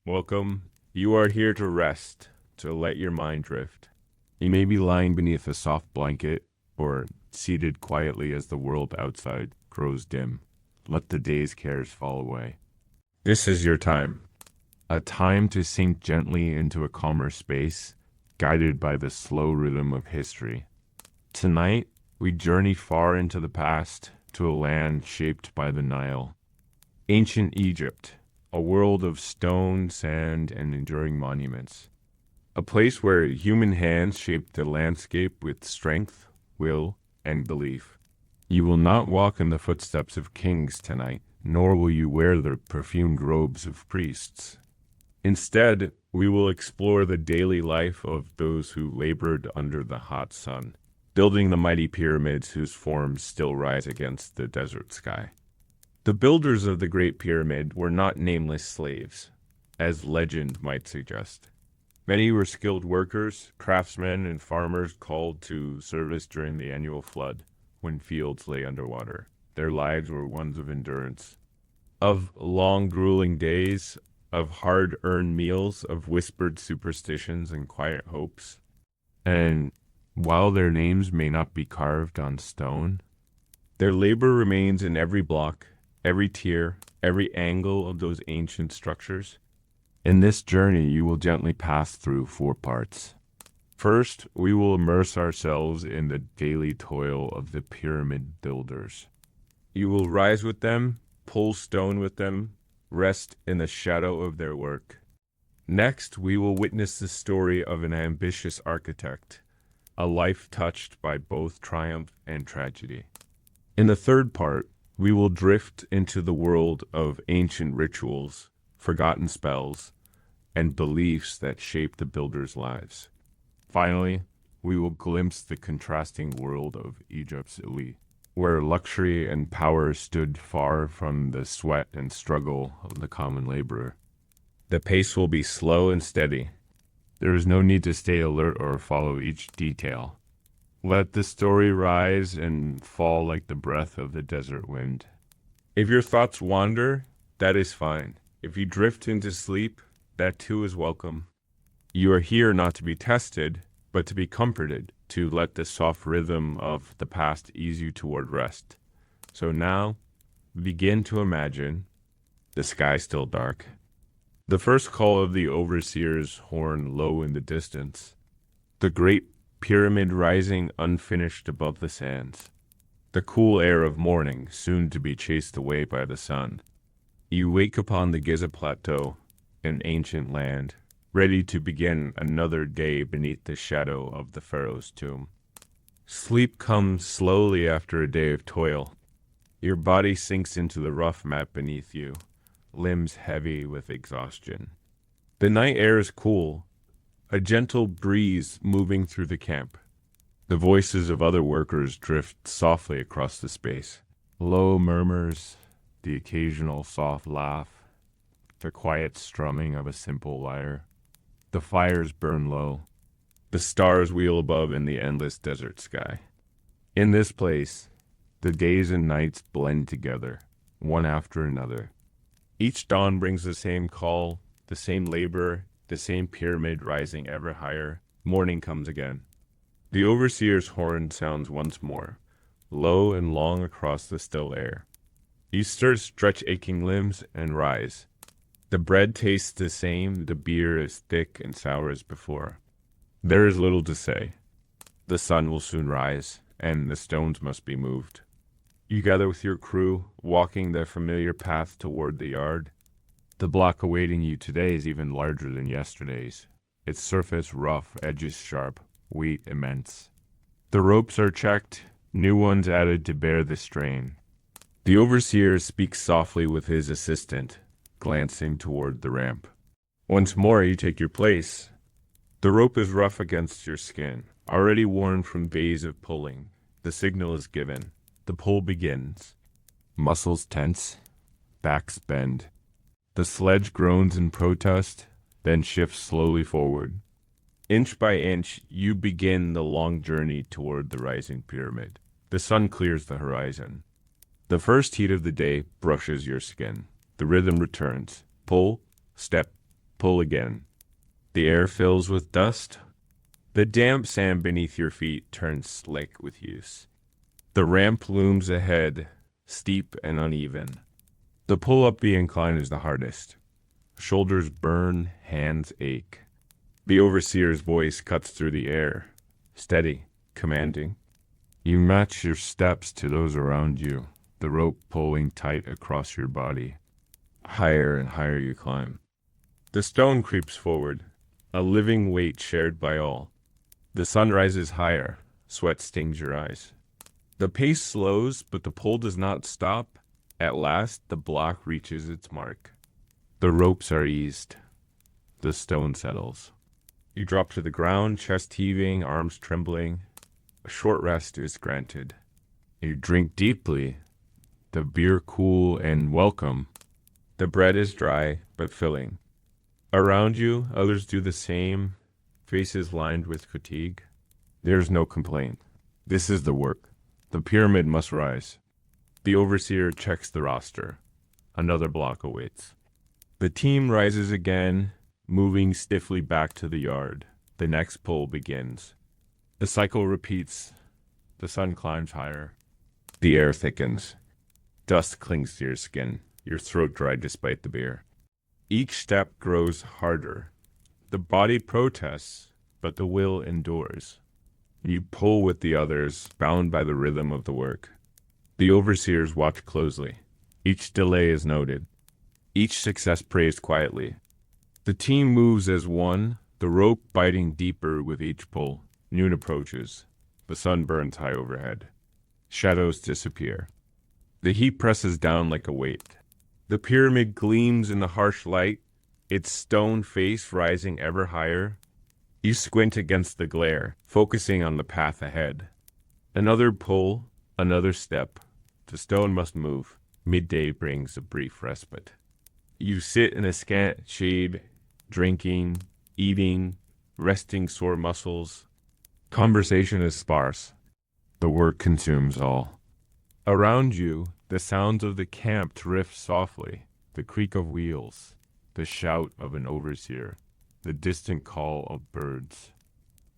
Welcome. You are here to rest, to let your mind drift. You may be lying beneath a soft blanket or seated quietly as the world outside grows dim. Let the day's cares fall away. This is your time. A time to sink gently into a calmer space, guided by the slow rhythm of history. Tonight, we journey far into the past to a land shaped by the Nile. Ancient Egypt, a world of stone, sand, and enduring monuments. A place where human hands shaped the landscape with strength, will, and belief. You will not walk in the footsteps of kings tonight, nor will you wear the perfumed robes of priests. Instead, we will explore the daily life of those who labored under the hot sun, building the mighty pyramids whose forms still rise against the desert sky. The builders of the Great Pyramid were not nameless slaves, as legend might suggest. Many were skilled workers, craftsmen, and farmers called to service during the annual flood, when fields lay underwater. Their lives were ones of endurance, of long, grueling days, of hard-earned meals, of whispered superstitions and quiet hopes. And while their names may not be carved on stone, their labor remains in every block, every tier, every angle of those ancient structures. In this journey, you will gently pass through 4 parts. First, we will immerse ourselves in the daily toil of the pyramid builders. You will rise with them, pull stone with them, rest in the shadow of their work. Next, we will witness the story of an ambitious architect, a life touched by both triumph and tragedy. In the third part, we will drift into the world of ancient rituals, forgotten spells, and beliefs that shape the builders' lives. Finally, we will glimpse the contrasting world of Egypt's elite, where luxury and power stood far from the sweat and struggle of the common laborer. The pace will be slow and steady. There is no need to stay alert or follow each detail. Let the story rise and fall like the breath of the desert wind. If your thoughts wander, that is fine. If you drift into sleep, that too is welcome. You are here not to be tested, but to be comforted, to let the soft rhythm of the past ease you toward rest. So now, begin to imagine the sky still dark. The first call of the overseer's horn low in the distance. The great pyramid rising unfinished above the sands. The cool air of morning soon to be chased away by the sun. You wake upon the Giza Plateau, an ancient land, ready to begin another day beneath the shadow of the pharaoh's tomb. Sleep comes slowly after a day of toil. Your body sinks into the rough mat beneath you, limbs heavy with exhaustion. The night air is cool, a gentle breeze moving through the camp. The voices of other workers drift softly across the space. Low murmurs, the occasional soft laugh, the quiet strumming of a simple lyre. The fires burn low. The stars wheel above in the endless desert sky. In this place, the days and nights blend together, one after another. Each dawn brings the same call, the same labor, the same pyramid rising ever higher. Morning comes again. The overseer's horn sounds once more, low and long across the still air. You stretch aching limbs, and rise. The bread tastes the same, the beer is thick and sour as before. There is little to say. The sun will soon rise, and the stones must be moved. You gather with your crew, walking the familiar path toward the yard. The block awaiting you today is even larger than yesterday's, its surface rough, edges sharp, weight immense. The ropes are checked, new ones added to bear the strain. The overseer speaks softly with his assistant, glancing toward the ramp. Once more you take your place. The rope is rough against your skin, already worn from days of pulling. The signal is given. The pull begins. Muscles tense, backs bend. The sledge groans in protest, then shifts slowly forward. Inch by inch, you begin the long journey toward the rising pyramid. The sun clears the horizon. The first heat of the day brushes your skin. The rhythm returns. Pull, step, Pull again. The air fills with dust. The damp sand beneath your feet turns slick with use. The ramp looms ahead, steep and uneven. The pull up the incline is the hardest. Shoulders burn, hands ache. The overseer's voice cuts through the air, steady, commanding. You match your steps to those around you, the rope pulling tight across your body. Higher and higher you climb. The stone creeps forward, a living weight shared by all. The sun rises higher, sweat stings your eyes. The pace slows, but the pull does not stop. At last, the block reaches its mark. The ropes are eased. The stone settles. You drop to the ground, chest heaving, arms trembling. A short rest is granted. You drink deeply, the beer cool and welcome. The bread is dry, but filling. Around you, others do the same, faces lined with fatigue. There's no complaint. This is the work. The pyramid must rise. The overseer checks the roster. Another block awaits. The team rises again, moving stiffly back to the yard. The next pull begins. The cycle repeats. The sun climbs higher. The air thickens. Dust clings to your skin, your throat dry despite the beer. Each step grows harder. The body protests, but the will endures. You pull with the others, bound by the rhythm of the work. The overseers watch closely. Each delay is noted. Each success praised quietly. The team moves as one, the rope biting deeper with each pull. Noon approaches. The sun burns high overhead. Shadows disappear. The heat presses down like a weight. The pyramid gleams in the harsh light, its stone face rising ever higher. You squint against the glare, focusing on the path ahead. Another pull, another step. The stone must move. Midday brings a brief respite. You sit in a scant shade, drinking, eating, resting sore muscles. Conversation is sparse. The work consumes all. Around you, the sounds of the camp drift softly, the creak of wheels, the shout of an overseer, the distant call of birds.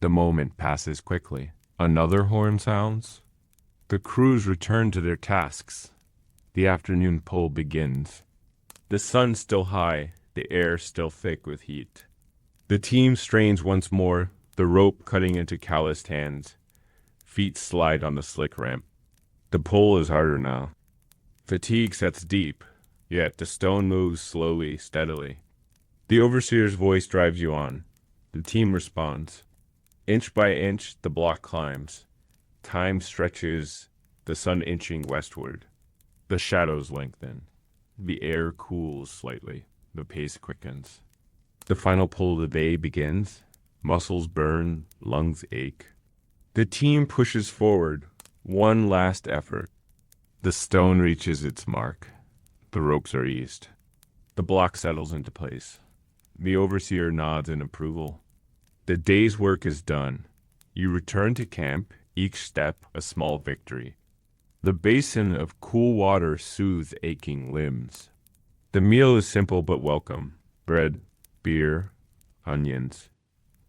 The moment passes quickly. Another horn sounds. The crews return to their tasks. The afternoon pull begins. The sun still high, the air still thick with heat. The team strains once more, the rope cutting into calloused hands. Feet slide on the slick ramp. The pull is harder now. Fatigue sets deep, yet the stone moves slowly, steadily. The overseer's voice drives you on. The team responds. Inch by inch, the block climbs. Time stretches, the sun inching westward. The shadows lengthen. The air cools slightly. The pace quickens. The final pull of the day begins. Muscles burn, lungs ache. The team pushes forward. One last effort. The stone reaches its mark. The ropes are eased. The block settles into place. The overseer nods in approval. The day's work is done. You return to camp, each step a small victory. The basin of cool water soothes aching limbs. The meal is simple but welcome. Bread, beer, onions,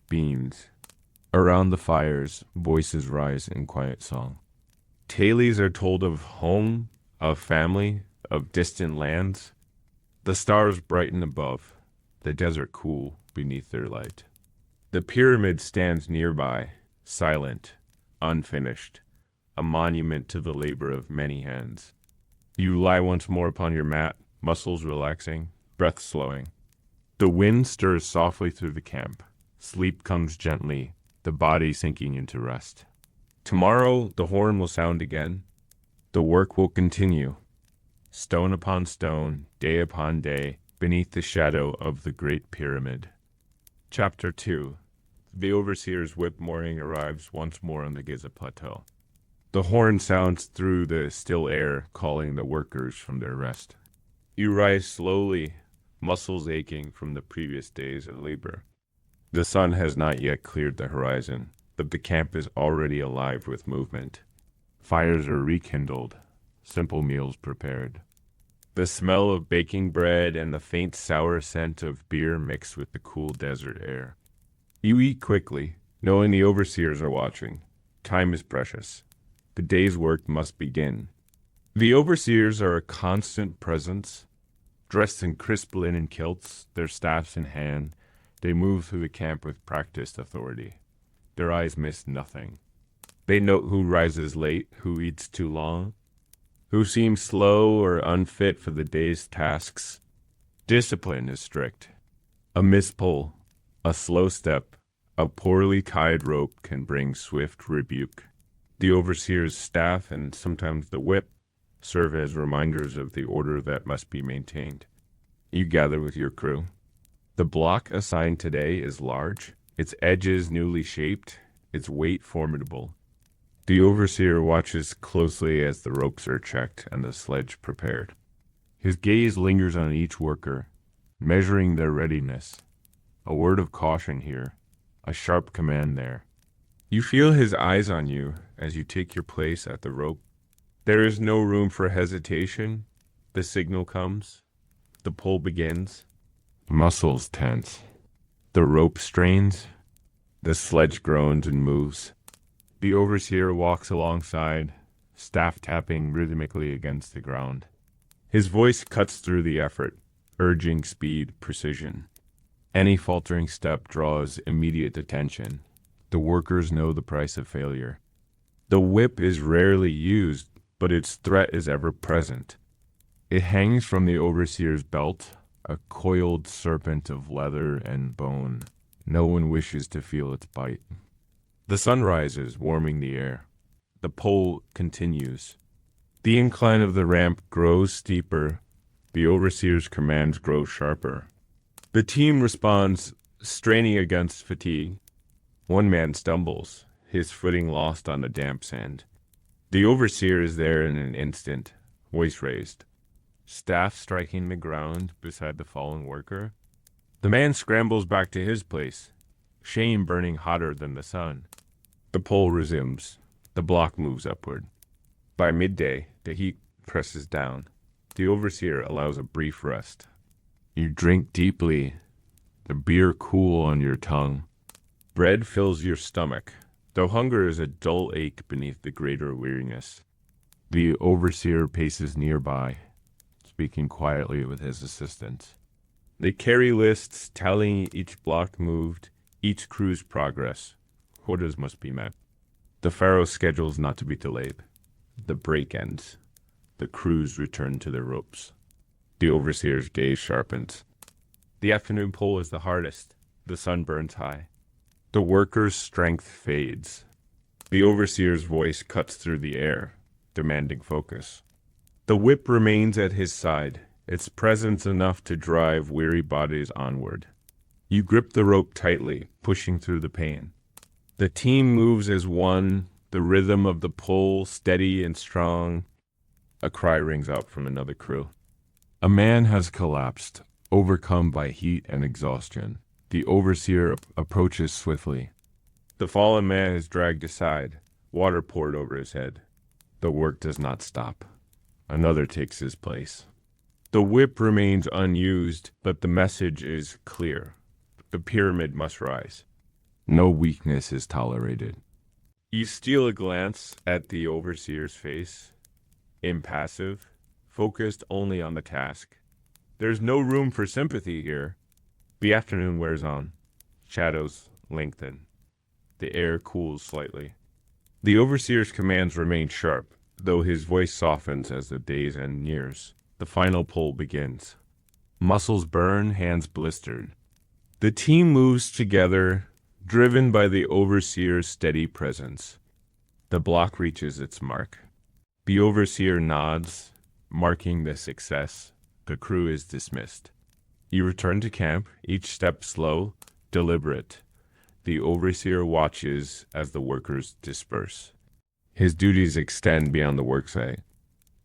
beans. Around the fires, voices rise in quiet song. Tales are told of home, of family, of distant lands. The stars brighten above, the desert cool beneath their light. The pyramid stands nearby, silent, unfinished, a monument to the labor of many hands. You lie once more upon your mat, muscles relaxing, breath slowing. The wind stirs softly through the camp. Sleep comes gently, the body sinking into rest. Tomorrow the horn will sound again. The work will continue. Stone upon stone, day upon day, beneath the shadow of the Great Pyramid. Chapter 2. The overseer's whip mooring arrives once more on the Giza Plateau. The horn sounds through the still air, calling the workers from their rest. You rise slowly, muscles aching from the previous days of labor. The sun has not yet cleared the horizon, but the camp is already alive with movement. Fires are rekindled, simple meals prepared. The smell of baking bread and the faint sour scent of beer mix with the cool desert air. You eat quickly, knowing the overseers are watching. Time is precious. The day's work must begin. The overseers are a constant presence. Dressed in crisp linen kilts, their staffs in hand, they move through the camp with practiced authority. Their eyes miss nothing. They note who rises late, who eats too long, who seems slow or unfit for the day's tasks. Discipline is strict. A mispull, a slow step, a poorly tied rope can bring swift rebuke. The overseer's staff and sometimes the whip serve as reminders of the order that must be maintained. You gather with your crew. The block assigned today is large, its edges newly shaped, its weight formidable. The overseer watches closely as the ropes are checked and the sledge prepared. His gaze lingers on each worker, measuring their readiness. A word of caution here, a sharp command there. You feel his eyes on you as you take your place at the rope. There is no room for hesitation. The signal comes. The pull begins. Muscles tense. The rope strains. The sledge groans and moves. The overseer walks alongside, staff tapping rhythmically against the ground. His voice cuts through the effort, urging speed, precision. Any faltering step draws immediate attention. The workers know the price of failure. The whip is rarely used, but its threat is ever present. It hangs from the overseer's belt, a coiled serpent of leather and bone. No one wishes to feel its bite. The sun rises, warming the air. The pull continues. The incline of the ramp grows steeper. The overseer's commands grow sharper. The team responds, straining against fatigue. One man stumbles, his footing lost on the damp sand. The overseer is there in an instant, voice raised. Staff striking the ground beside the fallen worker. The man scrambles back to his place, shame burning hotter than the sun. The pull resumes. The block moves upward. By midday, the heat presses down. The overseer allows a brief rest. You drink deeply, the beer cool on your tongue. Bread fills your stomach, though hunger is a dull ache beneath the greater weariness. The overseer paces nearby, speaking quietly with his assistants. They carry lists tallying each block moved, each crew's progress. Quotas must be met. The pharaoh's schedule's not to be delayed. The break ends. The crews return to their ropes. The overseer's gaze sharpens. The afternoon pull is the hardest. The sun burns high. The worker's strength fades. The overseer's voice cuts through the air, demanding focus. The whip remains at his side, its presence enough to drive weary bodies onward. You grip the rope tightly, pushing through the pain. The team moves as one, the rhythm of the pull steady and strong. A cry rings out from another crew. A man has collapsed, overcome by heat and exhaustion. The overseer approaches swiftly. The fallen man is dragged aside, water poured over his head. The work does not stop. Another takes his place. The whip remains unused, but the message is clear. The pyramid must rise. No weakness is tolerated. You steal a glance at the overseer's face, impassive, focused only on the task. There's no room for sympathy here. The afternoon wears on. Shadows lengthen. The air cools slightly. The overseer's commands remain sharp, though his voice softens as the day's end nears. The final pull begins. Muscles burn, hands blistered. The team moves together, driven by the overseer's steady presence. The block reaches its mark. The overseer nods, marking the success. The crew is dismissed. You return to camp, each step slow, deliberate. The overseer watches as the workers disperse. His duties extend beyond the worksite.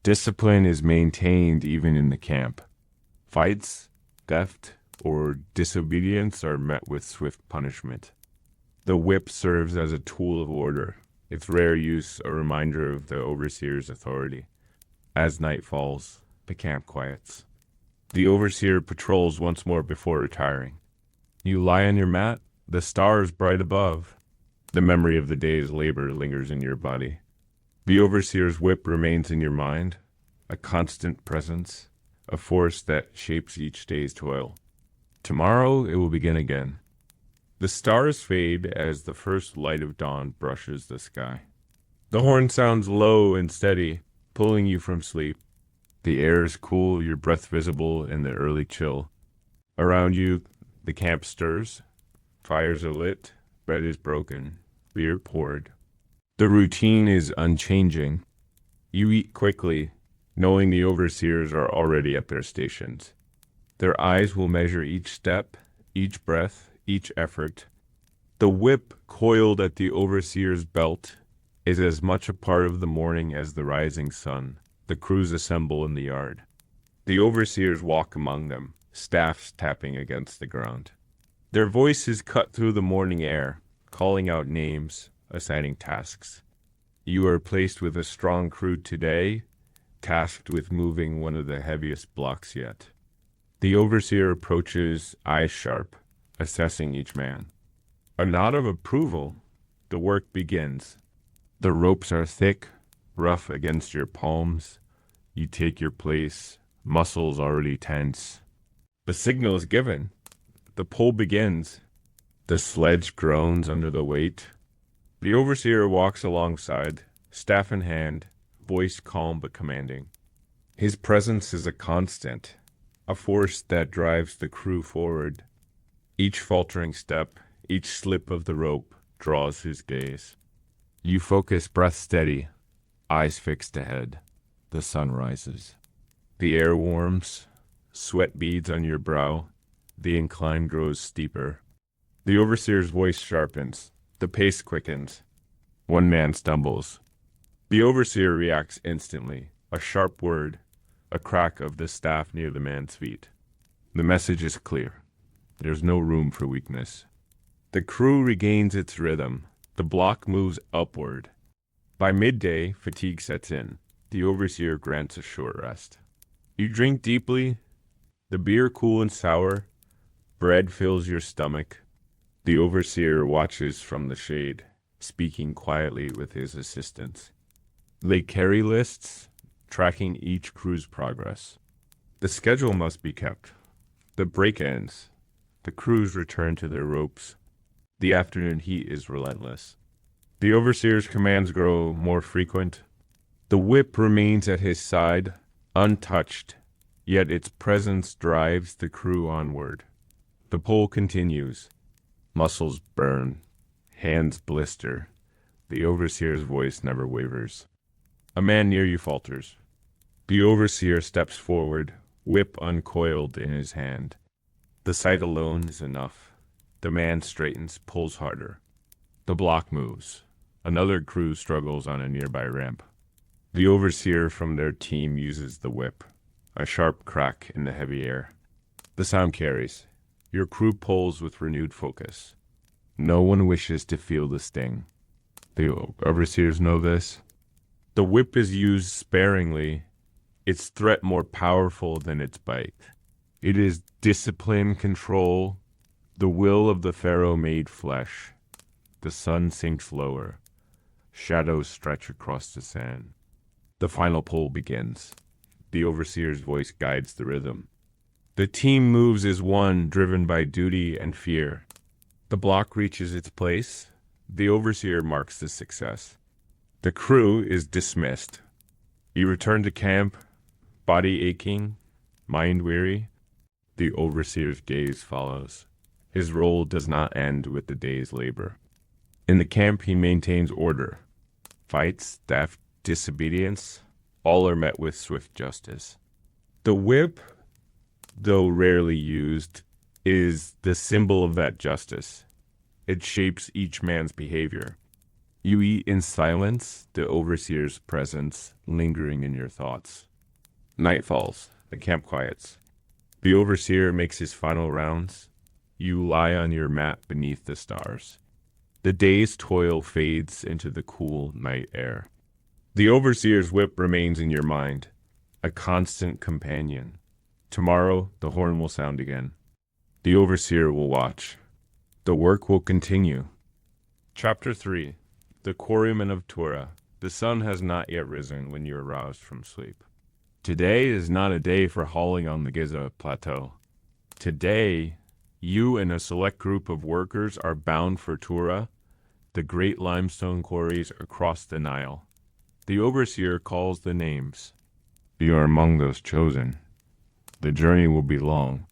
Discipline is maintained even in the camp. Fights, theft, or disobedience are met with swift punishment. The whip serves as a tool of order, its rare use a reminder of the overseer's authority. As night falls, The camp quiets. The overseer patrols once more before retiring. You lie on your mat, the stars bright above. The memory of the day's labor lingers in your body. The overseer's whip remains in your mind, a constant presence, a force that shapes each day's toil. Tomorrow it will begin again. The stars fade as the first light of dawn brushes the sky. The horn sounds low and steady, pulling you from sleep. The air is cool, your breath visible in the early chill. Around you, the camp stirs. Fires are lit, bread is broken, beer poured. The routine is unchanging. You eat quickly, knowing the overseers are already at their stations. Their eyes will measure each step, each breath, each effort. The whip coiled at the overseer's belt is as much a part of the morning as the rising sun. The crews assemble in the yard. The overseers walk among them, staffs tapping against the ground. Their voices cut through the morning air, calling out names, assigning tasks. You are placed with a strong crew today, tasked with moving one of the heaviest blocks yet. The overseer approaches, eyes sharp, assessing each man. A nod of approval, the work begins. The ropes are thick, rough against your palms. You take your place, muscles already tense. The signal is given. The pull begins. The sledge groans under the weight. The overseer walks alongside, staff in hand, voice calm but commanding. His presence is a constant, a force that drives the crew forward. Each faltering step, each slip of the rope draws his gaze. You focus, breath steady, eyes fixed ahead. The sun rises. The air warms, sweat beads on your brow. The incline grows steeper. The overseer's voice sharpens. The pace quickens. One man stumbles. The overseer reacts instantly. A sharp word, a crack of the staff near the man's feet. The message is clear. There's no room for weakness. The crew regains its rhythm. The block moves upward. By midday, fatigue sets in. The overseer grants a short rest. You drink deeply. The beer cool and sour. Bread fills your stomach. The overseer watches from the shade, speaking quietly with his assistants. They carry lists, tracking each crew's progress. The schedule must be kept. The break ends. The crews return to their ropes. The afternoon heat is relentless. The overseer's commands grow more frequent. The whip remains at his side, untouched, yet its presence drives the crew onward. The pull continues. Muscles burn. Hands blister. The overseer's voice never wavers. A man near you falters. The overseer steps forward, whip uncoiled in his hand. The sight alone is enough. The man straightens, pulls harder. The block moves. Another crew struggles on a nearby ramp. The overseer from their team uses the whip. A sharp crack in the heavy air. The sound carries. Your crew pulls with renewed focus. No one wishes to feel the sting. The overseers know this. The whip is used sparingly, its threat more powerful than its bite. It is discipline, control, the will of the pharaoh made flesh. The sun sinks lower. Shadows stretch across the sand. The final pull begins. The overseer's voice guides the rhythm. The team moves as one, driven by duty and fear. The block reaches its place. The overseer marks the success. The crew is dismissed. You return to camp, body aching, mind weary. The overseer's gaze follows. His role does not end with the day's labor. In the camp, he maintains order. Fights, staff disobedience, all are met with swift justice. The whip, though rarely used, is the symbol of that justice. It shapes each man's behavior. You eat in silence, the overseer's presence lingering in your thoughts. Night falls, the camp quiets. The overseer makes his final rounds. You lie on your mat beneath the stars. The day's toil fades into the cool night air. The overseer's whip remains in your mind, a constant companion. Tomorrow, the horn will sound again. The overseer will watch. The work will continue. Chapter 3. The Quarrymen of Tura. The sun has not yet risen when you are roused from sleep. Today is not a day for hauling on the Giza Plateau. Today, you and a select group of workers are bound for Tura, the great limestone quarries across the Nile. The overseer calls the names. You are among those chosen. The journey will be long.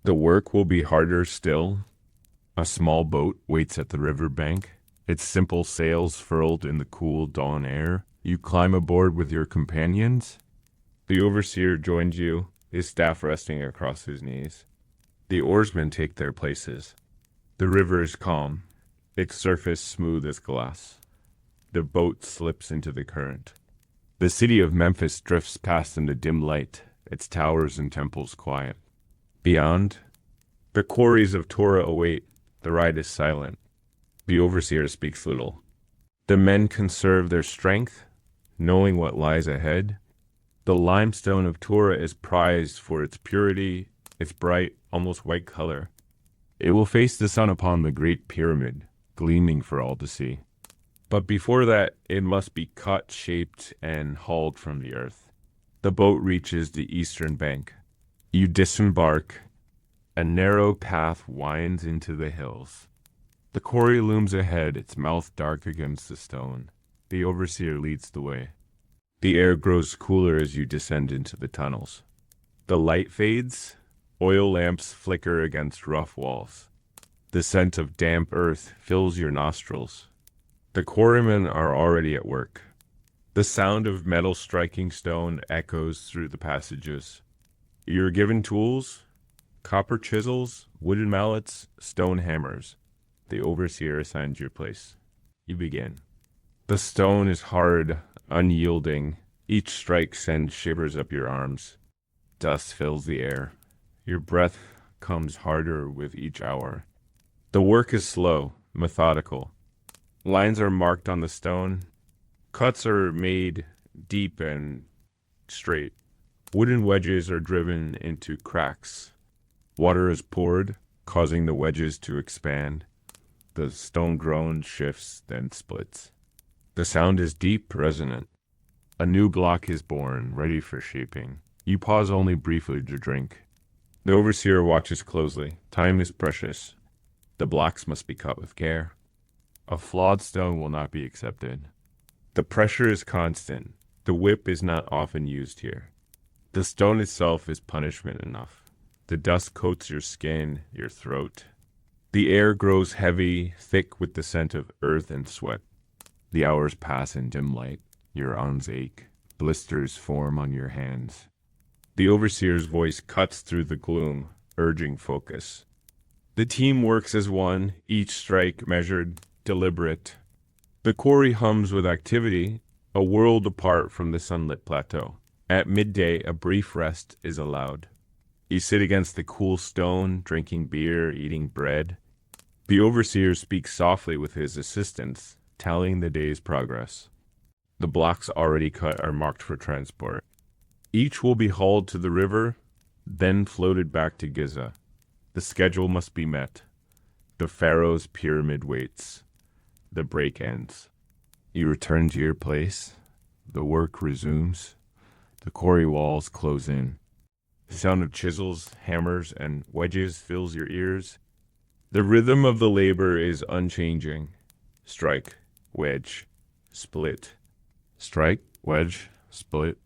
The work will be harder still. A small boat waits at the river bank, its simple sails furled in the cool dawn air. You climb aboard with your companions. The overseer joins you, his staff resting across his knees. The oarsmen take their places. The river is calm, its surface smooth as glass. The boat slips into the current. The city of Memphis drifts past in the dim light, its towers and temples quiet. Beyond, the quarries of Tura await. The ride is silent. The overseer speaks little. The men conserve their strength, knowing what lies ahead. The limestone of Tura is prized for its purity, its bright, almost white color. It will face the sun upon the great pyramid, gleaming for all to see. But before that, it must be cut, shaped, and hauled from the earth. The boat reaches the eastern bank. You disembark. A narrow path winds into the hills. The quarry looms ahead, its mouth dark against the stone. The overseer leads the way. The air grows cooler as you descend into the tunnels. The light fades. Oil lamps flicker against rough walls. The scent of damp earth fills your nostrils. The quarrymen are already at work. The sound of metal striking stone echoes through the passages. You're given tools, copper chisels, wooden mallets, stone hammers. The overseer assigns your place. You begin. The stone is hard, unyielding. Each strike sends shivers up your arms. Dust fills the air. Your breath comes harder with each hour. The work is slow, methodical. Lines are marked on the stone. Cuts are made deep and straight. Wooden wedges are driven into cracks. Water is poured, causing the wedges to expand. The stone groans, shifts, then splits. The sound is deep, resonant. A new block is born, ready for shaping. You pause only briefly to drink. The overseer watches closely. Time is precious. The blocks must be cut with care. A flawed stone will not be accepted. The pressure is constant. The whip is not often used here. The stone itself is punishment enough. The dust coats your skin, your throat. The air grows heavy, thick with the scent of earth and sweat. The hours pass in dim light. Your arms ache. Blisters form on your hands. The overseer's voice cuts through the gloom, urging focus. The team works as one, each strike measured, deliberate. The quarry hums with activity, a world apart from the sunlit plateau. At midday, a brief rest is allowed. You sit against the cool stone, drinking beer, eating bread. The overseer speaks softly with his assistants, tallying the day's progress. The blocks already cut are marked for transport. Each will be hauled to the river, then floated back to Giza. The schedule must be met. The pharaoh's pyramid waits. The break ends. You return to your place. The work resumes. The quarry walls close in. The sound of chisels, hammers, and wedges fills your ears. The rhythm of the labor is unchanging. Strike, wedge, split. Strike, wedge, split.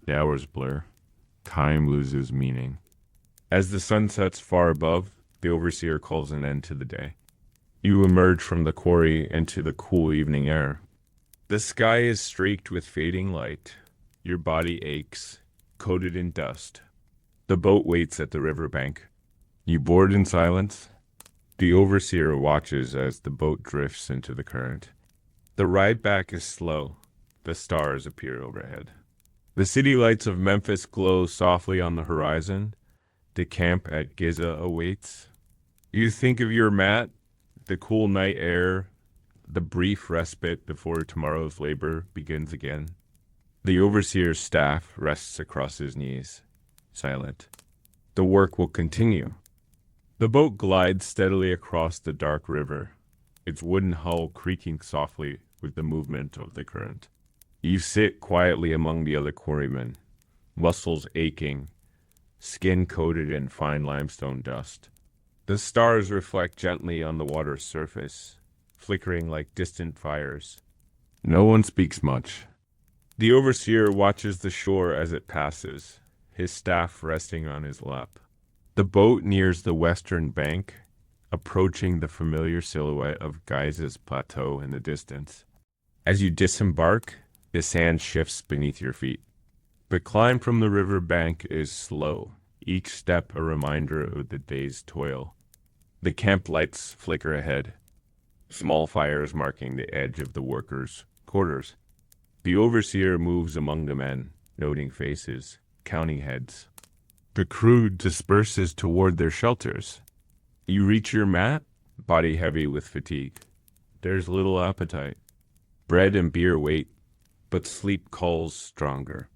The hours blur. Time loses meaning. As the sun sets far above, the overseer calls an end to the day. You emerge from the quarry into the cool evening air. The sky is streaked with fading light. Your body aches, coated in dust. The boat waits at the riverbank. You board in silence. The overseer watches as the boat drifts into the current. The ride back is slow. The stars appear overhead. The city lights of Memphis glow softly on the horizon. The camp at Giza awaits. You think of your mat, the cool night air, the brief respite before tomorrow's labor begins again. The overseer's staff rests across his knees, silent. The work will continue. The boat glides steadily across the dark river, its wooden hull creaking softly with the movement of the current. You sit quietly among the other quarrymen, muscles aching, skin coated in fine limestone dust. The stars reflect gently on the water's surface, flickering like distant fires. No one speaks much. The overseer watches the shore as it passes, his staff resting on his lap. The boat nears the western bank, approaching the familiar silhouette of Geyse's plateau in the distance. As you disembark, the sand shifts beneath your feet. The climb from the river bank is slow, each step a reminder of the day's toil. The camp lights flicker ahead, small fires marking the edge of the workers' quarters. The overseer moves among the men, noting faces, counting heads. The crew disperses toward their shelters. You reach your mat, body heavy with fatigue. There's little appetite. Bread and beer wait, but sleep calls stronger.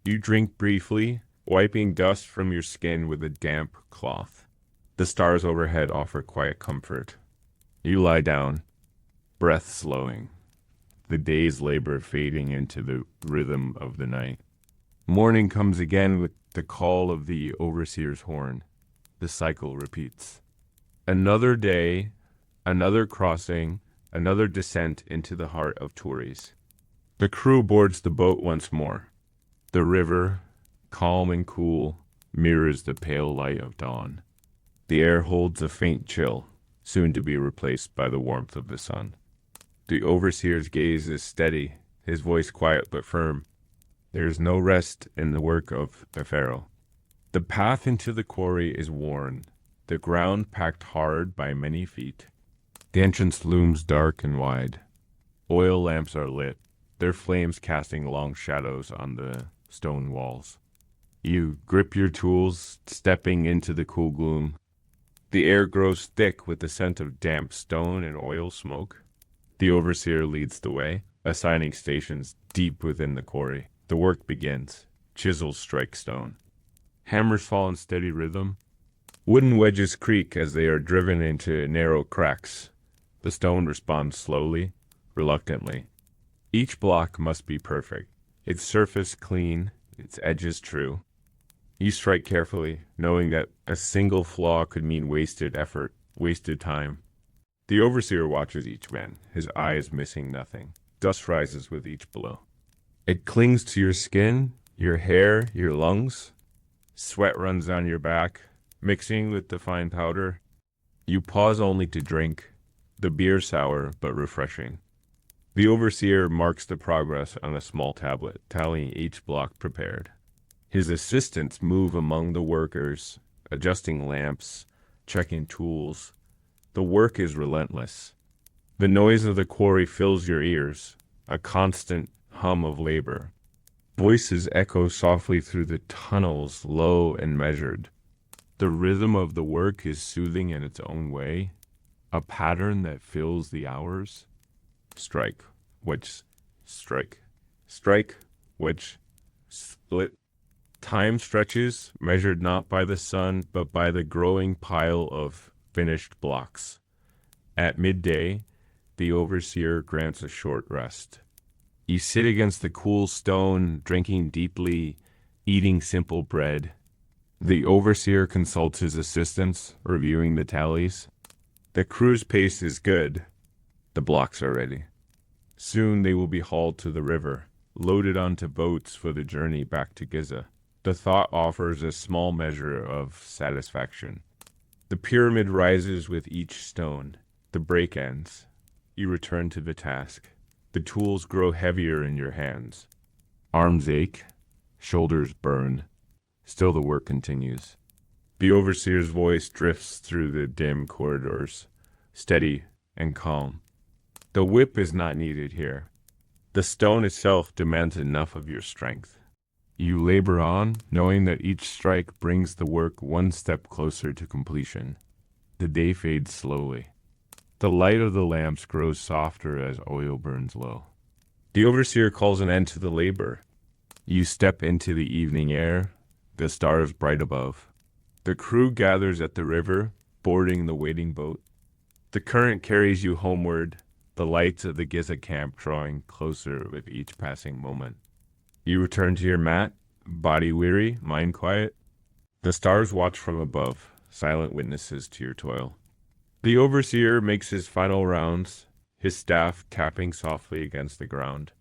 You drink briefly, wiping dust from your skin with a damp cloth. The stars overhead offer quiet comfort. You lie down, breath slowing, the day's labor fading into the rhythm of the night. Morning comes again with the call of the overseer's horn. The cycle repeats. Another day, another crossing, another descent into the heart of Touries. The crew boards the boat once more. The river, calm and cool, mirrors the pale light of dawn. The air holds a faint chill, soon to be replaced by the warmth of the sun. The overseer's gaze is steady, his voice quiet but firm. There is no rest in the work of the pharaoh. The path into the quarry is worn, the ground packed hard by many feet. The entrance looms dark and wide. Oil lamps are lit, their flames casting long shadows on the stone walls. You grip your tools, stepping into the cool gloom. The air grows thick with the scent of damp stone and oil smoke. The overseer leads the way, assigning stations deep within the quarry. The work begins. Chisels strike stone. Hammers fall in steady rhythm. Wooden wedges creak as they are driven into narrow cracks. The stone responds slowly, reluctantly. Each block must be perfect, its surface clean, its edges true. You strike carefully, knowing that a single flaw could mean wasted effort, wasted time. The overseer watches each man, his eyes missing nothing. Dust rises with each blow. It clings to your skin, your hair, your lungs. Sweat runs down your back, mixing with the fine powder. You pause only to drink, the beer sour but refreshing. The overseer marks the progress on a small tablet, tallying each block prepared. His assistants move among the workers, adjusting lamps, checking tools. The work is relentless. The noise of the quarry fills your ears, a constant hum of labor. Voices echo softly through the tunnels, low and measured. The rhythm of the work is soothing in its own way, a pattern that fills the hours. Strike, wedge, strike. Strike, wedge, split. Time stretches, measured not by the sun, but by the growing pile of finished blocks. At midday, the overseer grants a short rest. You sit against the cool stone, drinking deeply, eating simple bread. The overseer consults his assistants, reviewing the tallies. The crew's pace is good. The blocks are ready. Soon they will be hauled to the river, loaded onto boats for the journey back to Giza. The thought offers a small measure of satisfaction. The pyramid rises with each stone. The break ends. You return to the task. The tools grow heavier in your hands. Arms ache. Shoulders burn. Still the work continues. The overseer's voice drifts through the dim corridors, steady and calm. The whip is not needed here. The stone itself demands enough of your strength. You labor on, knowing that each strike brings the work one step closer to completion. The day fades slowly. The light of the lamps grows softer as oil burns low. The overseer calls an end to the labor. You step into the evening air, the stars bright above. The crew gathers at the river, boarding the waiting boat. The current carries you homeward, the lights of the Giza camp drawing closer with each passing moment. You return to your mat, body weary, mind quiet. The stars watch from above, silent witnesses to your toil. The overseer makes his final rounds, his staff tapping softly against the ground.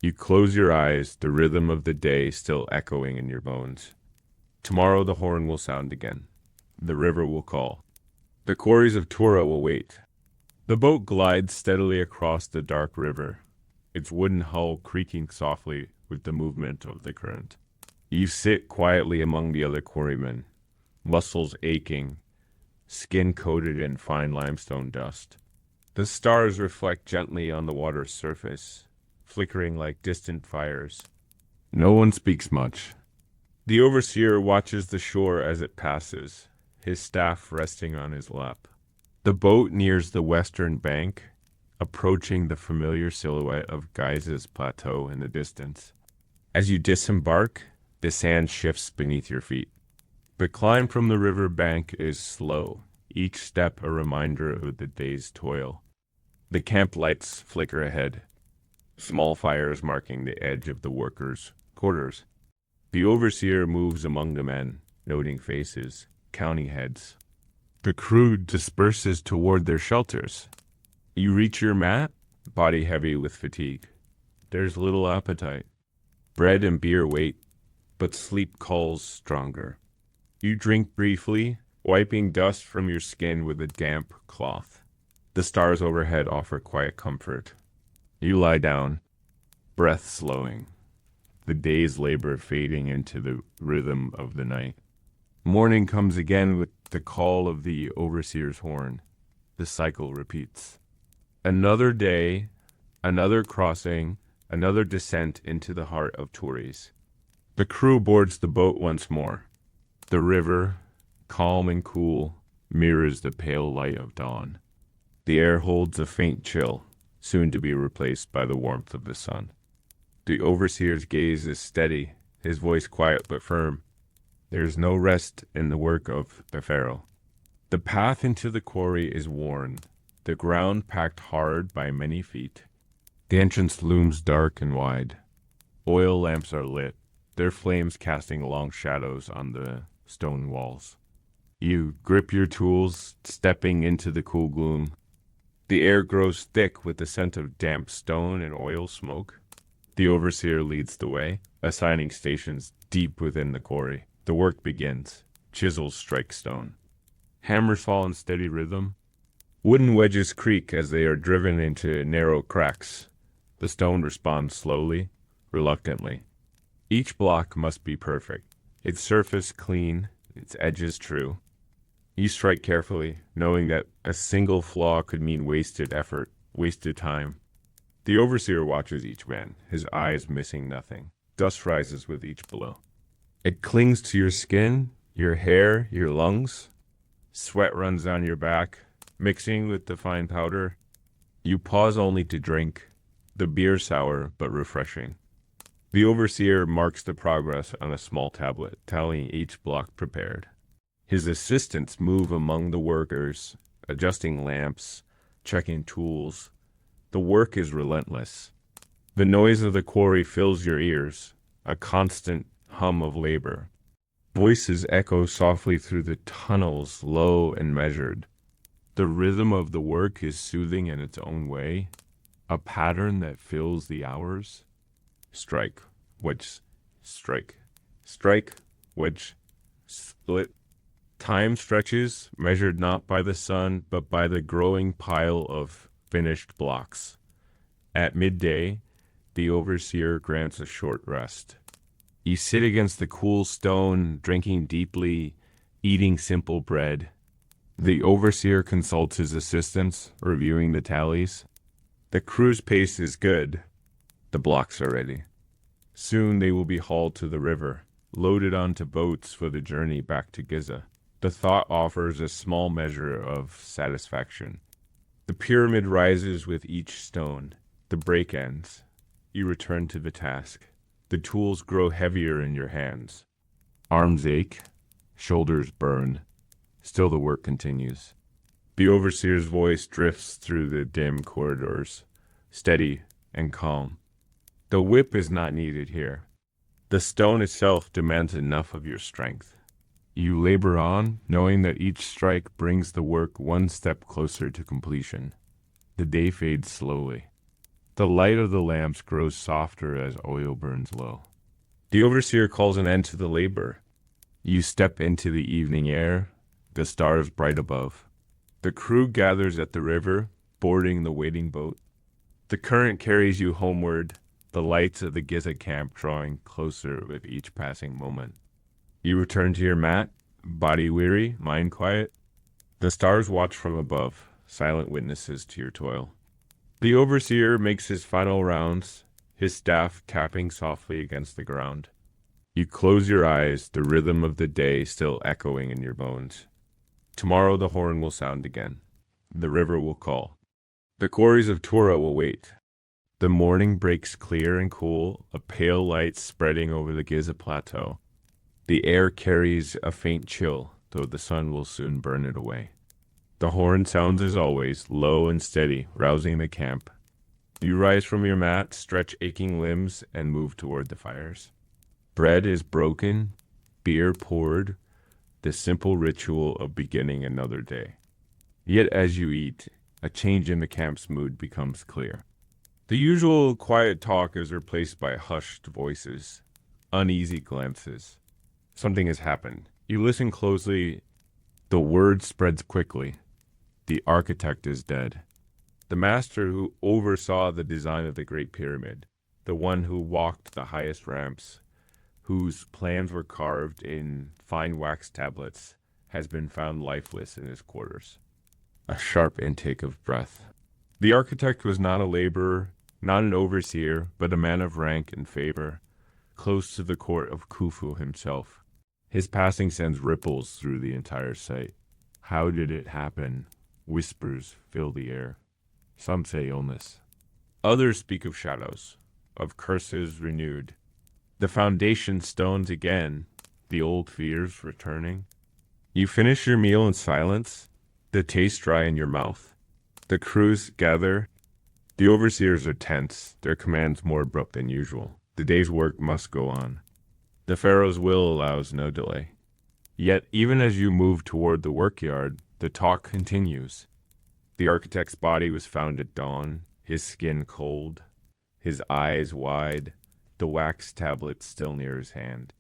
You close your eyes, the rhythm of the day still echoing in your bones. Tomorrow the horn will sound again. The river will call. The quarries of Tura will wait. The boat glides steadily across the dark river, its wooden hull creaking softly with the movement of the current. You sit quietly among the other quarrymen, muscles aching, skin coated in fine limestone dust. The stars reflect gently on the water's surface, flickering like distant fires. No one speaks much. The overseer watches the shore as it passes, his staff resting on his lap. The boat nears the western bank, approaching the familiar silhouette of Giza's plateau in the distance. As you disembark, the sand shifts beneath your feet. The climb from the river bank is slow, each step a reminder of the day's toil. The camp lights flicker ahead, small fires marking the edge of the workers' quarters. The overseer moves among the men, noting faces, counting heads. The crew disperses toward their shelters. You reach your mat, body heavy with fatigue. There's little appetite. Bread and beer wait, but sleep calls stronger. You drink briefly, wiping dust from your skin with a damp cloth. The stars overhead offer quiet comfort. You lie down, breath slowing, the day's labor fading into the rhythm of the night. Morning comes again with the call of the overseer's horn. The cycle repeats. Another day, another crossing, another descent into the heart of Touries. The crew boards the boat once more. The river, calm and cool, mirrors the pale light of dawn. The air holds a faint chill, soon to be replaced by the warmth of the sun. The overseer's gaze is steady, his voice quiet but firm. There is no rest in the work of the pharaoh. The path into the quarry is worn, the ground packed hard by many feet. The entrance looms dark and wide. Oil lamps are lit, their flames casting long shadows on the stone walls. You grip your tools, stepping into the cool gloom. The air grows thick with the scent of damp stone and oil smoke. The overseer leads the way, assigning stations deep within the quarry. The work begins. Chisels strike stone. Hammers fall in steady rhythm. Wooden wedges creak as they are driven into narrow cracks. The stone responds slowly, reluctantly. Each block must be perfect, its surface clean, its edges true. You strike carefully, knowing that a single flaw could mean wasted effort, wasted time. The overseer watches each man, his eyes missing nothing. Dust rises with each blow. It clings to your skin, your hair, your lungs. Sweat runs down your back, mixing with the fine powder. You pause only to drink, the beer sour but refreshing. The overseer marks the progress on a small tablet, tallying each block prepared. His assistants move among the workers, adjusting lamps, checking tools. The work is relentless. The noise of the quarry fills your ears, a constant hum of labor. Voices echo softly through the tunnels, low and measured. The rhythm of the work is soothing in its own way, a pattern that fills the hours. Strike, wedge, strike. Strike, wedge, split. Time stretches, measured not by the sun, but by the growing pile of finished blocks. At midday, the overseer grants a short rest. You sit against the cool stone, drinking deeply, eating simple bread. The overseer consults his assistants, reviewing the tallies. The crew's pace is good. The blocks are ready. Soon they will be hauled to the river, loaded onto boats for the journey back to Giza. The thought offers a small measure of satisfaction. The pyramid rises with each stone. The break ends. You return to the task. The tools grow heavier in your hands. Arms ache, shoulders burn. Still the work continues. The overseer's voice drifts through the dim corridors, steady and calm. The whip is not needed here. The stone itself demands enough of your strength. You labor on, knowing that each strike brings the work one step closer to completion. The day fades slowly. The light of the lamps grows softer as oil burns low. The overseer calls an end to the labor. You step into the evening air, the stars bright above. The crew gathers at the river, boarding the waiting boat. The current carries you homeward, the lights of the Giza camp drawing closer with each passing moment. You return to your mat, body weary, mind quiet. The stars watch from above, silent witnesses to your toil. The overseer makes his final rounds, his staff tapping softly against the ground. You close your eyes, the rhythm of the day still echoing in your bones. Tomorrow the horn will sound again. The river will call. The quarries of Tura will wait. The morning breaks clear and cool, a pale light spreading over the Giza plateau. The air carries a faint chill, though the sun will soon burn it away. The horn sounds as always, low and steady, rousing the camp. You rise from your mat, stretch aching limbs, and move toward the fires. Bread is broken, beer poured, the simple ritual of beginning another day. Yet as you eat, a change in the camp's mood becomes clear. The usual quiet talk is replaced by hushed voices, uneasy glances. Something has happened. You listen closely. The word spreads quickly. The architect is dead. The master who oversaw the design of the Great Pyramid, the one who walked the highest ramps, whose plans were carved in fine wax tablets, has been found lifeless in his quarters. A sharp intake of breath. The architect was not a laborer, not an overseer, but a man of rank and favor, close to the court of Khufu himself. His passing sends ripples through the entire site. How did it happen? Whispers fill the air. Some say illness. Others speak of shadows, of curses renewed. The foundation stones again, the old fears returning. You finish your meal in silence, the taste dry in your mouth. The crews gather. The overseers are tense, their commands more abrupt than usual. The day's work must go on. The pharaoh's will allows no delay. Yet, even as you move toward the workyard, the talk continues. The architect's body was found at dawn, his skin cold, his eyes wide, the wax tablet still near his hand.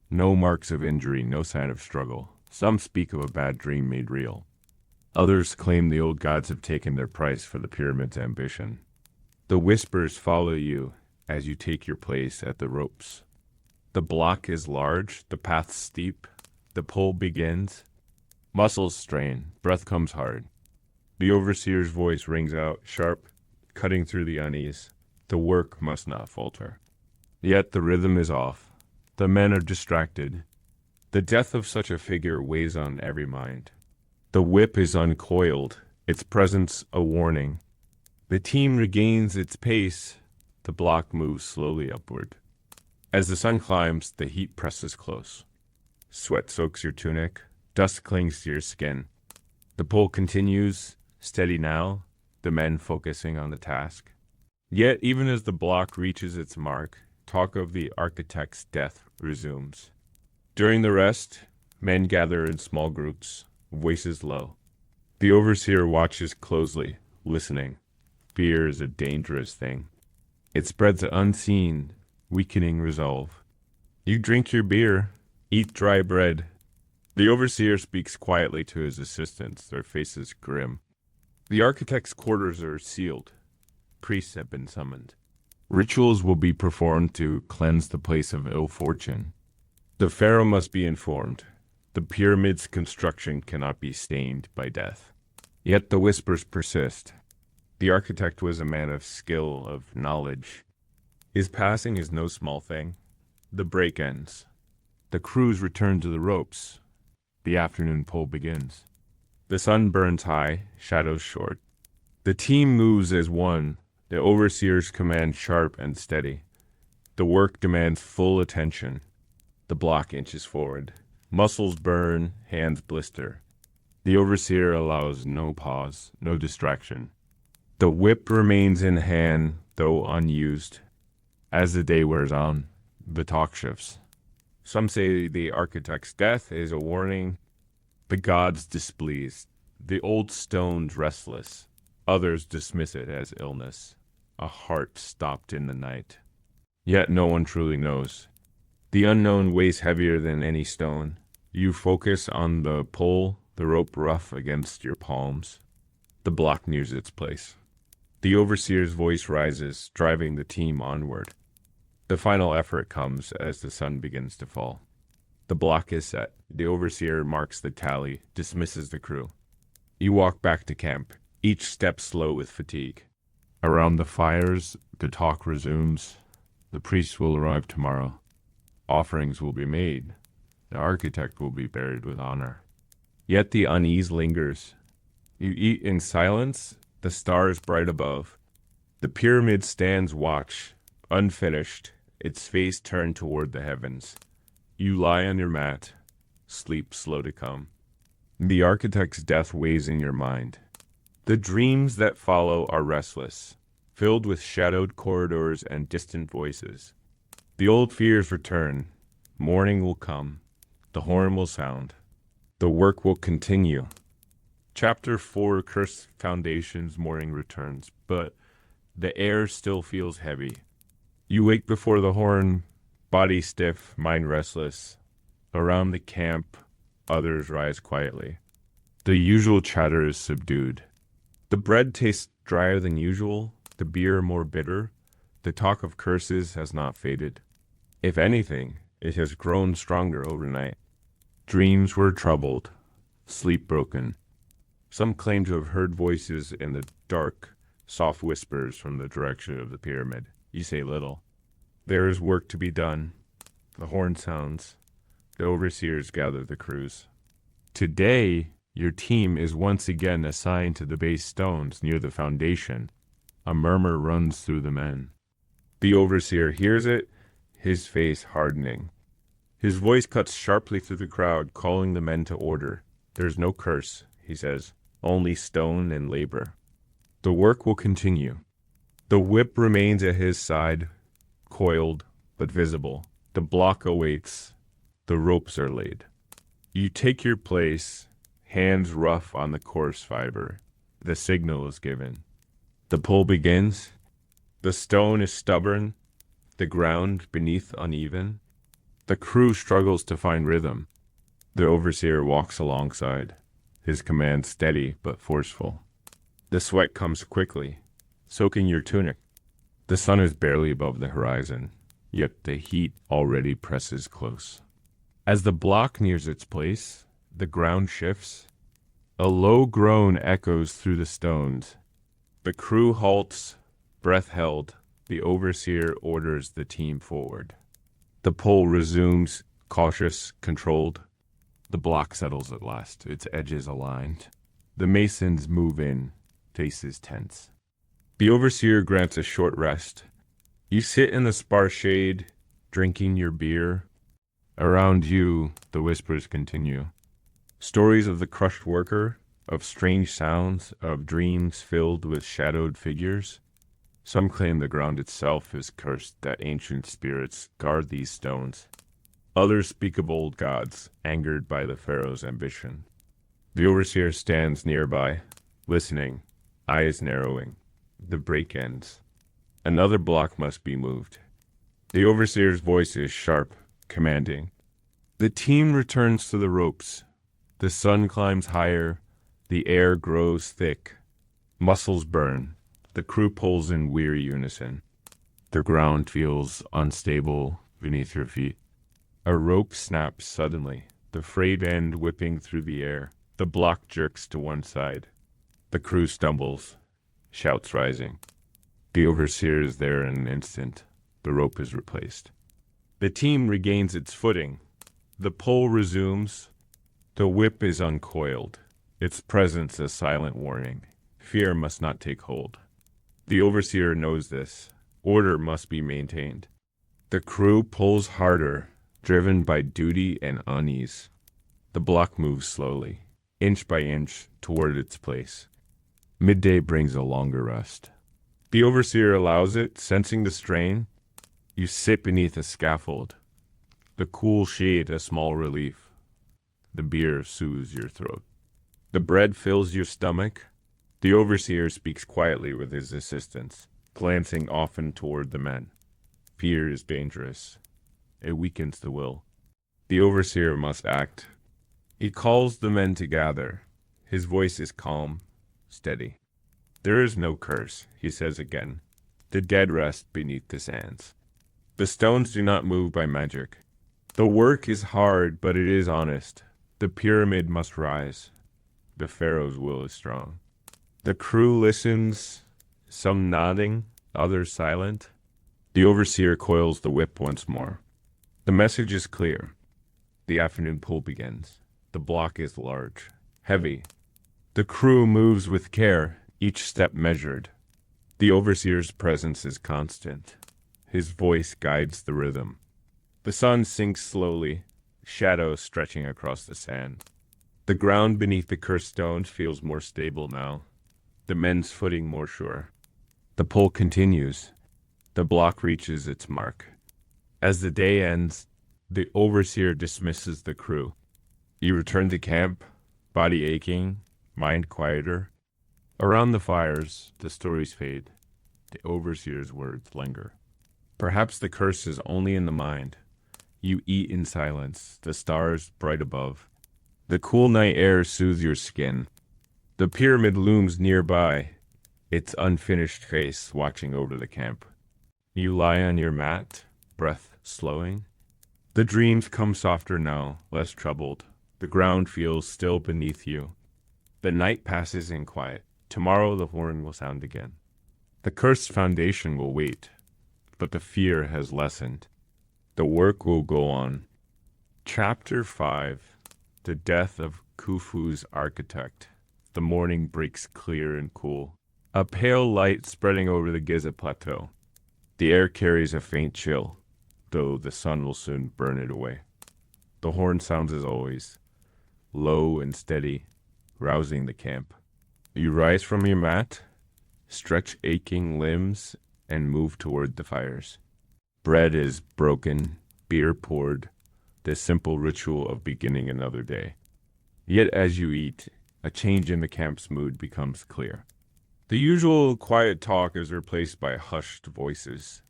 No marks of injury, no sign of struggle. Some speak of a bad dream made real. Others claim the old gods have taken their price for the pyramid's ambition. The whispers follow you as you take your place at the ropes. The block is large, the path steep, the pull begins. Muscles strain, breath comes hard. The overseer's voice rings out, sharp, cutting through the unease. The work must not falter. Yet the rhythm is off. The men are distracted. The death of such a figure weighs on every mind. The whip is uncoiled, its presence a warning. The team regains its pace. The block moves slowly upward. As the sun climbs, the heat presses close. Sweat soaks your tunic. Dust clings to your skin. The pull continues, steady now, the men focusing on the task. Yet, even as the block reaches its mark, talk of the architect's death resumes. During the rest, men gather in small groups, voices low. The overseer watches closely, listening. Fear is a dangerous thing. It spreads unseen, weakening resolve. You drink your beer, eat dry bread. The overseer speaks quietly to his assistants, their faces grim. The architect's quarters are sealed. Priests have been summoned. Rituals will be performed to cleanse the place of ill fortune. The pharaoh must be informed. The pyramid's construction cannot be stained by death. Yet the whispers persist. The architect was a man of skill, of knowledge. His passing is no small thing. The break ends. The crews return to the ropes. The afternoon pull begins. The sun burns high, shadows short. The team moves as one, the overseer's command sharp and steady. The work demands full attention. The block inches forward. Muscles burn, hands blister. The overseer allows no pause, no distraction. The whip remains in hand, though unused. As the day wears on, the talk shifts. Some say the architect's death is a warning, the gods displeased, the old stones restless. Others dismiss it as illness, a heart stopped in the night. Yet no one truly knows. The unknown weighs heavier than any stone. You focus on the pull, the rope rough against your palms. The block nears its place. The overseer's voice rises, driving the team onward. The final effort comes as the sun begins to fall. The block is set. The overseer marks the tally, dismisses the crew. You walk back to camp, each step slow with fatigue. Around the fires, the talk resumes. The priest will arrive tomorrow. Offerings will be made. The architect will be buried with honor. Yet the unease lingers. You eat in silence, the stars bright above. The pyramid stands watch, unfinished, its face turned toward the heavens. You lie on your mat, sleep slow to come. The architect's death weighs in your mind. The dreams that follow are restless, filled with shadowed corridors and distant voices. The old fears return. Morning will come. The horn will sound. The work will continue. Chapter 4, Cursed Foundations, morning returns, but the air still feels heavy. You wake before the horn, body stiff, mind restless. Around the camp, others rise quietly. The usual chatter is subdued. The bread tastes drier than usual, the beer more bitter. The talk of curses has not faded. If anything, it has grown stronger overnight. Dreams were troubled, sleep broken. Some claim to have heard voices in the dark, soft whispers from the direction of the pyramid. You say little. There is work to be done. The horn sounds. The overseers gather the crews. Today, your team is once again assigned to the base stones near the foundation. A murmur runs through the men. The overseer hears it, his face hardening. His voice cuts sharply through the crowd, calling the men to order. There's no curse, he says, only stone and labor. The work will continue. The whip remains at his side, coiled but visible. The block awaits. The ropes are laid. You take your place, hands rough on the coarse fiber. The signal is given. The pull begins. The stone is stubborn, the ground beneath uneven. The crew struggles to find rhythm. The overseer walks alongside, his command steady but forceful. The sweat comes quickly, soaking your tunic. The sun is barely above the horizon, yet the heat already presses close. As the block nears its place, the ground shifts. A low groan echoes through the stones. The crew halts, breath held. The overseer orders the team forward. The pull resumes, cautious, controlled. The block settles at last, its edges aligned. The masons move in, faces tense. The overseer grants a short rest. You sit in the sparse shade, drinking your beer. Around you, the whispers continue. Stories of the crushed worker, of strange sounds, of dreams filled with shadowed figures. Some claim the ground itself is cursed, that ancient spirits guard these stones. Others speak of old gods, angered by the pharaoh's ambition. The overseer stands nearby, listening, eyes narrowing. The break ends. Another block must be moved. The overseer's voice is sharp, commanding. The team returns to the ropes. The sun climbs higher. The air grows thick. Muscles burn. The crew pulls in weary unison. The ground feels unstable beneath your feet. A rope snaps suddenly, the frayed end whipping through the air. The block jerks to one side. The crew stumbles, shouts rising. The overseer is there in an instant. The rope is replaced. The team regains its footing. The pull resumes. The whip is uncoiled, its presence a silent warning. Fear must not take hold. The overseer knows this. Order must be maintained. The crew pulls harder, driven by duty and unease. The block moves slowly, inch by inch, toward its place. Midday brings a longer rest. The overseer allows it, sensing the strain. You sit beneath a scaffold. The cool shade a small relief. The beer soothes your throat. The bread fills your stomach. The overseer speaks quietly with his assistants, glancing often toward the men. Fear is dangerous. It weakens the will. The overseer must act. He calls the men to gather. His voice is calm, steady. There is no curse, he says again. The dead rest beneath the sands. The stones do not move by magic. The work is hard, but it is honest. The pyramid must rise. The pharaoh's will is strong. The crew listens, some nodding, others silent. The overseer coils the whip once more. The message is clear. The afternoon pull begins. The block is large, heavy. The crew moves with care, each step measured. The overseer's presence is constant. His voice guides the rhythm. The sun sinks slowly, shadows stretching across the sand. The ground beneath the cursed stones feels more stable now, the men's footing more sure. The pull continues. The block reaches its mark. As the day ends, the overseer dismisses the crew. You return to camp, body aching, mind quieter. Around the fires, the stories fade. The overseer's words linger. Perhaps the curse is only in the mind. You eat in silence, the stars bright above. The cool night air soothes your skin. The pyramid looms nearby, its unfinished face watching over the camp. You lie on your mat, breath slowing. The dreams come softer now, less troubled. The ground feels still beneath you. The night passes in quiet. Tomorrow the horn will sound again. The cursed foundation will wait, but the fear has lessened. The work will go on. Chapter 5. The Death of Khufu's Architect. The morning breaks clear and cool. A pale light spreading over the Giza Plateau. The air carries a faint chill, though the sun will soon burn it away. The horn sounds as always, low and steady, rousing the camp. You rise from your mat, stretch aching limbs, and move toward the fires. Bread is broken, beer poured, the simple ritual of beginning another day. Yet as you eat, a change in the camp's mood becomes clear. The usual quiet talk is replaced by hushed voices,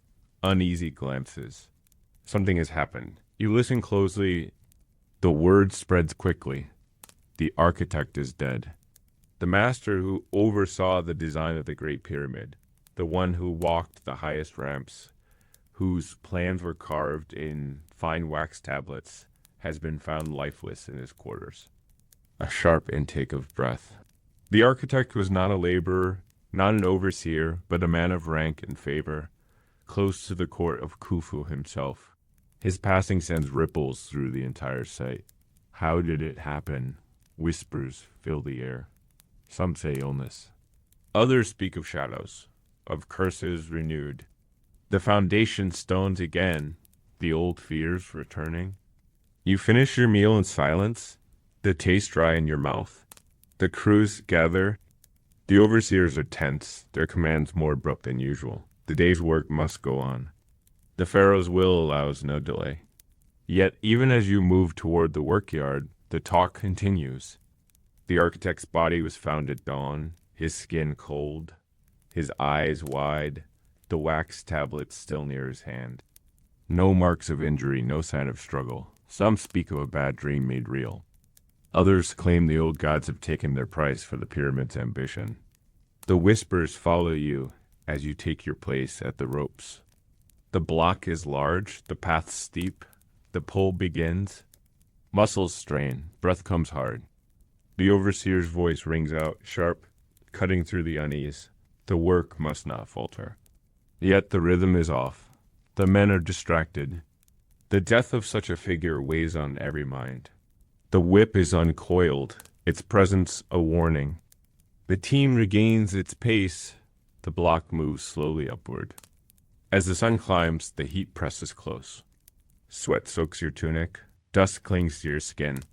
uneasy glances. Something has happened. You listen closely. The word spreads quickly. The architect is dead. The master who oversaw the design of the Great Pyramid, the one who walked the highest ramps, whose plans were carved in fine wax tablets, has been found lifeless in his quarters. A sharp intake of breath. The architect was not a laborer, not an overseer, but a man of rank and favor, close to the court of Khufu himself. His passing sends ripples through the entire site. How did it happen? Whispers fill the air. Some say illness. Others speak of shadows, of curses renewed. The foundation stones again, the old fears returning. You finish your meal in silence, the taste dry in your mouth. The crews gather. The overseers are tense, their commands more abrupt than usual. The day's work must go on. The pharaoh's will allows no delay. Yet even as you move toward the workyard, the talk continues. The architect's body was found at dawn, his skin cold, his eyes wide, the wax tablets still near his hand. No marks of injury, no sign of struggle. Some speak of a bad dream made real. Others claim the old gods have taken their price for the pyramid's ambition. The whispers follow you as you take your place at the ropes. The block is large, the path steep, the pull begins. Muscles strain, breath comes hard. The overseer's voice rings out, sharp, cutting through the unease. The work must not falter. Yet the rhythm is off. The men are distracted. The death of such a figure weighs on every mind. The whip is uncoiled, its presence a warning. The team regains its pace. The block moves slowly upward. As the sun climbs, the heat presses close. Sweat soaks your tunic, dust clings to your skin.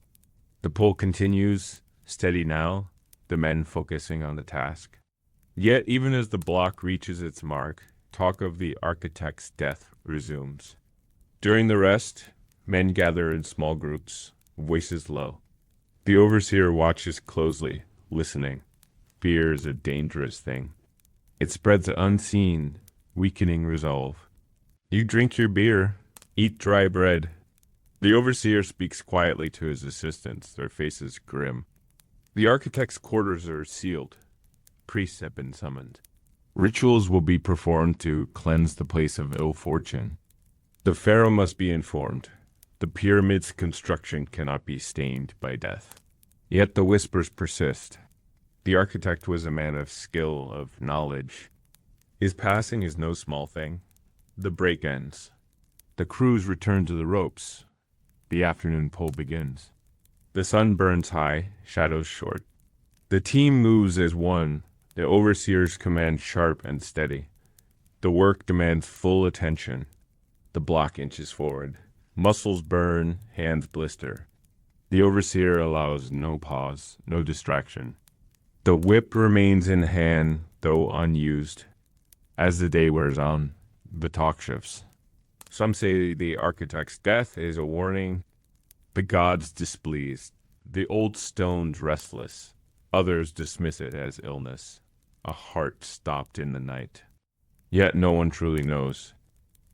The pull continues, steady now, the men focusing on the task. Yet, even as the block reaches its mark, talk of the architect's death resumes. During the rest, men gather in small groups, voices low. The overseer watches closely, listening. Fear is a dangerous thing. It spreads unseen, weakening resolve. You drink your beer, eat dry bread. The overseer speaks quietly to his assistants, their faces grim. The architect's quarters are sealed. Priests have been summoned. Rituals will be performed to cleanse the place of ill fortune. The pharaoh must be informed. The pyramid's construction cannot be stained by death. Yet the whispers persist. The architect was a man of skill, of knowledge. His passing is no small thing. The break ends. The crews return to the ropes. The afternoon pull begins. The sun burns high, shadows short. The team moves as one, the overseer's command sharp and steady. The work demands full attention. The block inches forward. Muscles burn, hands blister. The overseer allows no pause, no distraction. The whip remains in hand, though unused. As the day wears on, the talk shifts. Some say the architect's death is a warning. The gods displeased. The old stone's restless. Others dismiss it as illness. A heart stopped in the night. Yet no one truly knows.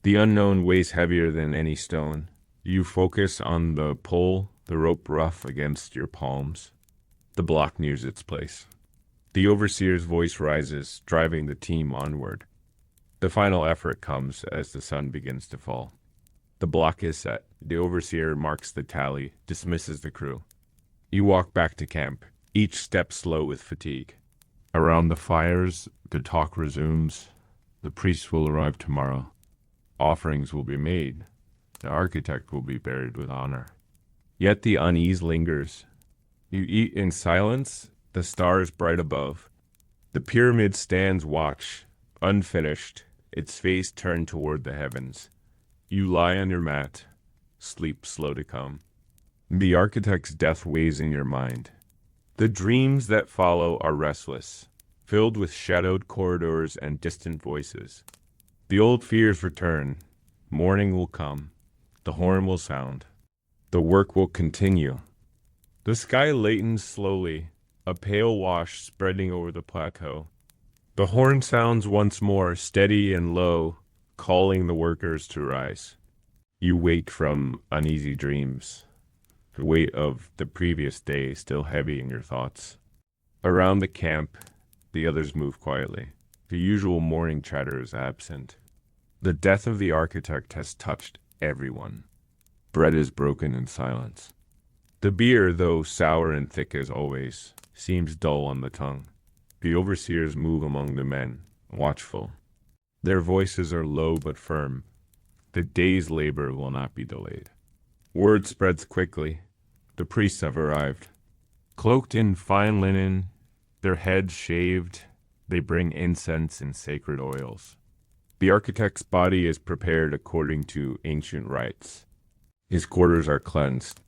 The unknown weighs heavier than any stone. You focus on the pull, the rope rough against your palms. The block nears its place. The overseer's voice rises, driving the team onward. The final effort comes as the sun begins to fall. The block is set. The overseer marks the tally, dismisses the crew. You walk back to camp, each step slow with fatigue. Around the fires, the talk resumes. The priests will arrive tomorrow. Offerings will be made. The architect will be buried with honor. Yet the unease lingers. You eat in silence, the stars bright above. The pyramid stands watch, unfinished, its face turned toward the heavens. You lie on your mat, sleep slow to come. The architect's death weighs in your mind. The dreams that follow are restless, filled with shadowed corridors and distant voices. The old fears return. Morning will come. The horn will sound. The work will continue. The sky lightens slowly, a pale wash spreading over the plateau. The horn sounds once more, steady and low, calling the workers to rise. You wake from uneasy dreams, the weight of the previous day still heavy in your thoughts. Around the camp, the others move quietly. The usual morning chatter is absent. The death of the architect has touched everyone. Bread is broken in silence. The beer, though sour and thick as always, seems dull on the tongue. The overseers move among the men, watchful. Their voices are low but firm. The day's labor will not be delayed. Word spreads quickly. The priests have arrived. Cloaked in fine linen, their heads shaved, they bring incense and sacred oils. The architect's body is prepared according to ancient rites. His quarters are cleansed.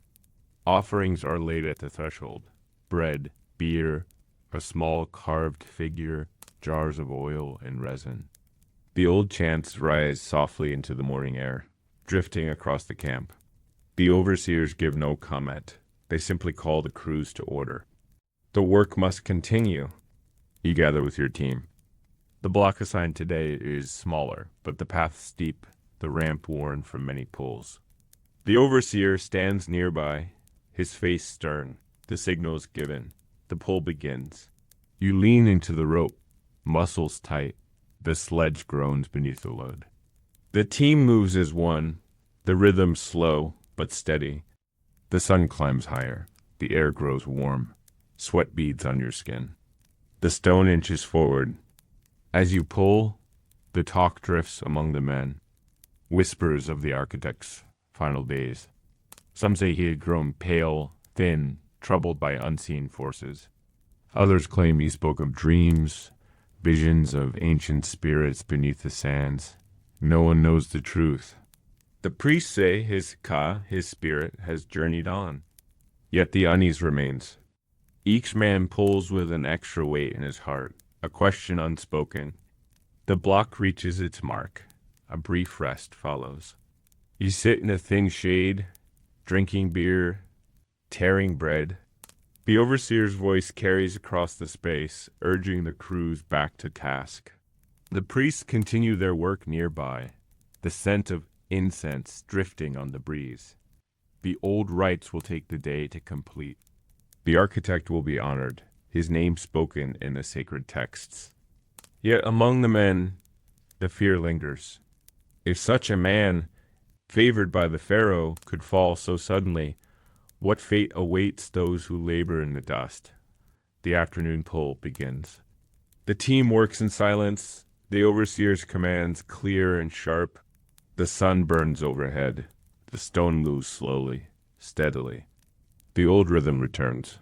Offerings are laid at the threshold. Bread, beer, a small carved figure, jars of oil and resin. The old chants rise softly into the morning air, drifting across the camp. The overseers give no comment. They simply call the crews to order. The work must continue. You gather with your team. The block assigned today is smaller, but the path steep, the ramp worn from many pulls. The overseer stands nearby, his face stern. The signal is given. The pull begins. You lean into the rope, muscles tight. The sledge groans beneath the load. The team moves as one, the rhythm slow but steady. The sun climbs higher. The air grows warm. Sweat beads on your skin. The stone inches forward. As you pull, the talk drifts among the men. Whispers of the architect's final days. Some say he had grown pale, thin, troubled by unseen forces. Others claim he spoke of dreams, visions of ancient spirits beneath the sands. No one knows the truth. The priests say his ka, his spirit, has journeyed on. Yet the unease remains. Each man pulls with an extra weight in his heart, a question unspoken. The block reaches its mark. A brief rest follows. You sit in a thin shade, drinking beer, tearing bread. The overseer's voice carries across the space, urging the crews back to task. The priests continue their work nearby, the scent of incense drifting on the breeze. The old rites will take the day to complete. The architect will be honored, his name spoken in the sacred texts. Yet among the men, the fear lingers. If such a man, favored by the pharaoh, could fall so suddenly, what fate awaits those who labor in the dust? The afternoon pull begins. The team works in silence, the overseer's commands clear and sharp. The sun burns overhead. The stone moves slowly, steadily. The old rhythm returns.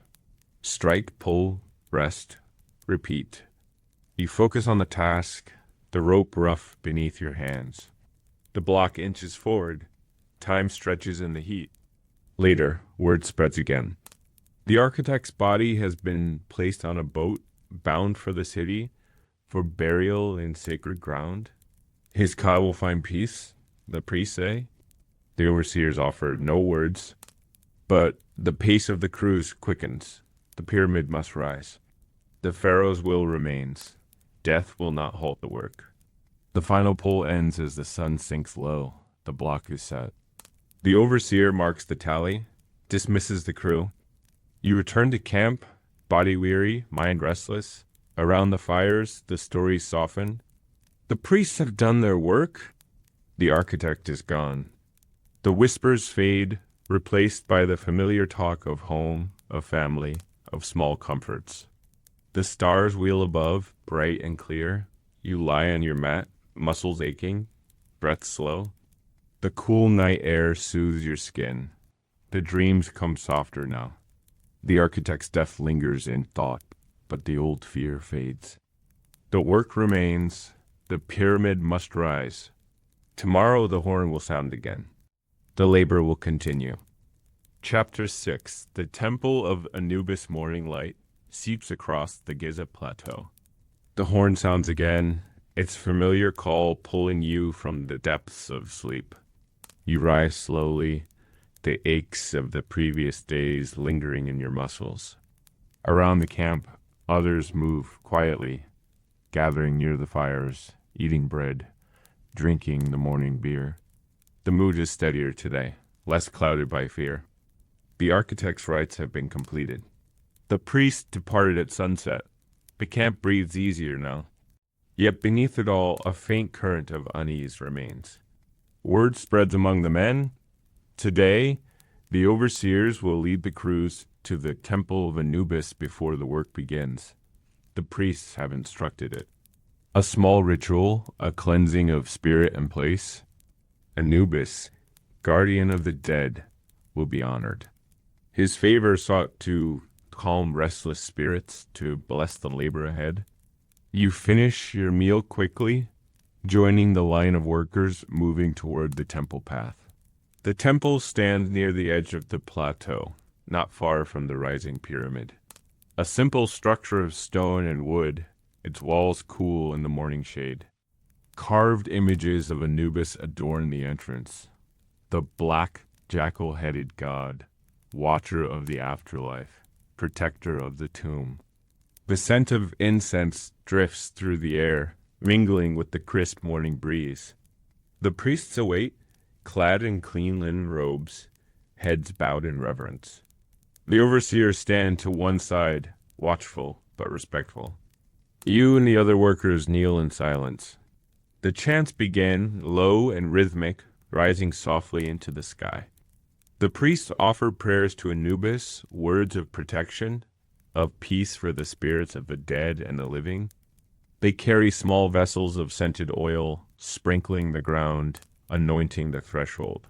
Strike, pull, rest, repeat. You focus on the task, the rope rough beneath your hands. The block inches forward. Time stretches in the heat. Later, word spreads again. The architect's body has been placed on a boat bound for the city for burial in sacred ground. His ka will find peace, the priests say. The overseers offer no words, but the pace of the cruise quickens. The pyramid must rise. The pharaoh's will remains. Death will not halt the work. The final pull ends as the sun sinks low. The block is set. The overseer marks the tally, dismisses the crew. You return to camp, body weary, mind restless. Around the fires, the stories soften. The priests have done their work. The architect is gone. The whispers fade, replaced by the familiar talk of home, of family, of small comforts. The stars wheel above, bright and clear. You lie on your mat, muscles aching, breath slow. The cool night air soothes your skin. The dreams come softer now. The architect's death lingers in thought, but the old fear fades. The work remains. The pyramid must rise. Tomorrow the horn will sound again. The labor will continue. Chapter 6. The Temple of Anubis Morning Light seeps across the Giza Plateau. The horn sounds again, its familiar call pulling you from the depths of sleep. You rise slowly, the aches of the previous days lingering in your muscles. Around the camp, others move quietly, gathering near the fires, eating bread, drinking the morning beer. The mood is steadier today, less clouded by fear. The architect's rites have been completed. The priest departed at sunset. The camp breathes easier now. Yet beneath it all, a faint current of unease remains. Word spreads among the men. Today, the overseers will lead the crews to the temple of Anubis before the work begins. The priests have instructed it. A small ritual, a cleansing of spirit and place. Anubis, guardian of the dead, will be honored. His favor sought to calm restless spirits, to bless the labor ahead. You finish your meal quickly, joining the line of workers moving toward the temple path. The temple stands near the edge of the plateau, not far from the rising pyramid. A simple structure of stone and wood, its walls cool in the morning shade. Carved images of Anubis adorn the entrance. The black, jackal-headed god, watcher of the afterlife, protector of the tomb. The scent of incense drifts through the air, mingling with the crisp morning breeze. The priests await, clad in clean linen robes, heads bowed in reverence. The overseers stand to one side, watchful but respectful. You and the other workers kneel in silence. The chants begin, low and rhythmic, rising softly into the sky. The priests offer prayers to Anubis, words of protection, of peace for the spirits of the dead and the living. They carry small vessels of scented oil, sprinkling the ground, anointing the threshold.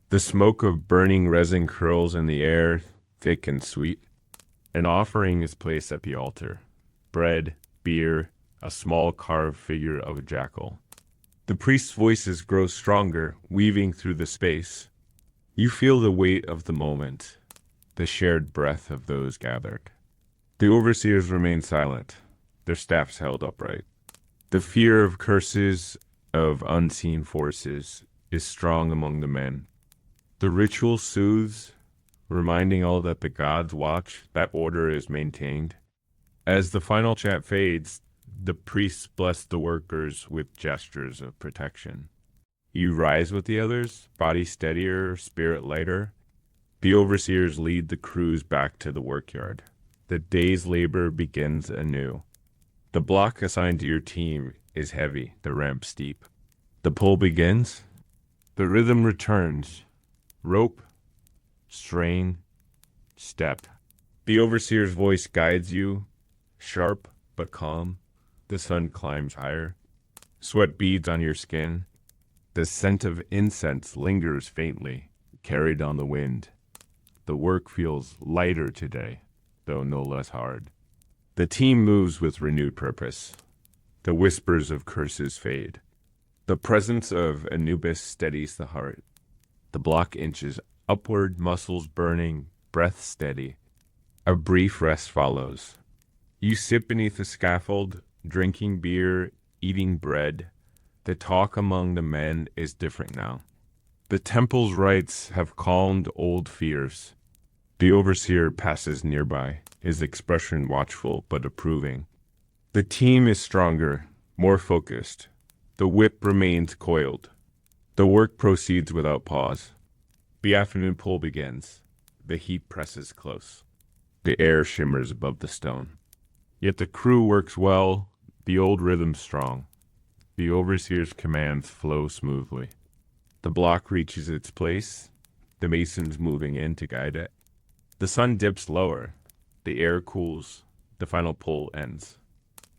The smoke of burning resin curls in the air, thick and sweet. An offering is placed at the altar. Bread, beer, a small carved figure of a jackal. The priest's voices grow stronger, weaving through the space. You feel the weight of the moment, the shared breath of those gathered. The overseers remain silent, their staffs held upright. The fear of curses, of unseen forces, is strong among the men. The ritual soothes, reminding all that the gods watch, that order is maintained. As the final chant fades, the priests bless the workers with gestures of protection. You rise with the others, body steadier, spirit lighter. The overseers lead the crews back to the workyard. The day's labor begins anew. The block assigned to your team is heavy, the ramp steep. The pull begins. The rhythm returns. Rope, strain, step. The overseer's voice guides you, sharp but calm. The sun climbs higher. Sweat beads on your skin. The scent of incense lingers faintly, carried on the wind. The work feels lighter today, though no less hard. The team moves with renewed purpose. The whispers of curses fade. The presence of Anubis steadies the heart. The block inches upward, muscles burning, breath steady. A brief rest follows. You sit beneath the scaffold, drinking beer, eating bread. The talk among the men is different now. The temple's rites have calmed old fears. The overseer passes nearby, his expression watchful but approving. The team is stronger, more focused. The whip remains coiled. The work proceeds without pause. The afternoon pull begins. The heat presses close. The air shimmers above the stone. Yet the crew works well, the old rhythm strong. The overseer's commands flow smoothly. The block reaches its place, the masons moving in to guide it. The sun dips lower, the air cools, the final pull ends.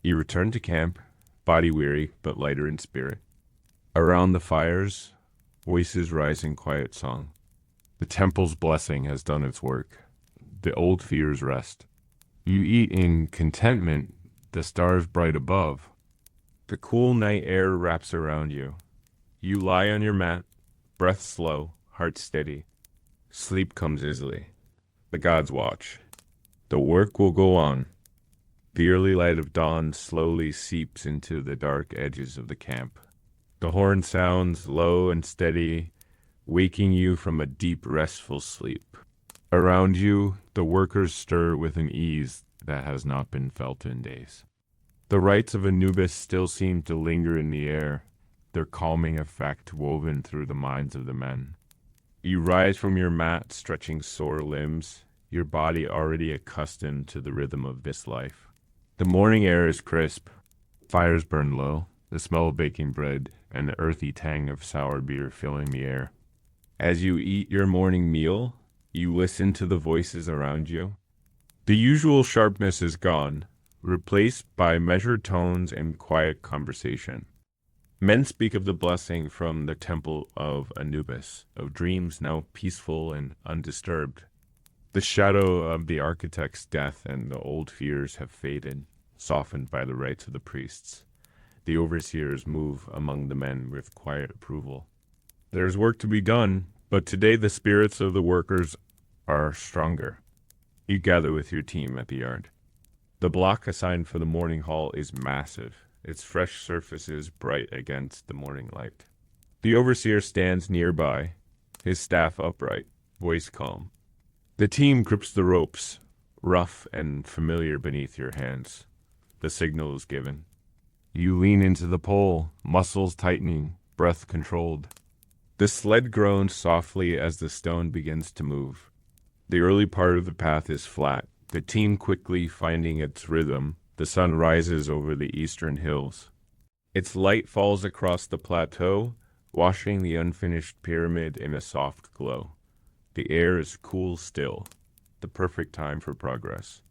You return to camp, body weary but lighter in spirit. Around the fires, voices rise in quiet song. The temple's blessing has done its work. The old fears rest. You eat in contentment, the stars bright above. The cool night air wraps around you. You lie on your mat, breath slow, heart steady. Sleep comes easily. The gods watch. The work will go on. The early light of dawn slowly seeps into the dark edges of the camp. The horn sounds low and steady, waking you from a deep, restful sleep. Around you, the workers stir with an ease that has not been felt in days. The rites of Anubis still seem to linger in the air, their calming effect woven through the minds of the men. You rise from your mat, stretching sore limbs, your body already accustomed to the rhythm of this life. The morning air is crisp. Fires burn low, the smell of baking bread and the earthy tang of sour beer filling the air. As you eat your morning meal, you listen to the voices around you. The usual sharpness is gone, replaced by measured tones and quiet conversation. Men speak of the blessing from the temple of Anubis, of dreams now peaceful and undisturbed. The shadow of the architect's death and the old fears have faded, softened by the rites of the priests. The overseers move among the men with quiet approval. There's work to be done, but today the spirits of the workers are stronger. You gather with your team at the yard. The block assigned for the morning hall is massive, its fresh surfaces bright against the morning light. The overseer stands nearby, his staff upright, voice calm. The team grips the ropes, rough and familiar beneath your hands. The signal is given. You lean into the pole, muscles tightening, breath controlled. The sled groans softly as the stone begins to move. The early part of the path is flat, the team quickly finding its rhythm. The sun rises over the eastern hills. Its light falls across the plateau, washing the unfinished pyramid in a soft glow. The air is cool still, the perfect time for progress.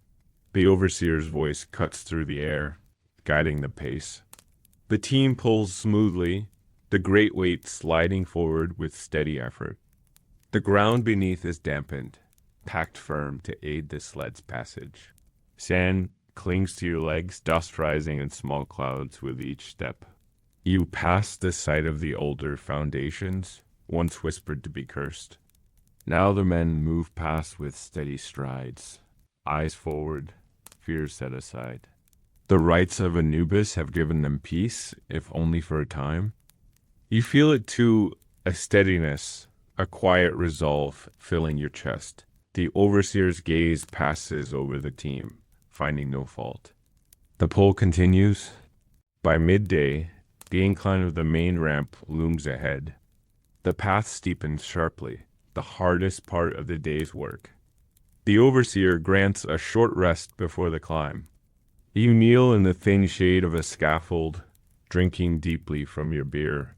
The overseer's voice cuts through the air, guiding the pace. The team pulls smoothly, the great weight sliding forward with steady effort. The ground beneath is dampened, packed firm to aid the sled's passage. Sand clings to your legs, dust rising in small clouds with each step. You pass the site of the older foundations, once whispered to be cursed. Now the men move past with steady strides, eyes forward, fears set aside. The rites of Anubis have given them peace, if only for a time. You feel it too, a steadiness, a quiet resolve filling your chest. The overseer's gaze passes over the team, finding no fault. The pull continues. By midday, the incline of the main ramp looms ahead. The path steepens sharply, the hardest part of the day's work. The overseer grants a short rest before the climb. You kneel in the thin shade of a scaffold, drinking deeply from your beer,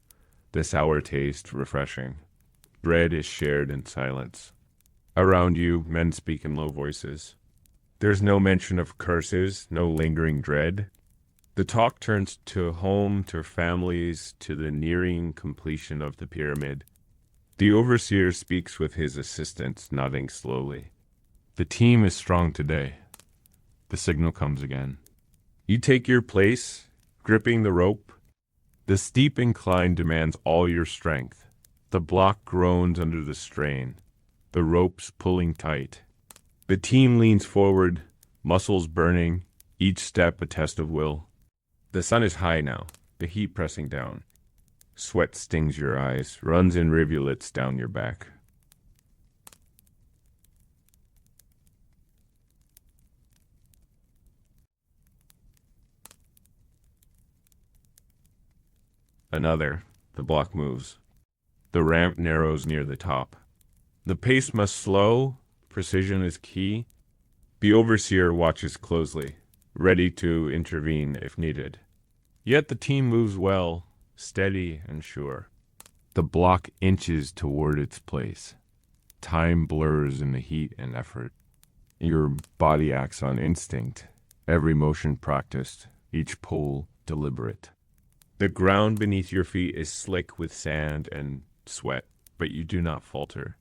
the sour taste refreshing. Bread is shared in silence. Around you, men speak in low voices. There's no mention of curses, no lingering dread. The talk turns to home, to families, to the nearing completion of the pyramid. The overseer speaks with his assistants, nodding slowly. The team is strong today. The signal comes again. You take your place, gripping the rope. The steep incline demands all your strength. The block groans under the strain, the ropes pulling tight. The team leans forward, muscles burning, each step a test of will. The sun is high now, the heat pressing down. Sweat stings your eyes, runs in rivulets down your back. Another. The block moves. The ramp narrows near the top. The pace must slow. Precision is key. The overseer watches closely, ready to intervene if needed. Yet the team moves well, steady and sure. The block inches toward its place. Time blurs in the heat and effort. Your body acts on instinct, every motion practiced, each pull deliberate. The ground beneath your feet is slick with sand and sweat, but you do not falter.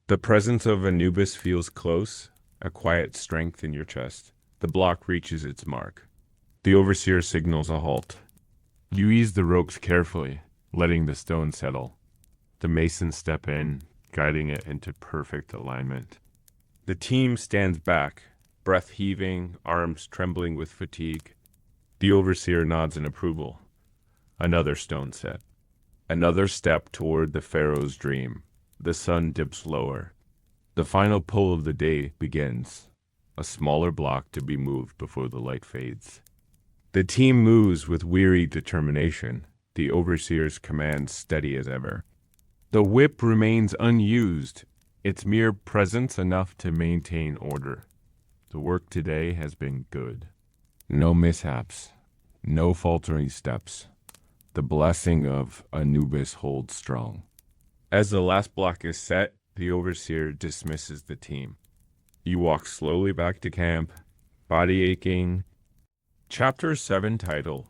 The presence of Anubis feels close, a quiet strength in your chest. The block reaches its mark. The overseer signals a halt. You ease the ropes carefully, letting the stone settle. The masons step in, guiding it into perfect alignment. The team stands back, breath heaving, arms trembling with fatigue. The overseer nods in approval. Another stone set. Another step toward the pharaoh's dream. The sun dips lower. The final pull of the day begins. A smaller block to be moved before the light fades. The team moves with weary determination, the overseer's command steady as ever. The whip remains unused, its mere presence enough to maintain order. The work today has been good. No mishaps, no faltering steps. The blessing of Anubis holds strong. As the last block is set, the overseer dismisses the team. You walk slowly back to camp, body aching. Chapter 7 title,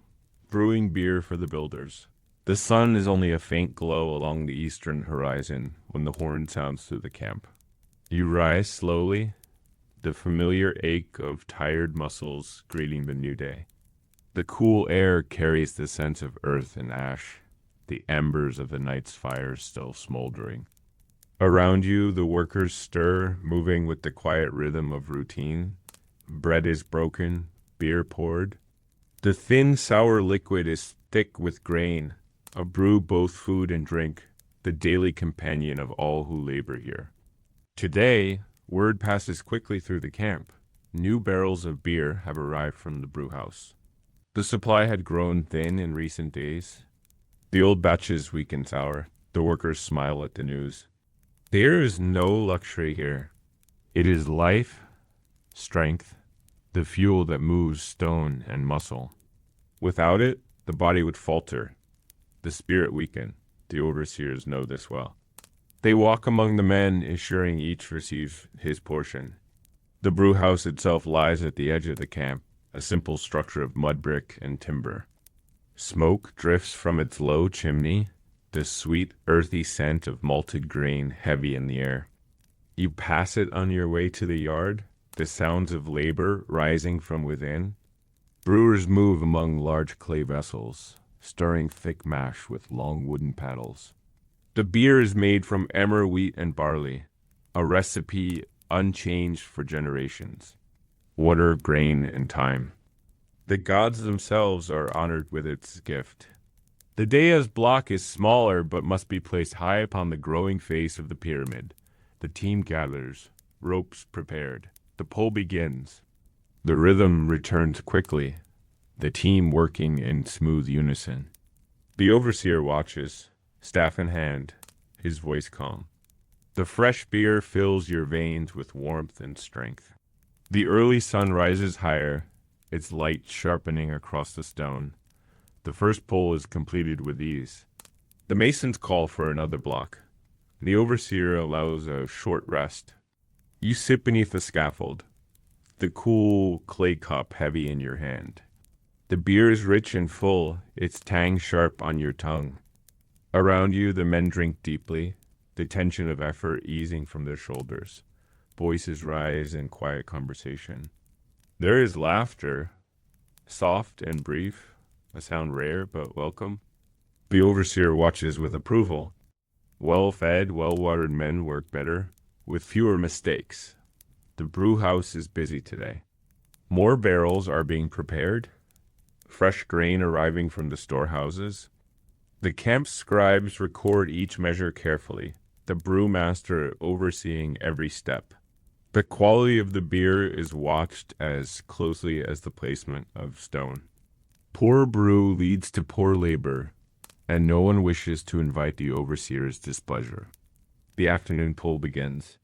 Brewing Beer for the Builders. The sun is only a faint glow along the eastern horizon when the horn sounds through the camp. You rise slowly, the familiar ache of tired muscles greeting the new day. The cool air carries the sense of earth and ash, the embers of the night's fire still smoldering. Around you, the workers stir, moving with the quiet rhythm of routine. Bread is broken, beer poured. The thin, sour liquid is thick with grain, a brew both food and drink, the daily companion of all who labor here. Today, word passes quickly through the camp. New barrels of beer have arrived from the brewhouse. The supply had grown thin in recent days. The old batches weak and sour. The workers smile at the news. There is no luxury here. It is life, strength, the fuel that moves stone and muscle. Without it, the body would falter, the spirit weaken. The overseers know this well. They walk among the men, ensuring each receives his portion. The brewhouse itself lies at the edge of the camp, a simple structure of mud brick and timber. Smoke drifts from its low chimney, the sweet, earthy scent of malted grain heavy in the air. You pass it on your way to the yard, the sounds of labor rising from within. Brewers move among large clay vessels, stirring thick mash with long wooden paddles. The beer is made from emmer wheat and barley, a recipe unchanged for generations. Water, grain, and time. The gods themselves are honored with its gift. The dais block is smaller but must be placed high upon the growing face of the pyramid. The team gathers, ropes prepared. The pole begins. The rhythm returns quickly, the team working in smooth unison. The overseer watches, staff in hand, his voice calm. The fresh beer fills your veins with warmth and strength. The early sun rises higher, its light sharpening across the stone. The first pole is completed with ease. The masons call for another block. The overseer allows a short rest. You sit beneath the scaffold, the cool clay cup heavy in your hand. The beer is rich and full, its tang sharp on your tongue. Around you, the men drink deeply, the tension of effort easing from their shoulders. Voices rise in quiet conversation. There is laughter, soft and brief, a sound rare but welcome. The overseer watches with approval. Well-fed, well-watered men work better, with fewer mistakes. The brew house is busy today. More barrels are being prepared, fresh grain arriving from the storehouses. The camp scribes record each measure carefully, the brewmaster overseeing every step. The quality of the beer is watched as closely as the placement of stone. Poor brew leads to poor labor, and no one wishes to invite the overseer's displeasure. The afternoon pull begins.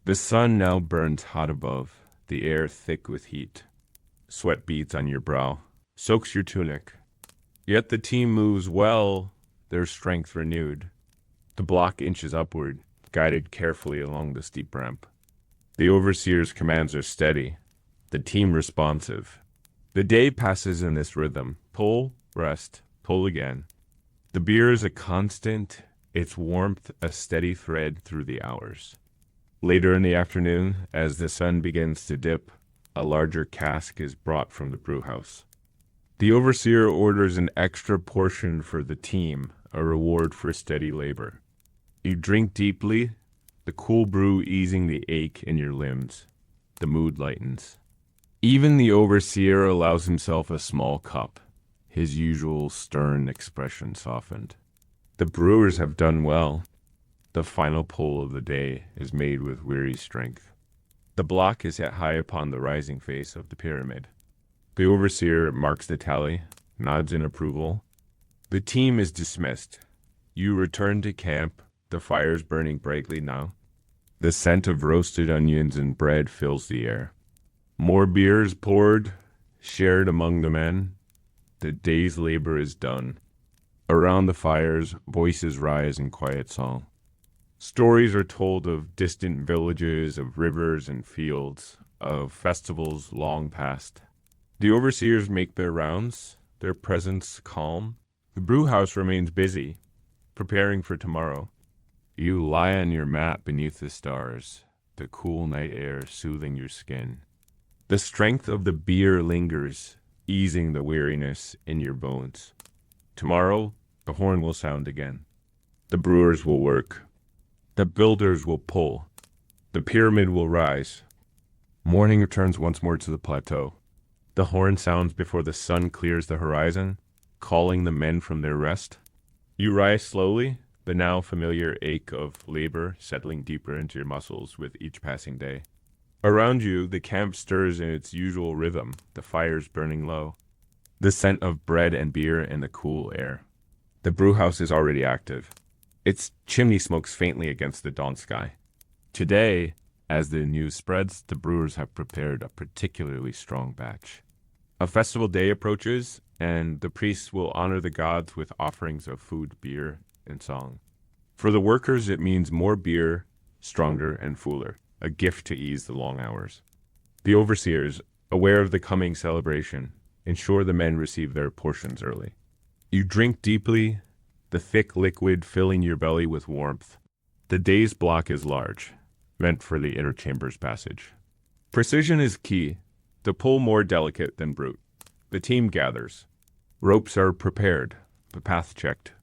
The sun now burns hot above, the air thick with heat. Sweat beads on your brow, soaks your tunic. Yet the team moves well, their strength renewed. The block inches upward, guided carefully along the steep ramp. The overseer's commands are steady, the team responsive. The day passes in this rhythm. Pull, rest, pull again. The beer is a constant, its warmth a steady thread through the hours. Later in the afternoon, as the sun begins to dip, a larger cask is brought from the brewhouse. The overseer orders an extra portion for the team, a reward for steady labor. You drink deeply, the cool brew easing the ache in your limbs. The mood lightens. Even the overseer allows himself a small cup, his usual stern expression softened. The brewers have done well. The final pull of the day is made with weary strength. The block is yet high upon the rising face of the pyramid. The overseer marks the tally, nods in approval. The team is dismissed. You return to camp, the fires burning brightly now. The scent of roasted onions and bread fills the air. More beer is poured, shared among the men. The day's labor is done. Around the fires, voices rise in quiet song. Stories are told of distant villages, of rivers and fields, of festivals long past. The overseers make their rounds, their presence calm. The brewhouse remains busy, preparing for tomorrow. You lie on your mat beneath the stars, the cool night air soothing your skin. The strength of the beer lingers, easing the weariness in your bones. Tomorrow, the horn will sound again. The brewers will work. The builders will pull. The pyramid will rise. Morning returns once more to the plateau. The horn sounds before the sun clears the horizon, calling the men from their rest. You rise slowly, the now familiar ache of labor settling deeper into your muscles with each passing day. Around you, the camp stirs in its usual rhythm, the fires burning low. The scent of bread and beer in the cool air. The brewhouse is already active. Its chimney smokes faintly against the dawn sky. Today, as the news spreads, the brewers have prepared a particularly strong batch. A festival day approaches, and the priests will honor the gods with offerings of food, beer, and song. For the workers, it means more beer, stronger and fuller, a gift to ease the long hours. The overseers, aware of the coming celebration, ensure the men receive their portions early. You drink deeply, the thick liquid filling your belly with warmth. The day's block is large, meant for the inner chamber's passage. Precision is key, the pull more delicate than brute. The team gathers. Ropes are prepared. the path checked.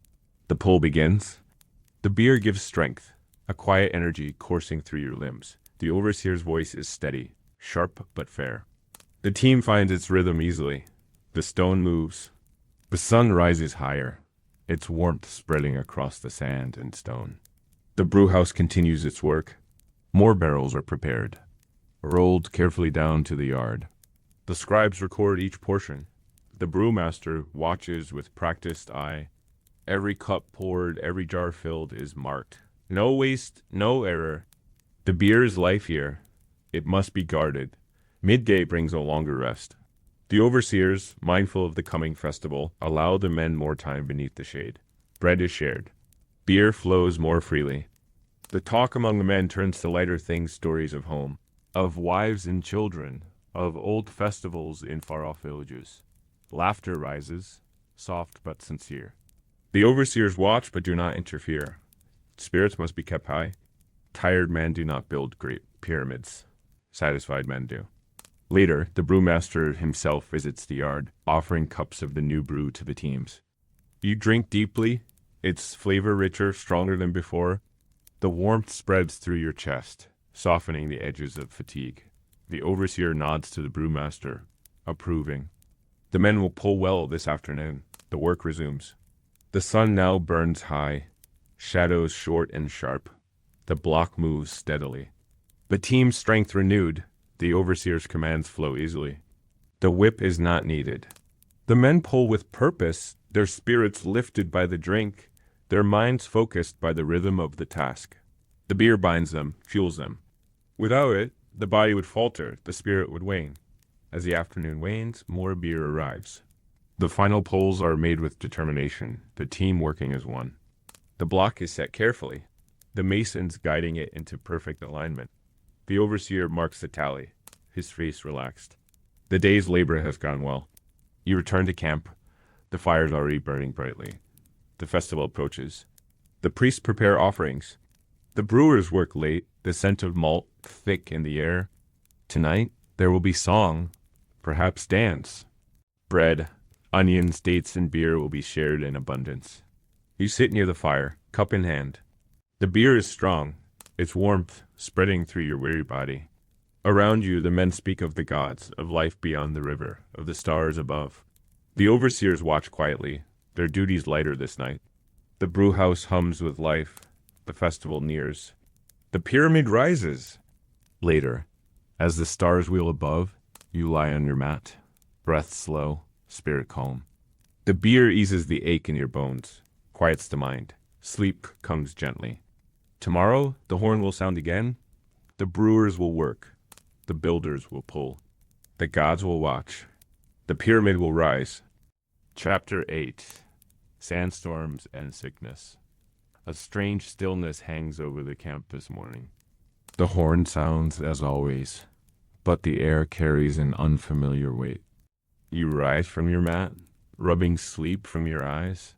The pull begins. The beer gives strength, a quiet energy coursing through your limbs. The overseer's voice is steady, sharp but fair. The team finds its rhythm easily. The stone moves. The sun rises higher, its warmth spreading across the sand and stone. The brewhouse continues its work. More barrels are prepared, rolled carefully down to the yard. The scribes record each portion. The brewmaster watches with practiced eye. Every cup poured, every jar filled is marked. No waste, no error. The beer is life here. It must be guarded. Midday brings a longer rest. The overseers, mindful of the coming festival, allow the men more time beneath the shade. Bread is shared. Beer flows more freely. The talk among the men turns to lighter things, stories of home, of wives and children, of old festivals in far-off villages. Laughter rises, soft but sincere. The overseers watch but do not interfere. Spirits must be kept high. Tired men do not build great pyramids. Satisfied men do. Later, the brewmaster himself visits the yard, offering cups of the new brew to the teams. You drink deeply, its flavor richer, stronger than before. The warmth spreads through your chest, softening the edges of fatigue. The overseer nods to the brewmaster, approving. The men will pull well this afternoon. The work resumes. The sun now burns high, shadows short and sharp. The block moves steadily. The team's strength renewed, the overseer's commands flow easily. The whip is not needed. The men pull with purpose, their spirits lifted by the drink, their minds focused by the rhythm of the task. The beer binds them, fuels them. Without it, the body would falter, the spirit would wane. As the afternoon wanes, more beer arrives. The final pulls are made with determination, the team working as one. The block is set carefully, the masons guiding it into perfect alignment. The overseer marks the tally, his face relaxed. The day's labor has gone well. You return to camp. The fire's already burning brightly. The festival approaches. The priests prepare offerings. The brewers work late, the scent of malt thick in the air. Tonight, there will be song, perhaps dance. Bread, onions, dates, and beer will be shared in abundance. You sit near the fire, cup in hand. The beer is strong, its warmth spreading through your weary body. Around you, the men speak of the gods, of life beyond the river, of the stars above. The overseers watch quietly, their duties lighter this night. The brewhouse hums with life. The festival nears. The pyramid rises. Later, as the stars wheel above, you lie on your mat, breath slow, spirit calm. The beer eases the ache in your bones, quiets the mind. Sleep comes gently. Tomorrow, the horn will sound again. The brewers will work. The builders will pull. The gods will watch. The pyramid will rise. Chapter 8. Sandstorms and Sickness. A strange stillness hangs over the camp this morning. The horn sounds as always, but the air carries an unfamiliar weight. You rise from your mat, rubbing sleep from your eyes.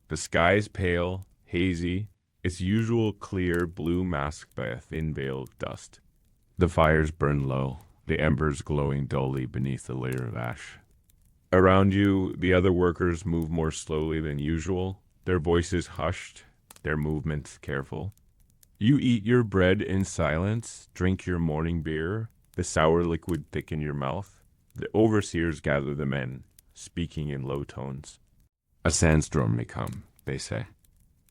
The sky is pale, hazy, its usual clear blue masked by a thin veil of dust. The fires burn low, the embers glowing dully beneath the layer of ash. Around you, the other workers move more slowly than usual, their voices hushed, their movements careful. You eat your bread in silence, drink your morning beer, the sour liquid thick in your mouth. The overseers gather the men, speaking in low tones. A sandstorm may come, they say.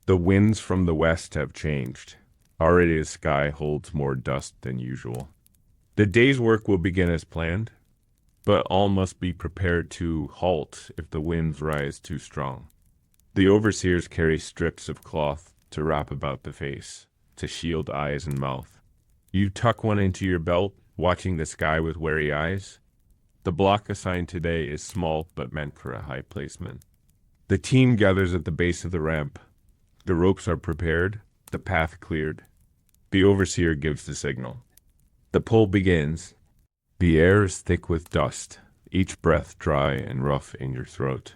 The winds from the west have changed. Already the sky holds more dust than usual. The day's work will begin as planned, but all must be prepared to halt if the winds rise too strong. The overseers carry strips of cloth to wrap about the face, to shield eyes and mouth. You tuck one into your belt, watching the sky with wary eyes. The block assigned today is small but meant for a high placement. The team gathers at the base of the ramp. The ropes are prepared, the path cleared. The overseer gives the signal. The pull begins. The air is thick with dust, each breath dry and rough in your throat.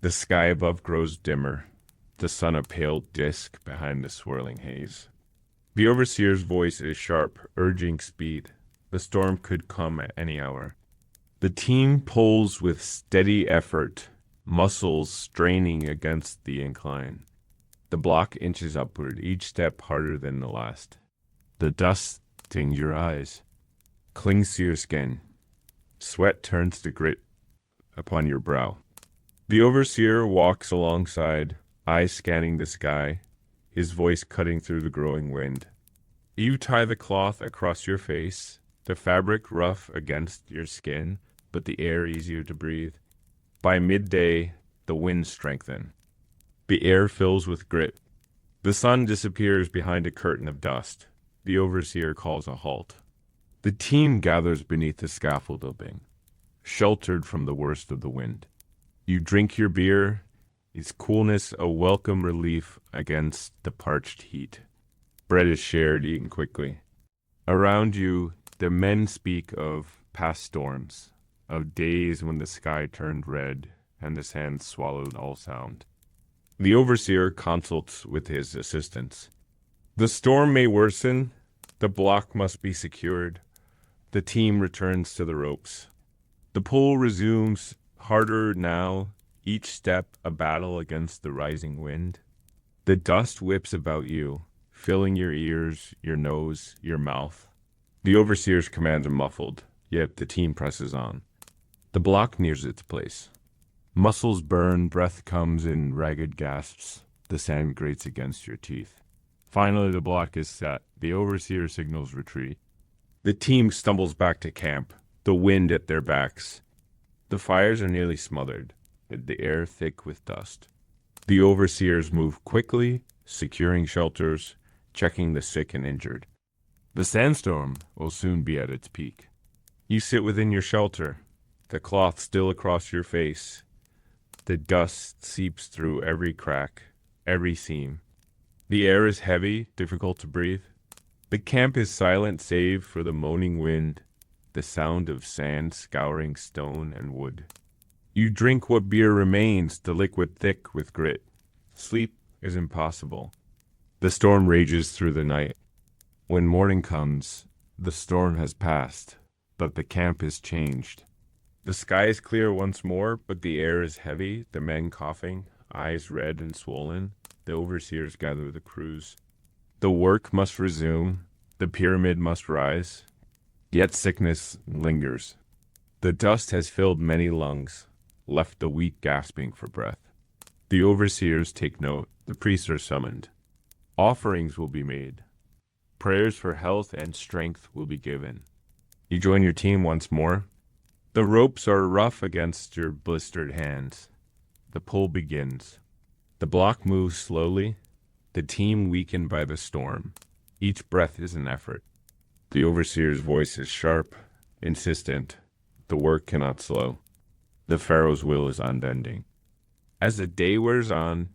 The sky above grows dimmer, the sun a pale disk behind the swirling haze. The overseer's voice is sharp, urging speed. The storm could come at any hour. The team pulls with steady effort, muscles straining against the incline. The block inches upward, each step harder than the last. The dust stings your eyes, clings to your skin. Sweat turns to grit upon your brow. The overseer walks alongside, eyes scanning the sky, his voice cutting through the growing wind. You tie the cloth across your face, the fabric rough against your skin, but the air easier to breathe. By midday, the winds strengthen. The air fills with grit. The sun disappears behind a curtain of dust. The overseer calls a halt. The team gathers beneath the scaffolding, sheltered from the worst of the wind. You drink your beer, its coolness a welcome relief against the parched heat. Bread is shared, eaten quickly. Around you, the men speak of past storms, of days when the sky turned red and the sand swallowed all sound. The overseer consults with his assistants. The storm may worsen, the block must be secured. The team returns to the ropes. The pull resumes, harder now, each step a battle against the rising wind. The dust whips about you, filling your ears, your nose, your mouth. The overseer's commands are muffled, yet the team presses on. The block nears its place. Muscles burn, breath comes in ragged gasps. The sand grates against your teeth. Finally, the block is set. The overseer signals retreat. The team stumbles back to camp, the wind at their backs. The fires are nearly smothered, the air thick with dust. The overseers move quickly, securing shelters, checking the sick and injured. The sandstorm will soon be at its peak. You sit within your shelter, the cloth still across your face. The dust seeps through every crack, every seam. The air is heavy, difficult to breathe. The camp is silent save for the moaning wind, the sound of sand scouring stone and wood. You drink what beer remains, the liquid thick with grit. Sleep is impossible. The storm rages through the night. When morning comes, the storm has passed, but the camp is changed. The sky is clear once more, but the air is heavy, the men coughing, eyes red and swollen. The overseers gather the crews. The work must resume, the pyramid must rise, yet sickness lingers. The dust has filled many lungs, left the weak gasping for breath. The overseers take note, the priests are summoned. Offerings will be made. Prayers for health and strength will be given. You join your team once more. The ropes are rough against your blistered hands. The pull begins. The block moves slowly, the team weakened by the storm. Each breath is an effort. The overseer's voice is sharp, insistent. The work cannot slow. The pharaoh's will is unbending. As the day wears on,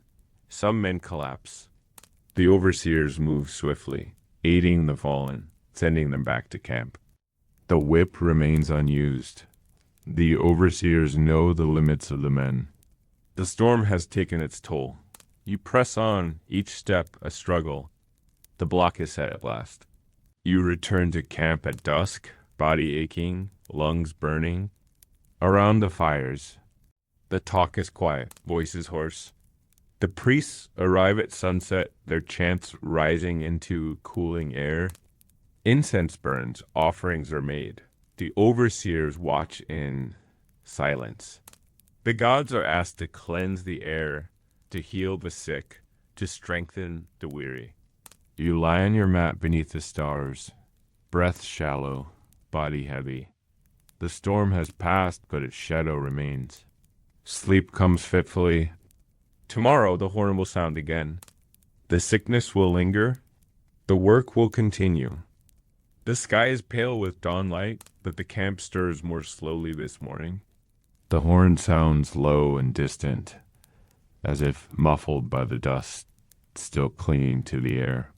some men collapse. The overseers move swiftly, aiding the fallen, sending them back to camp. The whip remains unused. The overseers know the limits of the men. The storm has taken its toll. You press on, each step a struggle. The block is set at last. You return to camp at dusk, body aching, lungs burning. Around the fires, the talk is quiet, voices hoarse. The priests arrive at sunset, their chants rising into cooling air. Incense burns, offerings are made. The overseers watch in silence. The gods are asked to cleanse the air, to heal the sick, to strengthen the weary. You lie on your mat beneath the stars, breath shallow, body heavy. The storm has passed, but its shadow remains. Sleep comes fitfully. Tomorrow the horn will sound again. The sickness will linger. The work will continue. The sky is pale with dawn light, but the camp stirs more slowly this morning. The horn sounds low and distant, as if muffled by the dust still clinging to the air.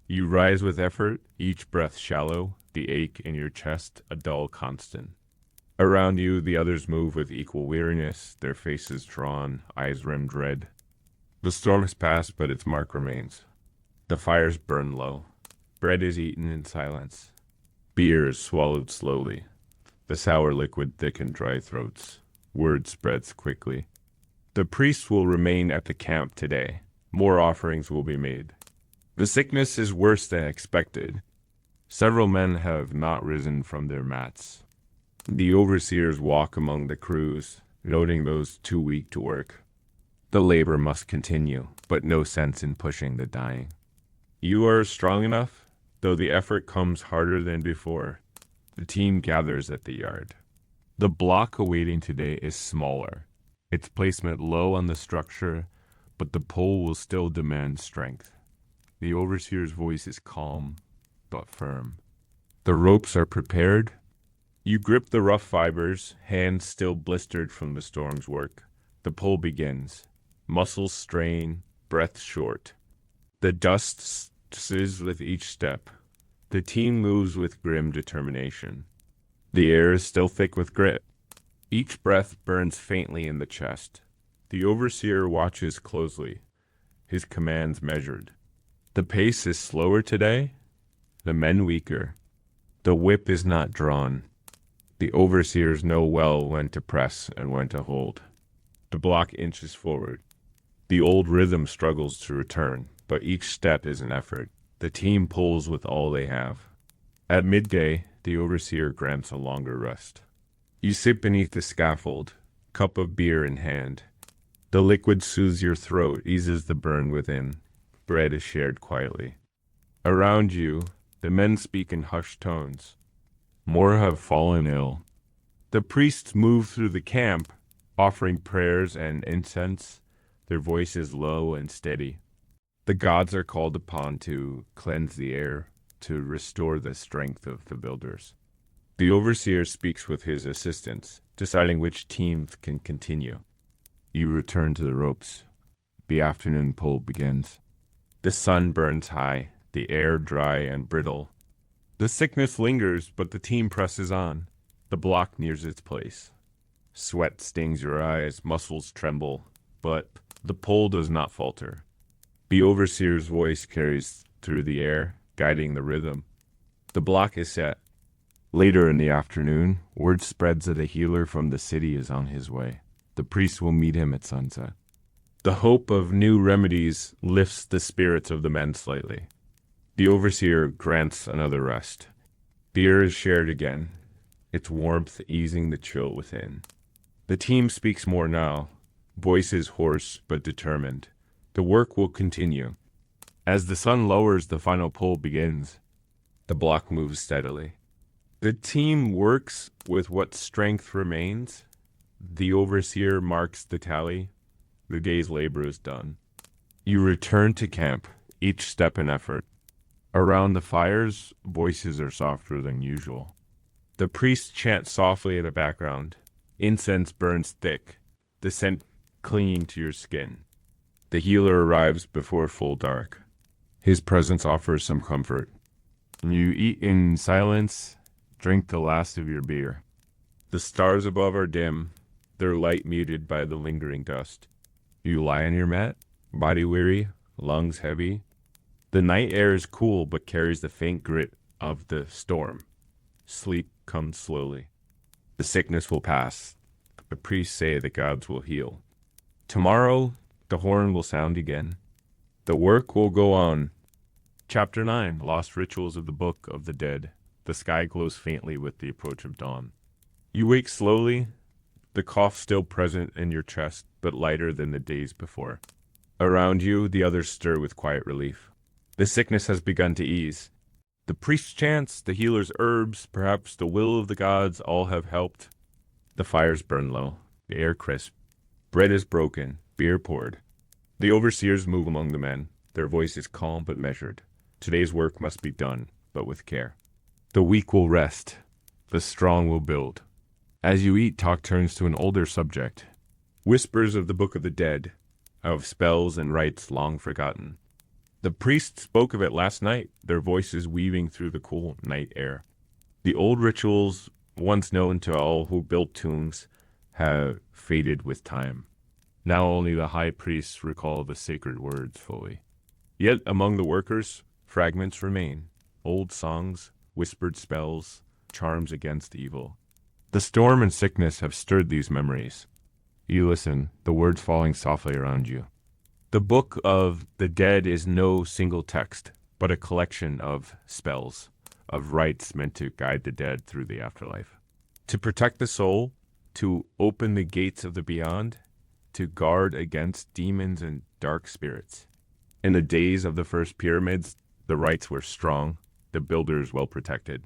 You rise with effort, each breath shallow, the ache in your chest a dull constant. Around you, the others move with equal weariness, their faces drawn, eyes rimmed red. The storm has passed, but its mark remains. The fires burn low. Bread is eaten in silence. Beer is swallowed slowly. The sour liquid thickens dry throats. Word spreads quickly. The priests will remain at the camp today. More offerings will be made. The sickness is worse than expected. Several men have not risen from their mats. The overseers walk among the crews, noting those too weak to work. The labor must continue, but no sense in pushing the dying. You are strong enough, though the effort comes harder than before. The team gathers at the yard. The block awaiting today is smaller, its placement low on the structure, but the pole will still demand strength. The overseer's voice is calm, but firm. The ropes are prepared. You grip the rough fibers, hands still blistered from the storm's work. The pull begins. Muscles strain, breath short. The dust sizzes with each step. The team moves with grim determination. The air is still thick with grit. Each breath burns faintly in the chest. The overseer watches closely, his commands measured. The pace is slower today, the men weaker. The whip is not drawn. The overseers know well when to press and when to hold. The block inches forward. The old rhythm struggles to return, but each step is an effort. The team pulls with all they have. At midday, the overseer grants a longer rest. You sit beneath the scaffold, cup of beer in hand. The liquid soothes your throat, eases the burn within. Bread is shared quietly. Around you, the men speak in hushed tones. More have fallen ill. The priests move through the camp, offering prayers and incense, their voices low and steady. The gods are called upon to cleanse the air, to restore the strength of the builders. The overseer speaks with his assistants, deciding which teams can continue. You return to the ropes. The afternoon pull begins. The sun burns high, the air dry and brittle. The sickness lingers, but the team presses on. The block nears its place. Sweat stings your eyes, muscles tremble, but the pull does not falter. The overseer's voice carries through the air, guiding the rhythm. The block is set. Later in the afternoon, word spreads that a healer from the city is on his way. The priest will meet him at sunset. The hope of new remedies lifts the spirits of the men slightly. The overseer grants another rest. Beer is shared again, its warmth easing the chill within. The team speaks more now, voices hoarse but determined. The work will continue. As the sun lowers, the final pull begins. The block moves steadily. The team works with what strength remains. The overseer marks the tally. The day's labor is done. You return to camp, each step an effort. Around the fires, voices are softer than usual. The priests chant softly in the background. Incense burns thick, the scent clinging to your skin. The healer arrives before full dark. His presence offers some comfort. You eat in silence, drink the last of your beer. The stars above are dim, their light muted by the lingering dust. You lie on your mat, body weary, lungs heavy. The night air is cool but carries the faint grit of the storm. Sleep comes slowly. The sickness will pass. The priests say the gods will heal. Tomorrow, the horn will sound again. The work will go on. Chapter 9, Lost Rituals of the Book of the Dead. The sky glows faintly with the approach of dawn. You wake slowly, the cough still present in your chest, but lighter than the days before. Around you, the others stir with quiet relief. The sickness has begun to ease. The priest's chants, the healer's herbs, perhaps the will of the gods, all have helped. The fires burn low, the air crisp. Bread is broken, beer poured. The overseers move among the men, their voices calm but measured. Today's work must be done, but with care. The weak will rest, the strong will build. As you eat, talk turns to an older subject. Whispers of the Book of the Dead, of spells and rites long forgotten. The priests spoke of it last night, their voices weaving through the cool night air. The old rituals, once known to all who built tombs, have faded with time. Now only the high priests recall the sacred words fully. Yet among the workers, fragments remain, old songs, whispered spells, charms against evil. The storm and sickness have stirred these memories. You listen, the words falling softly around you. The Book of the Dead is no single text, but a collection of spells, of rites meant to guide the dead through the afterlife. To protect the soul, to open the gates of the beyond, to guard against demons and dark spirits. In the days of the first pyramids, the rites were strong, the builders well protected.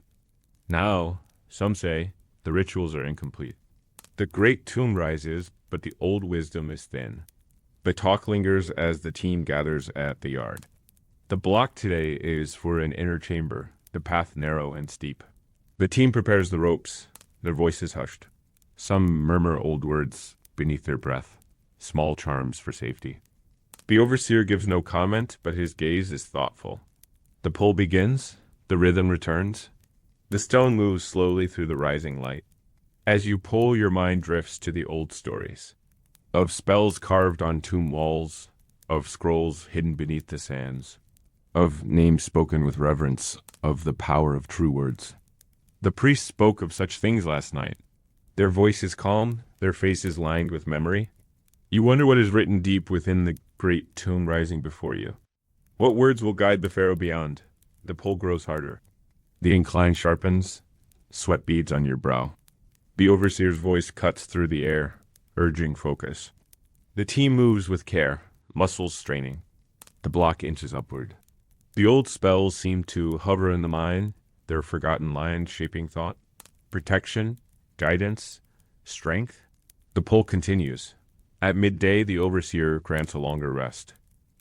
Now, some say, the rituals are incomplete. The great tomb rises, but the old wisdom is thin. The talk lingers as the team gathers at the yard. The block today is for an inner chamber, the path narrow and steep. The team prepares the ropes, their voices hushed. Some murmur old words beneath their breath, small charms for safety. The overseer gives no comment, but his gaze is thoughtful. The pull begins, the rhythm returns. The stone moves slowly through the rising light. As you pull, your mind drifts to the old stories. Of spells carved on tomb walls, of scrolls hidden beneath the sands, of names spoken with reverence, of the power of true words. The priests spoke of such things last night. Their voices calm, their faces lined with memory. You wonder what is written deep within the great tomb rising before you. What words will guide the pharaoh beyond? The pull grows harder. The incline sharpens, sweat beads on your brow. The overseer's voice cuts through the air, urging focus. The team moves with care, muscles straining. The block inches upward. The old spells seem to hover in the mind, their forgotten lines shaping thought. Protection, guidance, strength. The pull continues. At midday, the overseer grants a longer rest.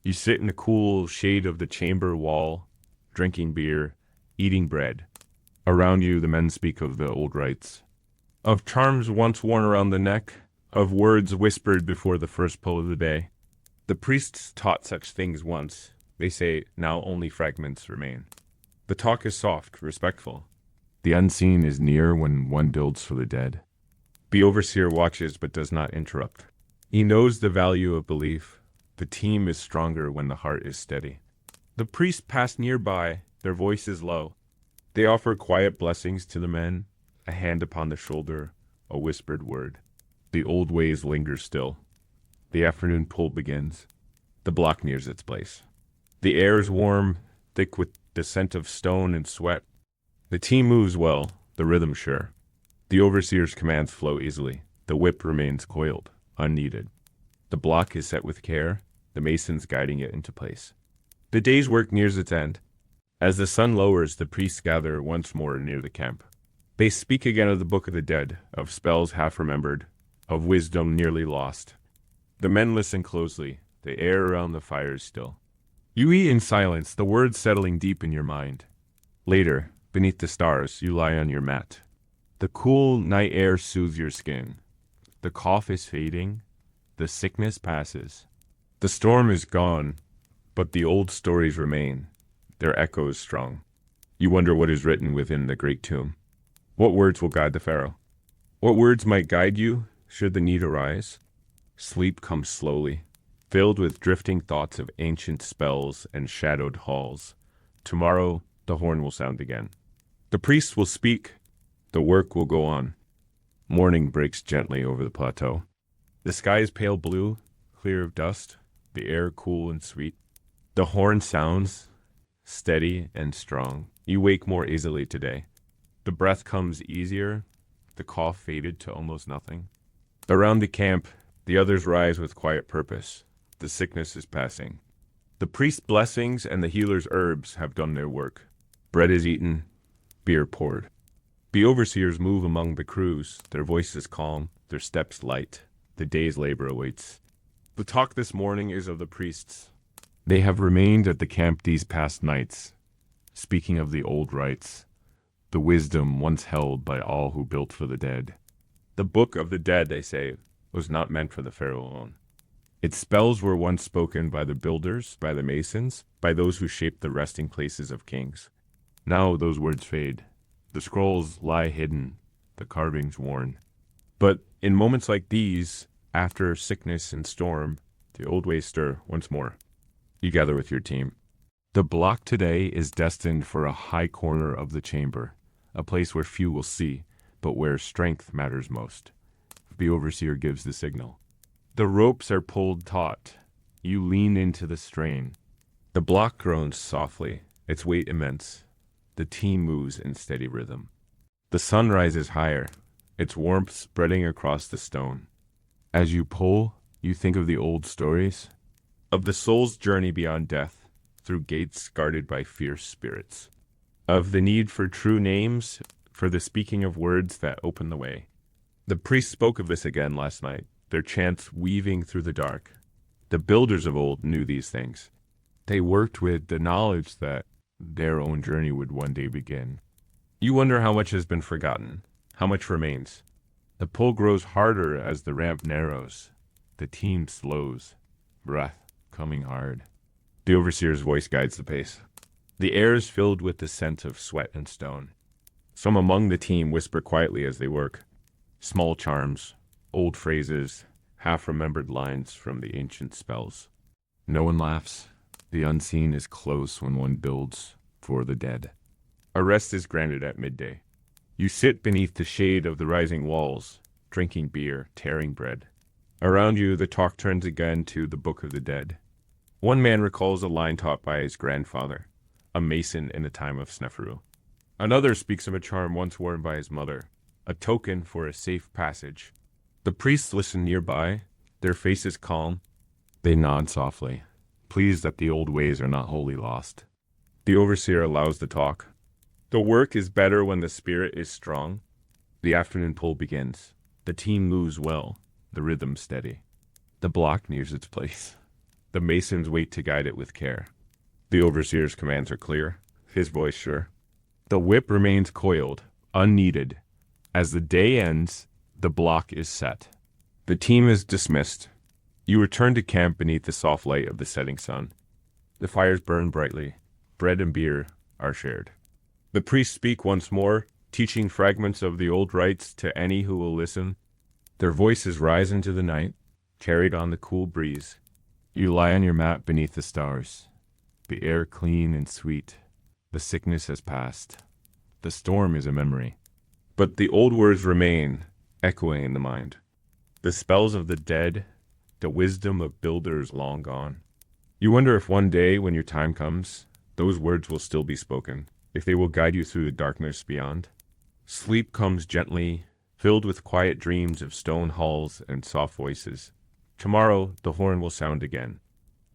You sit in the cool shade of the chamber wall, drinking beer, eating bread. Around you, the men speak of the old rites. Of charms once worn around the neck, of words whispered before the first pull of the day. The priests taught such things once. They say now only fragments remain. The talk is soft, respectful. The unseen is near when one builds for the dead. The overseer watches but does not interrupt. He knows the value of belief. The team is stronger when the heart is steady. The priests pass nearby, their voices low. They offer quiet blessings to the men, a hand upon the shoulder, a whispered word. The old ways linger still. The afternoon pull begins. The block nears its place. The air is warm, thick with the scent of stone and sweat. The team moves well, the rhythm sure. The overseer's commands flow easily. The whip remains coiled, unneeded. The block is set with care, the masons guiding it into place. The day's work nears its end. As the sun lowers, the priests gather once more near the camp. They speak again of the Book of the Dead, of spells half remembered, of wisdom nearly lost. The men listen closely, the air around the fire is still. You eat in silence, the words settling deep in your mind. Later, beneath the stars, you lie on your mat. The cool night air soothes your skin. The cough is fading, the sickness passes. The storm is gone, but the old stories remain, their echoes strong. You wonder what is written within the great tomb. What words will guide the pharaoh? What words might guide you, should the need arise? Sleep comes slowly, filled with drifting thoughts of ancient spells and shadowed halls. Tomorrow, the horn will sound again. The priests will speak, the work will go on. Morning breaks gently over the plateau. The sky is pale blue, clear of dust, the air cool and sweet. The horn sounds, steady and strong. You wake more easily today. The breath comes easier, the cough faded to almost nothing. Around the camp, the others rise with quiet purpose. The sickness is passing. The priest's blessings and the healer's herbs have done their work. Bread is eaten, beer poured. The overseers move among the crews, their voices calm, their steps light. The day's labor awaits. The talk this morning is of the priests. They have remained at the camp these past nights, speaking of the old rites, the wisdom once held by all who built for the dead. The Book of the Dead, they say, was not meant for the pharaoh alone. Its spells were once spoken by the builders, by the masons, by those who shaped the resting places of kings. Now those words fade. The scrolls lie hidden, the carvings worn. But in moments like these, after sickness and storm, the old ways stir once more. You gather with your team. The block today is destined for a high corner of the chamber, a place where few will see, but where strength matters most. The overseer gives the signal. The ropes are pulled taut. You lean into the strain. The block groans softly, its weight immense. The team moves in steady rhythm. The sun rises higher, its warmth spreading across the stone. As you pull, you think of the old stories, of the soul's journey beyond death, through gates guarded by fierce spirits, of the need for true names, for the speaking of words that open the way. The priest spoke of this again last night, their chants weaving through the dark. The builders of old knew these things. They worked with the knowledge that their own journey would one day begin. You wonder how much has been forgotten, how much remains. The pull grows harder as the ramp narrows. The team slows, breath coming hard. The overseer's voice guides the pace. The air is filled with the scent of sweat and stone. Some among the team whisper quietly as they work. Small charms, old phrases, half-remembered lines from the ancient spells. No one laughs. The unseen is close when one builds for the dead. A rest is granted at midday. You sit beneath the shade of the rising walls, drinking beer, tearing bread. Around you, the talk turns again to the Book of the Dead. One man recalls a line taught by his grandfather, a mason in the time of Sneferu. Another speaks of a charm once worn by his mother, a token for a safe passage. The priests listen nearby, their faces calm. They nod softly, pleased that the old ways are not wholly lost. The overseer allows the talk. The work is better when the spirit is strong. The afternoon pull begins. The team moves well, the rhythm steady. The block nears its place. The masons wait to guide it with care. The overseer's commands are clear, his voice sure. The whip remains coiled, unneeded. As the day ends, the block is set. The team is dismissed. You return to camp beneath the soft light of the setting sun. The fires burn brightly. Bread and beer are shared. The priests speak once more, teaching fragments of the old rites to any who will listen. Their voices rise into the night, carried on the cool breeze. You lie on your mat beneath the stars. The air clean and sweet. The sickness has passed. The storm is a memory. But the old words remain, echoing in the mind. The spells of the dead, the wisdom of builders long gone. You wonder if one day, when your time comes, those words will still be spoken, if they will guide you through the darkness beyond. Sleep comes gently, filled with quiet dreams of stone halls and soft voices. Tomorrow, the horn will sound again.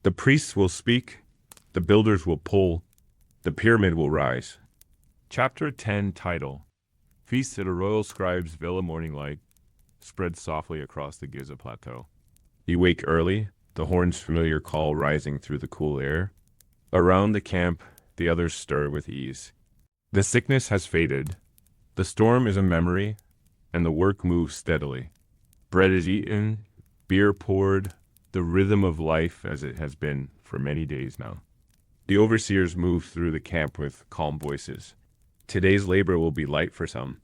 The priests will speak, the builders will pull, the pyramid will rise. Chapter 10 title: Feast at a royal scribe's villa morning light spreads softly across the Giza plateau. You wake early, the horn's familiar call rising through the cool air. Around the camp, the others stir with ease. The sickness has faded. The storm is a memory, and the work moves steadily. Bread is eaten, beer poured, the rhythm of life as it has been for many days now. The overseers move through the camp with calm voices. Today's labor will be light for some.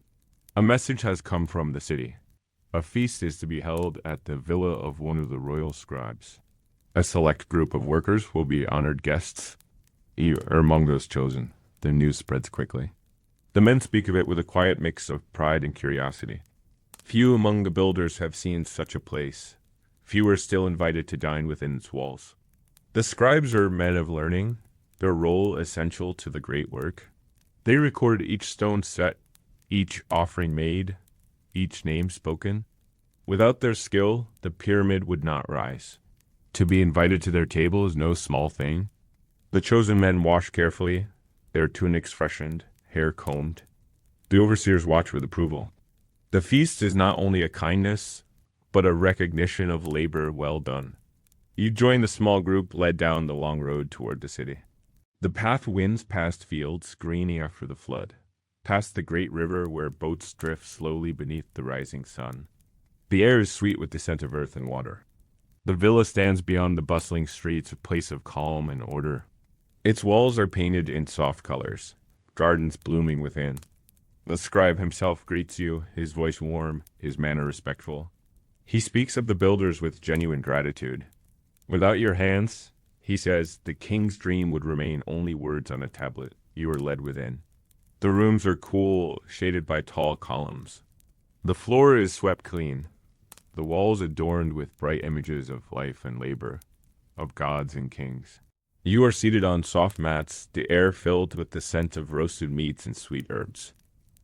A message has come from the city. A feast is to be held at the villa of one of the royal scribes. A select group of workers will be honored guests. You are among those chosen. The news spreads quickly. The men speak of it with a quiet mix of pride and curiosity. Few among the builders have seen such a place. Few are still invited to dine within its walls. The scribes are men of learning, their role essential to the great work. They record each stone set, each offering made, each name spoken. Without their skill, the pyramid would not rise. To be invited to their table is no small thing. The chosen men wash carefully, their tunics freshened, hair combed. The overseers watch with approval. The feast is not only a kindness, but a recognition of labor well done. You join the small group led down the long road toward the city. The path winds past fields greening after the flood, past the great river where boats drift slowly beneath the rising sun. The air is sweet with the scent of earth and water. The villa stands beyond the bustling streets, a place of calm and order. Its walls are painted in soft colors, gardens blooming within. The scribe himself greets you, his voice warm, his manner respectful. He speaks of the builders with genuine gratitude. Without your hands, he says, the king's dream would remain only words on a tablet you are led within. The rooms are cool, shaded by tall columns. The floor is swept clean. the walls adorned with bright images of life and labor, of gods and kings. You are seated on soft mats, the air filled with the scent of roasted meats and sweet herbs.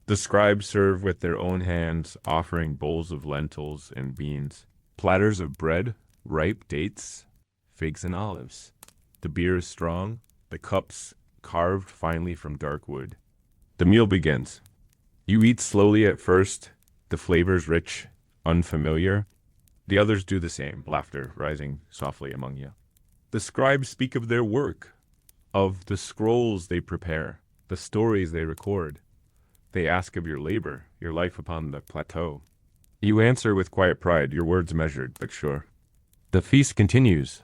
The scribes serve with their own hands, offering bowls of lentils and beans, platters of bread, ripe dates, figs and olives. The beer is strong, the cups carved finely from dark wood. The meal begins. You eat slowly at first, the flavors rich, unfamiliar. The others do the same, laughter rising softly among you. The scribes speak of their work, of the scrolls they prepare, the stories they record. They ask of your labor, your life upon the plateau. You answer with quiet pride, your words measured but sure. The feast continues.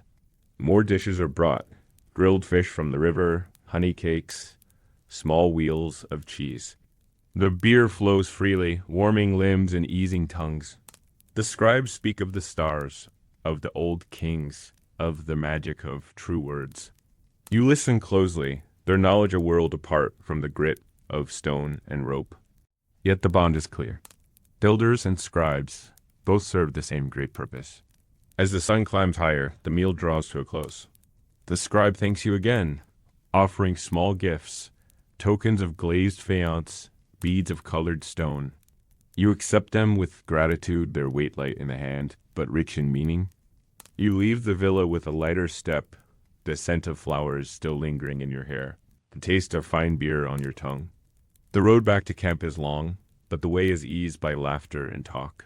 More dishes are brought, grilled fish from the river, honey cakes, small wheels of cheese. The beer flows freely, warming limbs and easing tongues. The scribes speak of the stars, of the old kings, of the magic of true words. You listen closely, their knowledge a world apart from the grit of stone and rope. Yet the bond is clear. Builders and scribes both serve the same great purpose. As the sun climbs higher, the meal draws to a close. The scribe thanks you again, offering small gifts, tokens of glazed faience, beads of colored stone. You accept them with gratitude, their weight light in the hand, but rich in meaning. You leave the villa with a lighter step, the scent of flowers still lingering in your hair, the taste of fine beer on your tongue. The road back to camp is long, but the way is eased by laughter and talk.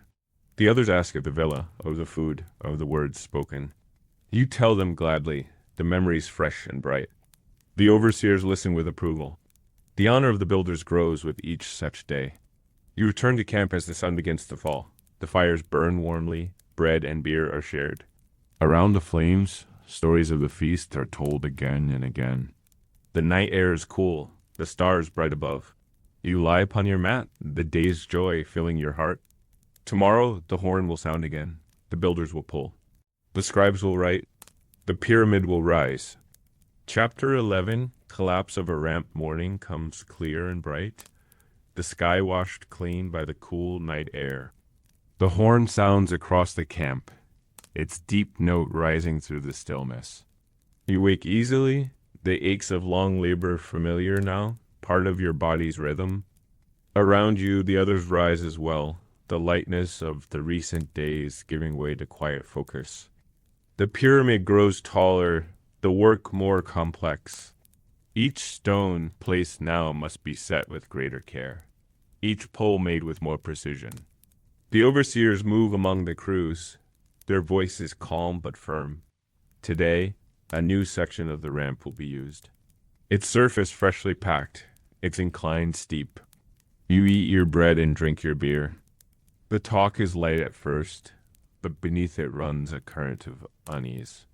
The others ask of the villa, of the food, of the words spoken. You tell them gladly, the memories fresh and bright. The overseers listen with approval. The honor of the builders grows with each such day. You return to camp as the sun begins to fall. The fires burn warmly, bread and beer are shared. Around the flames, stories of the feast are told again and again. The night air is cool, the stars bright above. You lie upon your mat, the day's joy filling your heart. Tomorrow the horn will sound again, the builders will pull. The scribes will write, the pyramid will rise. Chapter 11, Collapse of a Ramp Morning comes clear and bright, the sky washed clean by the cool night air. The horn sounds across the camp, its deep note rising through the stillness. You wake easily, the aches of long labor familiar now, part of your body's rhythm. Around you, the others rise as well, the lightness of the recent days giving way to quiet focus. The pyramid grows taller, the work more complex. Each stone placed now must be set with greater care, each pole made with more precision. The overseers move among the crews, their voices calm but firm. Today, a new section of the ramp will be used. Its surface freshly packed, its incline steep. You eat your bread and drink your beer. The talk is light at first, but beneath it runs a current of unease.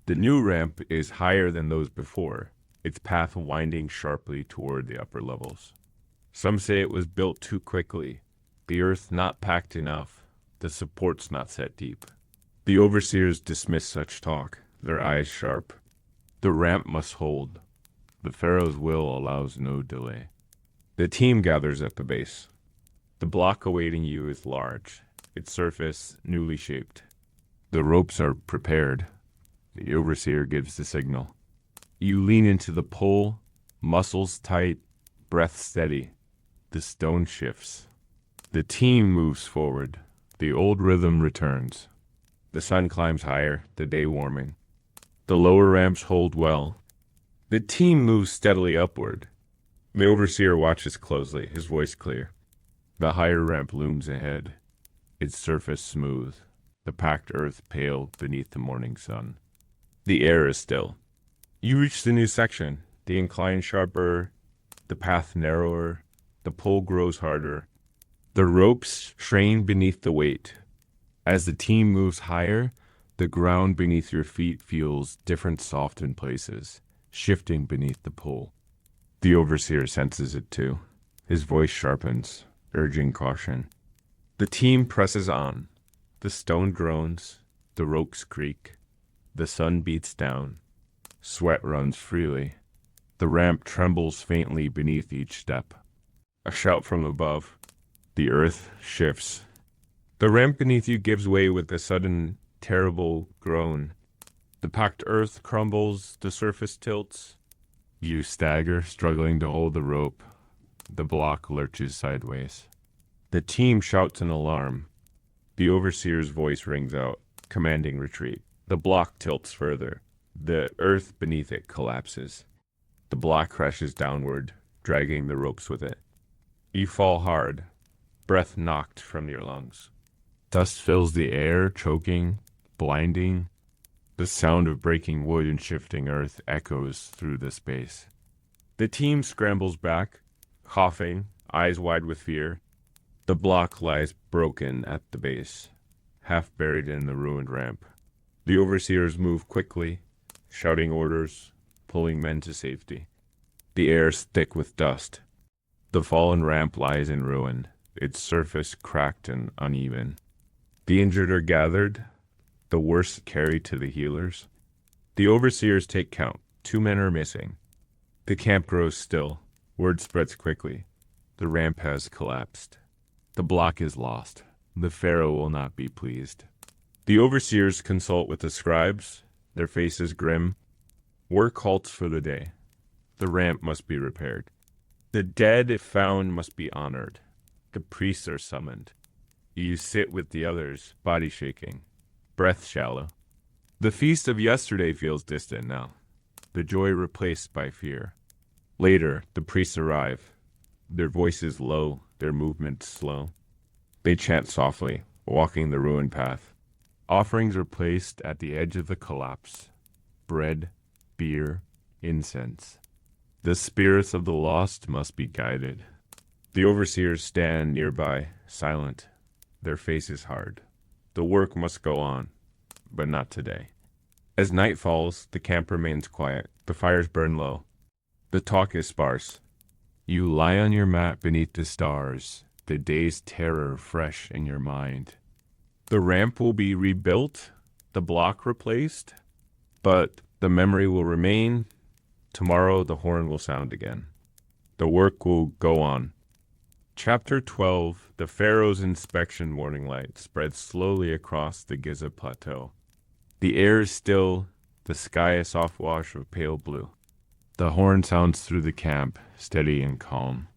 The new ramp is higher than those before, its path winding sharply toward the upper levels. Some say it was built too quickly, the earth not packed enough, the supports not set deep. The overseers dismiss such talk, their eyes sharp. The ramp must hold. The Pharaoh's will allows no delay. The team gathers at the base. The block awaiting you is large, its surface newly shaped. The ropes are prepared. The overseer gives the signal. You lean into the pole, muscles tight, breath steady. The stone shifts. The team moves forward. The old rhythm returns. The sun climbs higher, the day warming. The lower ramps hold well. The team moves steadily upward. The overseer watches closely, his voice clear. The higher ramp looms ahead, its surface smooth, the packed earth pale beneath the morning sun. The air is still. You reach the new section, the incline sharper, the path narrower, the pole grows harder. The ropes strain beneath the weight. As the team moves higher, the ground beneath your feet feels different, soft in places, shifting beneath the pole. The overseer senses it too. His voice sharpens, urging caution. The team presses on. The stone groans, the ropes creak. The sun beats down. Sweat runs freely. The ramp trembles faintly beneath each step. A shout from above. The earth shifts. The ramp beneath you gives way with a sudden, terrible groan. The packed earth crumbles, the surface tilts. You stagger, struggling to hold the rope. The block lurches sideways. The team shouts an alarm. The overseer's voice rings out, commanding retreat. The block tilts further. The earth beneath it collapses. The block crashes downward, dragging the ropes with it. You fall hard, breath knocked from your lungs. Dust fills the air, choking, blinding. The sound of breaking wood and shifting earth echoes through the space. The team scrambles back, coughing, eyes wide with fear. The block lies broken at the base, half buried in the ruined ramp. The overseers move quickly, shouting orders, pulling men to safety. The air is thick with dust. The fallen ramp lies in ruin, its surface cracked and uneven. The injured are gathered, the worst carried to the healers. The overseers take count. 2 men are missing. The camp grows still. Word spreads quickly. The ramp has collapsed. The block is lost. The pharaoh will not be pleased. The overseers consult with the scribes, their faces grim. Work halts for the day. The ramp must be repaired. The dead, if found, must be honored. The priests are summoned. You sit with the others, body shaking, breath shallow. The feast of yesterday feels distant now, the joy replaced by fear. Later, the priests arrive, their voices low, their movements slow. They chant softly, walking the ruined path. Offerings are placed at the edge of the collapse. Bread, beer, incense. The spirits of the lost must be guided. The overseers stand nearby, silent, their faces hard. The work must go on, but not today. As night falls, the camp remains quiet. The fires burn low. The talk is sparse. You lie on your mat beneath the stars, the day's terror fresh in your mind. The ramp will be rebuilt, the block replaced, but the memory will remain. Tomorrow the horn will sound again. The work will go on. Chapter 12, the Pharaoh's inspection warning light spreads slowly across the Giza plateau. The air is still, the sky a soft wash of pale blue. The horn sounds through the camp, steady and calm.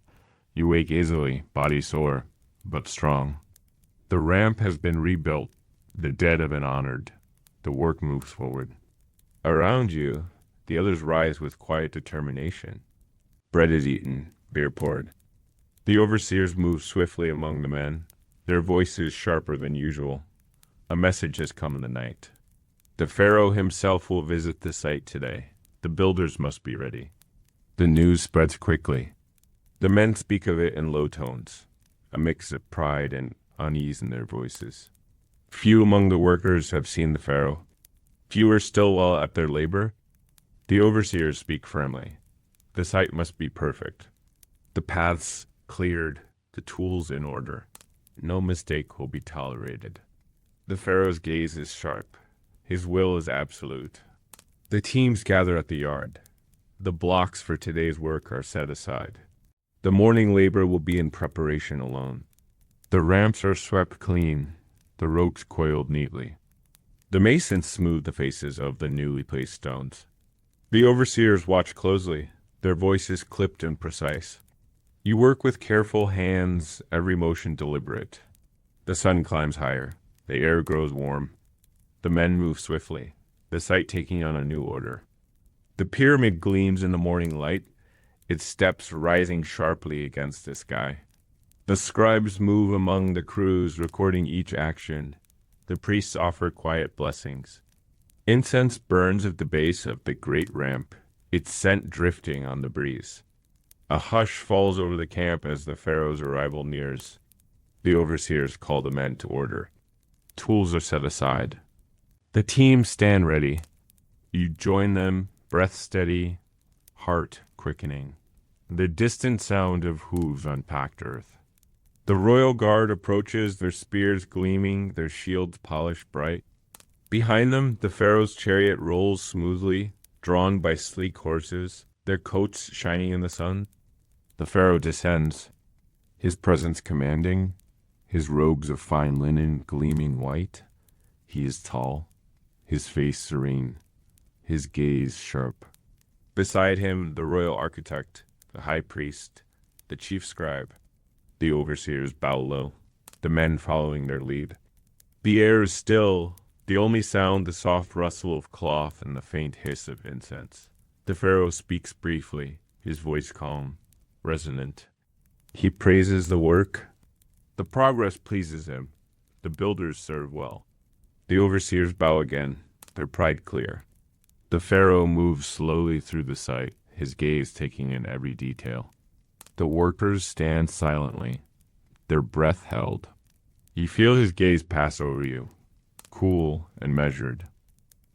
You wake easily, body sore, but strong. The ramp has been rebuilt, the dead have been honored. The work moves forward. Around you, the others rise with quiet determination. Bread is eaten, beer poured. The overseers move swiftly among the men, their voices sharper than usual. A message has come in the night. The pharaoh himself will visit the site today. The builders must be ready. The news spreads quickly. The men speak of it in low tones, a mix of pride and unease in their voices. Few among the workers have seen the pharaoh. Fewer still while at their labor. The overseers speak firmly. The site must be perfect. The paths cleared, the tools in order. No mistake will be tolerated. The pharaoh's gaze is sharp. His will is absolute. The teams gather at the yard. The blocks for today's work are set aside. The morning labor will be in preparation alone. The ramps are swept clean, the ropes coiled neatly. The masons smooth the faces of the newly placed stones. The overseers watch closely, their voices clipped and precise. You work with careful hands, every motion deliberate. The sun climbs higher, the air grows warm. The men move swiftly, the site taking on a new order. The pyramid gleams in the morning light, its steps rising sharply against the sky. The scribes move among the crews, recording each action. The priests offer quiet blessings. Incense burns at the base of the great ramp, its scent drifting on the breeze. A hush falls over the camp as the pharaoh's arrival nears. The overseers call the men to order. Tools are set aside. The teams stand ready. You join them, breath steady, heart quickening. The distant sound of hooves on packed earth. The royal guard approaches, their spears gleaming, their shields polished bright. Behind them, the pharaoh's chariot rolls smoothly, drawn by sleek horses, their coats shining in the sun. The pharaoh descends, his presence commanding, his robes of fine linen gleaming white. He is tall, his face serene, his gaze sharp. Beside him, the royal architect, the high priest, the chief scribe. The overseers bow low, the men following their lead. The air is still, the only sound the soft rustle of cloth and the faint hiss of incense. The pharaoh speaks briefly, his voice calm, resonant. He praises the work. The progress pleases him. The builders serve well. The overseers bow again, their pride clear. The pharaoh moves slowly through the site, his gaze taking in every detail. The workers stand silently, their breath held. You feel his gaze pass over you, cool and measured.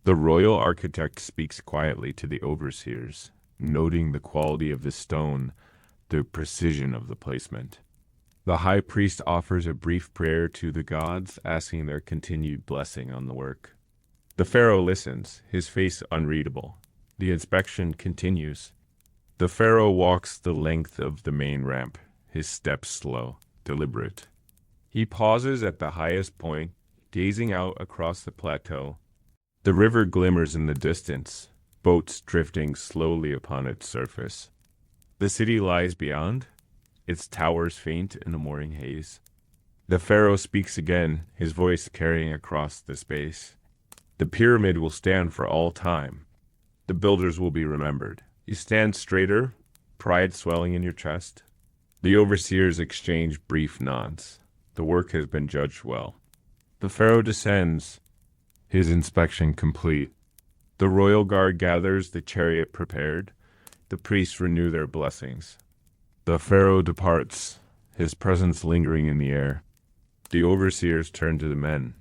The royal architect speaks quietly to the overseers, noting the quality of the stone, the precision of the placement. The high priest offers a brief prayer to the gods, asking their continued blessing on the work. The pharaoh listens, his face unreadable. The inspection continues. The pharaoh walks the length of the main ramp, his steps slow, deliberate. He pauses at the highest point, gazing out across the plateau. The river glimmers in the distance, boats drifting slowly upon its surface. The city lies beyond, its towers faint in the morning haze. The pharaoh speaks again, his voice carrying across the space. The pyramid will stand for all time. The builders will be remembered. You stand straighter, pride swelling in your chest. The overseers exchange brief nods. The work has been judged well. The pharaoh descends, his inspection complete. The royal guard gathers, the chariot prepared. The priests renew their blessings. The pharaoh departs, his presence lingering in the air. The overseers turn to the men.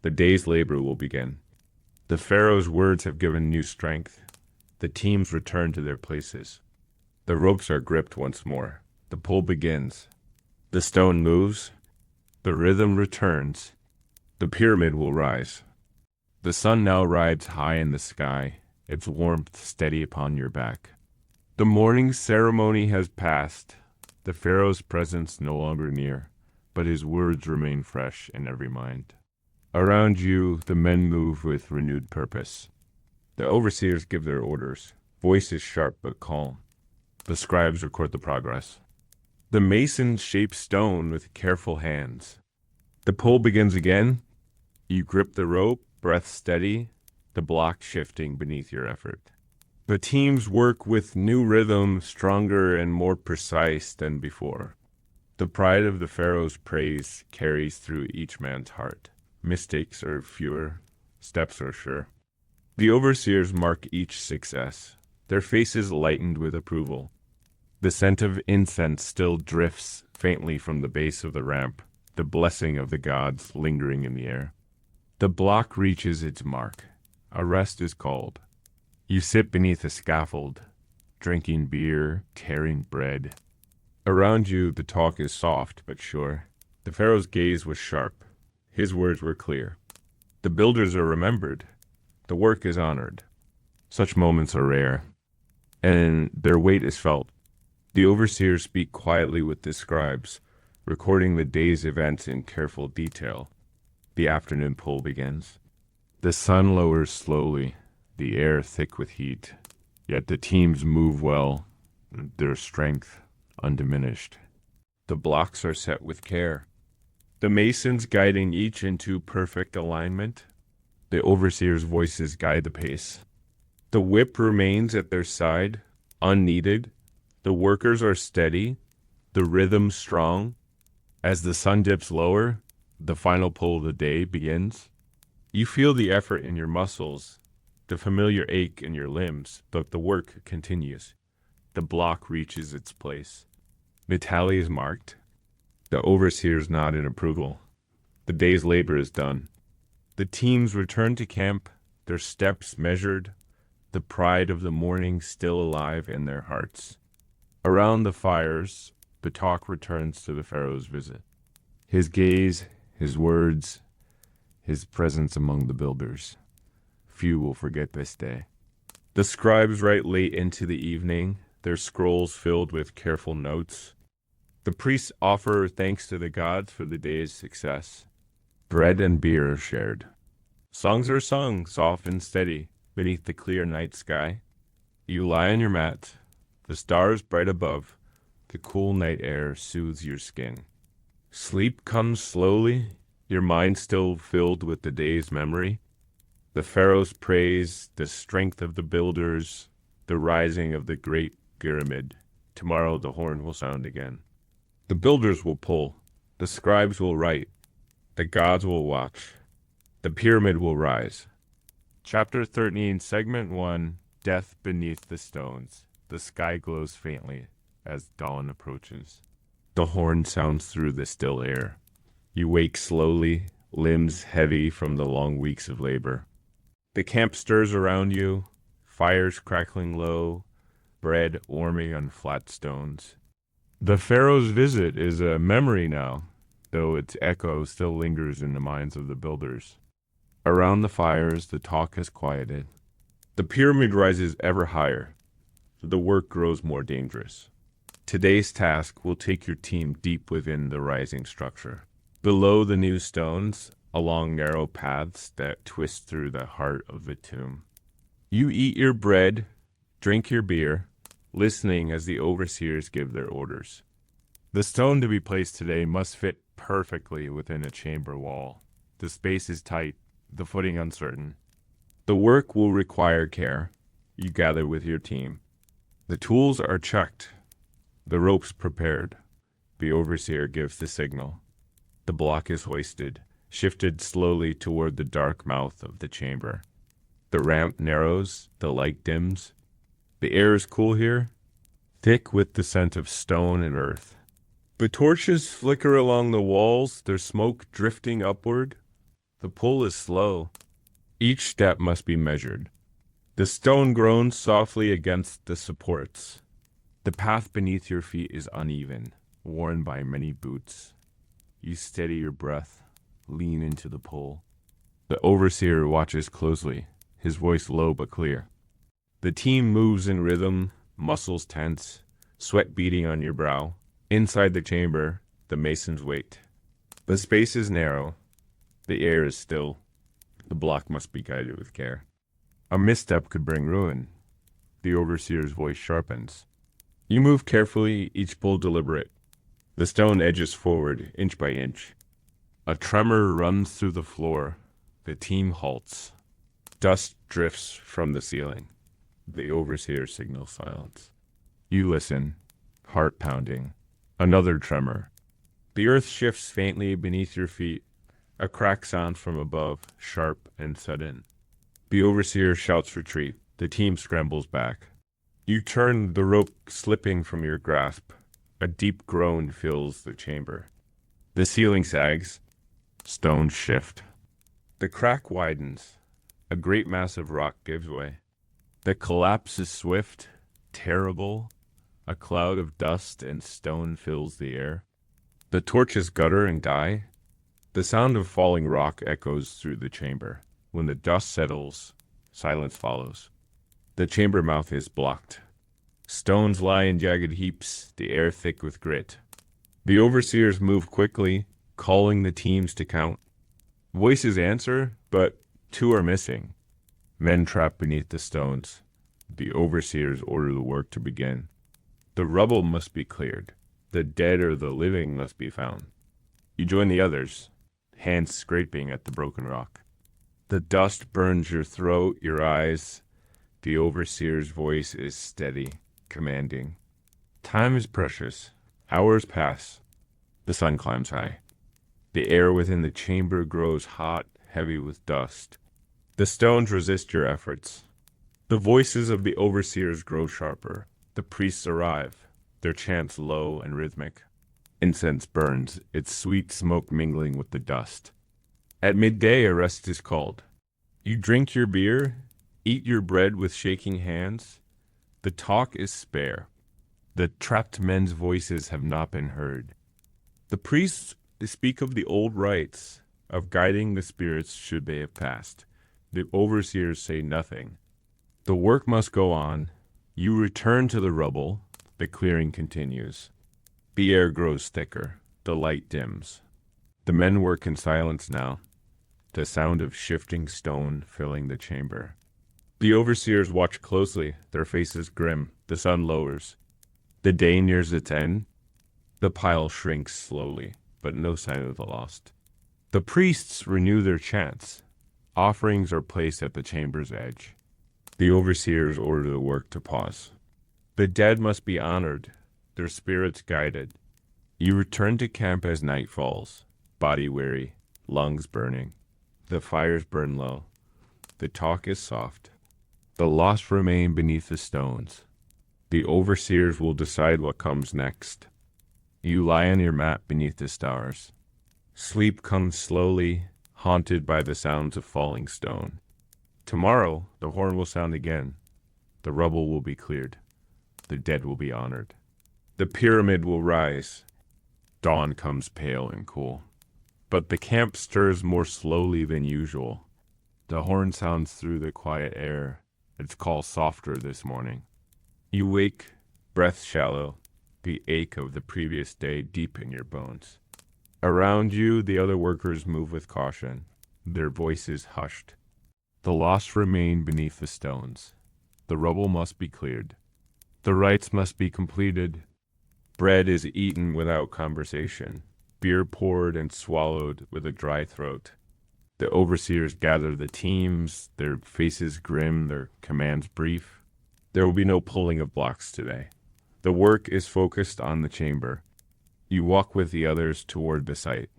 The day's labor will begin. The pharaoh's words have given new strength. The teams return to their places. The ropes are gripped once more. The pull begins. The stone moves. The rhythm returns. The pyramid will rise. The sun now rides high in the sky, its warmth steady upon your back. The morning ceremony has passed. The pharaoh's presence no longer near, but his words remain fresh in every mind. Around you, the men move with renewed purpose. The overseers give their orders, voices sharp but calm. The scribes record the progress. The masons shape stone with careful hands. The pull begins again. You grip the rope, breath steady, the block shifting beneath your effort. The teams work with new rhythm, stronger and more precise than before. The pride of the pharaoh's praise carries through each man's heart. Mistakes are fewer, steps are sure. The overseers mark each success, their faces lightened with approval. The scent of incense still drifts faintly from the base of the ramp, the blessing of the gods lingering in the air. The block reaches its mark. A rest is called. You sit beneath a scaffold, drinking beer, tearing bread. Around you, the talk is soft but sure. The pharaoh's gaze was sharp. His words were clear. The builders are remembered. The work is honored. Such moments are rare, and their weight is felt. The overseers speak quietly with the scribes, recording the day's events in careful detail. The afternoon pull begins. The sun lowers slowly, the air thick with heat. Yet the teams move well, their strength undiminished. The blocks are set with care. The masons guiding each into perfect alignment. The overseers' voices guide the pace. The whip remains at their side, unneeded. The workers are steady, the rhythm strong. As the sun dips lower, the final pull of the day begins. You feel the effort in your muscles, the familiar ache in your limbs, but the work continues. The block reaches its place. The tally is marked. The overseers nod in approval. The day's labor is done. The teams return to camp, their steps measured, the pride of the morning still alive in their hearts. Around the fires, the talk returns to the pharaoh's visit. His gaze, his words, his presence among the builders. Few will forget this day. The scribes write late into the evening, their scrolls filled with careful notes. The priests offer thanks to the gods for the day's success. Bread and beer are shared. Songs are sung, soft and steady, beneath the clear night sky. You lie on your mat, the stars bright above, the cool night air soothes your skin. Sleep comes slowly, your mind still filled with the day's memory. The pharaoh's praise, the strength of the builders, the rising of the great pyramid. Tomorrow the horn will sound again. The builders will pull, the scribes will write, the gods will watch, the pyramid will rise. Chapter 13, Segment 1, Death Beneath the Stones. The sky glows faintly as dawn approaches. The horn sounds through the still air. You wake slowly, limbs heavy from the long weeks of labor. The camp stirs around you, fires crackling low, bread warming on flat stones. The pharaoh's visit is a memory now, though its echo still lingers in the minds of the builders. Around the fires, the talk has quieted. The pyramid rises ever higher. The work grows more dangerous. Today's task will take your team deep within the rising structure. Below the new stones, along narrow paths that twist through the heart of the tomb. You eat your bread, drink your beer, listening as the overseers give their orders. The stone to be placed today must fit perfectly within a chamber wall. The space is tight, the footing uncertain. The work will require care. You gather with your team. The tools are checked, the ropes prepared. The overseer gives the signal. The block is hoisted, shifted slowly toward the dark mouth of the chamber. The ramp narrows, the light dims. The air is cool here, thick with the scent of stone and earth. The torches flicker along the walls, their smoke drifting upward. The pull is slow. Each step must be measured. The stone groans softly against the supports. The path beneath your feet is uneven, worn by many boots. You steady your breath, lean into the pull. The overseer watches closely, his voice low but clear. The team moves in rhythm, muscles tense, sweat beating on your brow. Inside the chamber, the masons wait. The space is narrow. The air is still. The block must be guided with care. A misstep could bring ruin. The overseer's voice sharpens. You move carefully, each pull deliberate. The stone edges forward, inch by inch. A tremor runs through the floor. The team halts. Dust drifts from the ceiling. The overseer signals silence. You listen, heart pounding. Another tremor. The earth shifts faintly beneath your feet. A crack sounds from above, sharp and sudden. The overseer shouts retreat. The team scrambles back. You turn, the rope slipping from your grasp. A deep groan fills the chamber. The ceiling sags. Stones shift. The crack widens. A great mass of rock gives way. The collapse is swift, terrible. A cloud of dust and stone fills the air. The torches gutter and die. The sound of falling rock echoes through the chamber. When the dust settles, silence follows. The chamber mouth is blocked. Stones lie in jagged heaps, the air thick with grit. The overseers move quickly, calling the teams to count. Voices answer, but two are missing. Men trapped beneath the stones. The overseers order the work to begin. The rubble must be cleared. The dead or the living must be found. You join the others, hands scraping at the broken rock. The dust burns your throat, your eyes. The overseer's voice is steady, commanding. Time is precious. Hours pass. The sun climbs high. The air within the chamber grows hot, heavy with dust. The stones resist your efforts. The voices of the overseers grow sharper. The priests arrive, their chants low and rhythmic. Incense burns, its sweet smoke mingling with the dust. At midday, a rest is called. You drink your beer, eat your bread with shaking hands. The talk is spare. The trapped men's voices have not been heard. The priests speak of the old rites, of guiding the spirits should they have passed. The overseers say nothing. The work must go on. You return to the rubble. The clearing continues. The air grows thicker. The light dims. The men work in silence now, the sound of shifting stone filling the chamber. The overseers watch closely, their faces grim. The sun lowers. The day nears its end. The pile shrinks slowly, but no sign of the lost. The priests renew their chants. Offerings are placed at the chamber's edge. The overseers order the work to pause. The dead must be honored, their spirits guided. You return to camp as night falls, body weary, lungs burning. The fires burn low. The talk is soft. The lost remain beneath the stones. The overseers will decide what comes next. You lie on your mat beneath the stars. Sleep comes slowly, haunted by the sounds of falling stone. Tomorrow, the horn will sound again. The rubble will be cleared. The dead will be honored. The pyramid will rise. Dawn comes pale and cool. But the camp stirs more slowly than usual. The horn sounds through the quiet air. Its call softer this morning. You wake, breath shallow, the ache of the previous day deep in your bones. Around you, the other workers move with caution, their voices hushed. The lost remain beneath the stones. The rubble must be cleared. The rites must be completed. Bread is eaten without conversation, beer poured and swallowed with a dry throat. The overseers gather the teams, their faces grim, their commands brief. There will be no pulling of blocks today. The work is focused on the chamber. You walk with the others toward the site.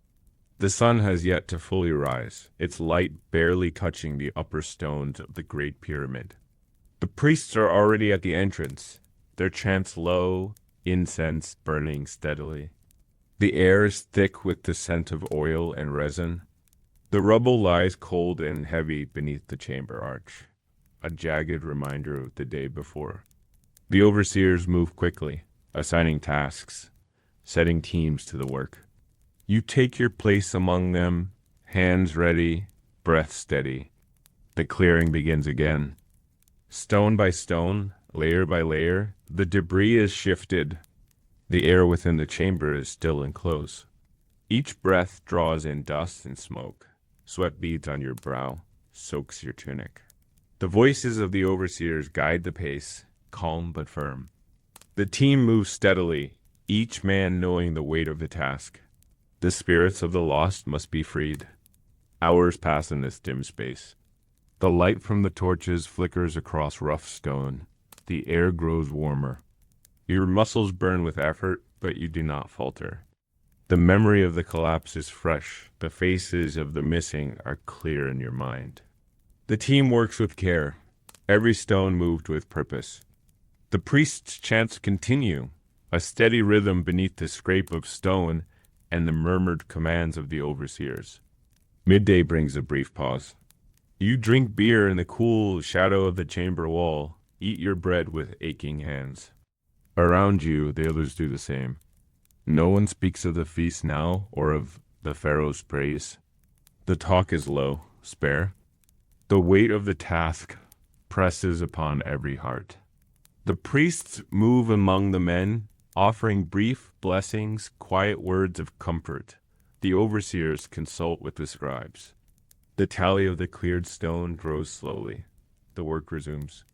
The sun has yet to fully rise, its light barely touching the upper stones of the Great Pyramid. The priests are already at the entrance, their chants low, incense burning steadily. The air is thick with the scent of oil and resin. The rubble lies cold and heavy beneath the chamber arch, a jagged reminder of the day before. The overseers move quickly, assigning tasks, setting teams to the work. You take your place among them, hands ready, breath steady. The clearing begins again. Stone by stone, layer by layer, the debris is shifted. The air within the chamber is still and close. Each breath draws in dust and smoke. Sweat beads on your brow, soaks your tunic. The voices of the overseers guide the pace, calm but firm. The team moves steadily, each man knowing the weight of the task. The spirits of the lost must be freed. Hours pass in this dim space. The light from the torches flickers across rough stone. The air grows warmer. Your muscles burn with effort, but you do not falter. The memory of the collapse is fresh. The faces of the missing are clear in your mind. The team works with care. Every stone moved with purpose. The priest's chants continue, a steady rhythm beneath the scrape of stone and the murmured commands of the overseers. Midday brings a brief pause. You drink beer in the cool shadow of the chamber wall, eat your bread with aching hands. Around you, the others do the same. No one speaks of the feast now or of the pharaoh's praise. The talk is low, spare. The weight of the task presses upon every heart. The priests move among the men, offering brief blessings, quiet words of comfort. The overseers consult with the scribes. The tally of the cleared stone grows slowly. The work resumes.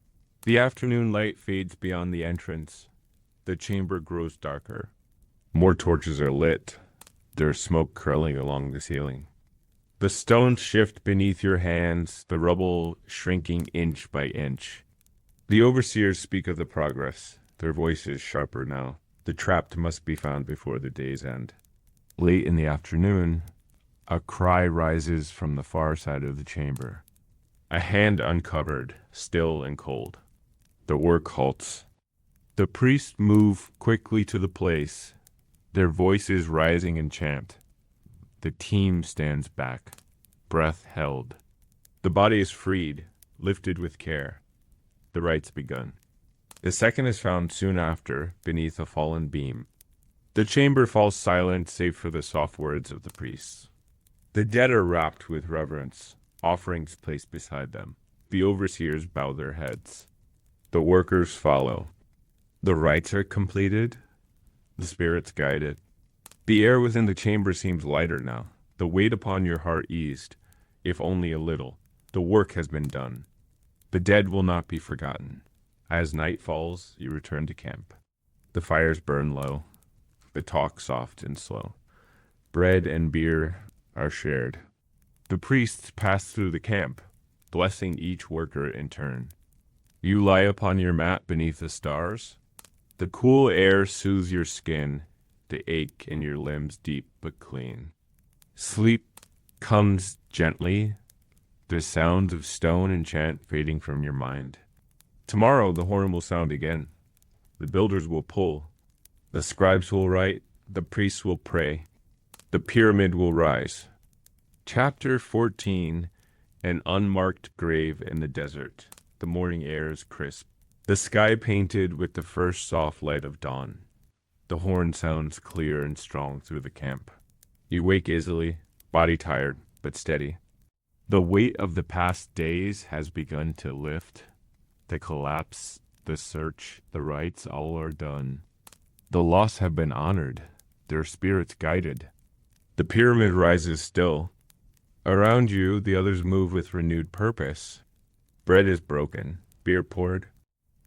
The afternoon light fades beyond the entrance. The chamber grows darker. More torches are lit, their smoke curling along the ceiling. The stones shift beneath your hands, the rubble shrinking inch by inch. The overseers speak of the progress, their voices sharper now. The trapped must be found before the day's end. Late in the afternoon, a cry rises from the far side of the chamber. A hand uncovered, still and cold. The work halts. The priests move quickly to the place, their voices rising in chant. The team stands back, breath held. The body is freed, lifted with care. The rites begun. The second is found soon after, beneath a fallen beam. The chamber falls silent save for the soft words of the priests. The dead are wrapped with reverence, offerings placed beside them. The overseers bow their heads. The workers follow. The rites are completed. The spirits guide it. The air within the chamber seems lighter now. The weight upon your heart eased, if only a little. The work has been done. The dead will not be forgotten. As night falls, you return to camp. The fires burn low. The talk soft and slow. Bread and beer are shared. The priests pass through the camp, blessing each worker in turn. You lie upon your mat beneath the stars. The cool air soothes your skin, the ache in your limbs deep but clean. Sleep comes gently, the sounds of stone and chant fading from your mind. Tomorrow the horn will sound again. The builders will pull. The scribes will write. The priests will pray. The pyramid will rise. Chapter 14. An unmarked grave in the desert. The morning air is crisp. The sky painted with the first soft light of dawn. The horn sounds clear and strong through the camp. You wake easily, body tired, but steady. The weight of the past days has begun to lift. The collapse, the search, the rites, all are done. The lost have been honored, their spirits guided. The pyramid rises still. Around you, the others move with renewed purpose. Bread is broken, beer poured.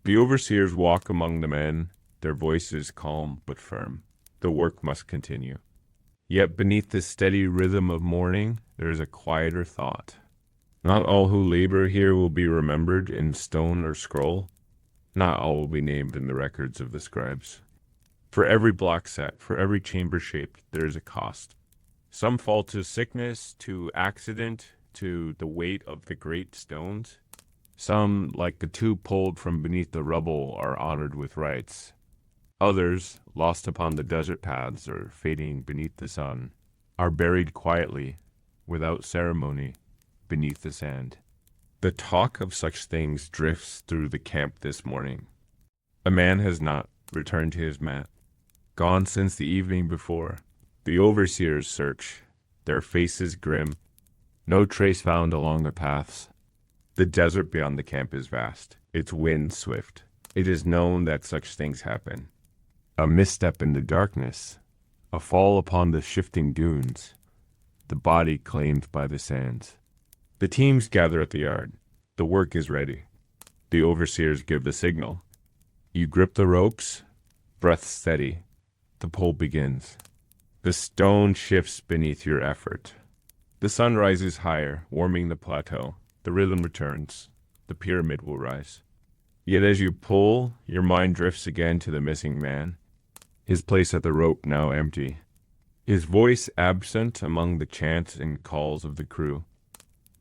The overseers walk among the men, their voices calm but firm. The work must continue. Yet beneath the steady rhythm of mourning, there is a quieter thought. Not all who labor here will be remembered in stone or scroll. Not all will be named in the records of the scribes. For every block set, for every chamber shaped, there is a cost. Some fall to sickness, to accident, to the weight of the great stones. Some, like the two pulled from beneath the rubble, are honored with rites. Others, lost upon the desert paths or fading beneath the sun, are buried quietly, without ceremony, beneath the sand. The talk of such things drifts through the camp this morning. A man has not returned to his mat, gone since the evening before. The overseers search, their faces grim, no trace found along the paths. The desert beyond the camp is vast, its wind swift. It is known that such things happen. A misstep in the darkness, a fall upon the shifting dunes, the body claimed by the sands. The teams gather at the yard. The work is ready. The overseers give the signal. You grip the ropes, breath steady. The pull begins. The stone shifts beneath your effort. The sun rises higher, warming the plateau. The rhythm returns. The pyramid will rise. Yet as you pull, your mind drifts again to the missing man. His place at the rope now empty. His voice absent among the chants and calls of the crew.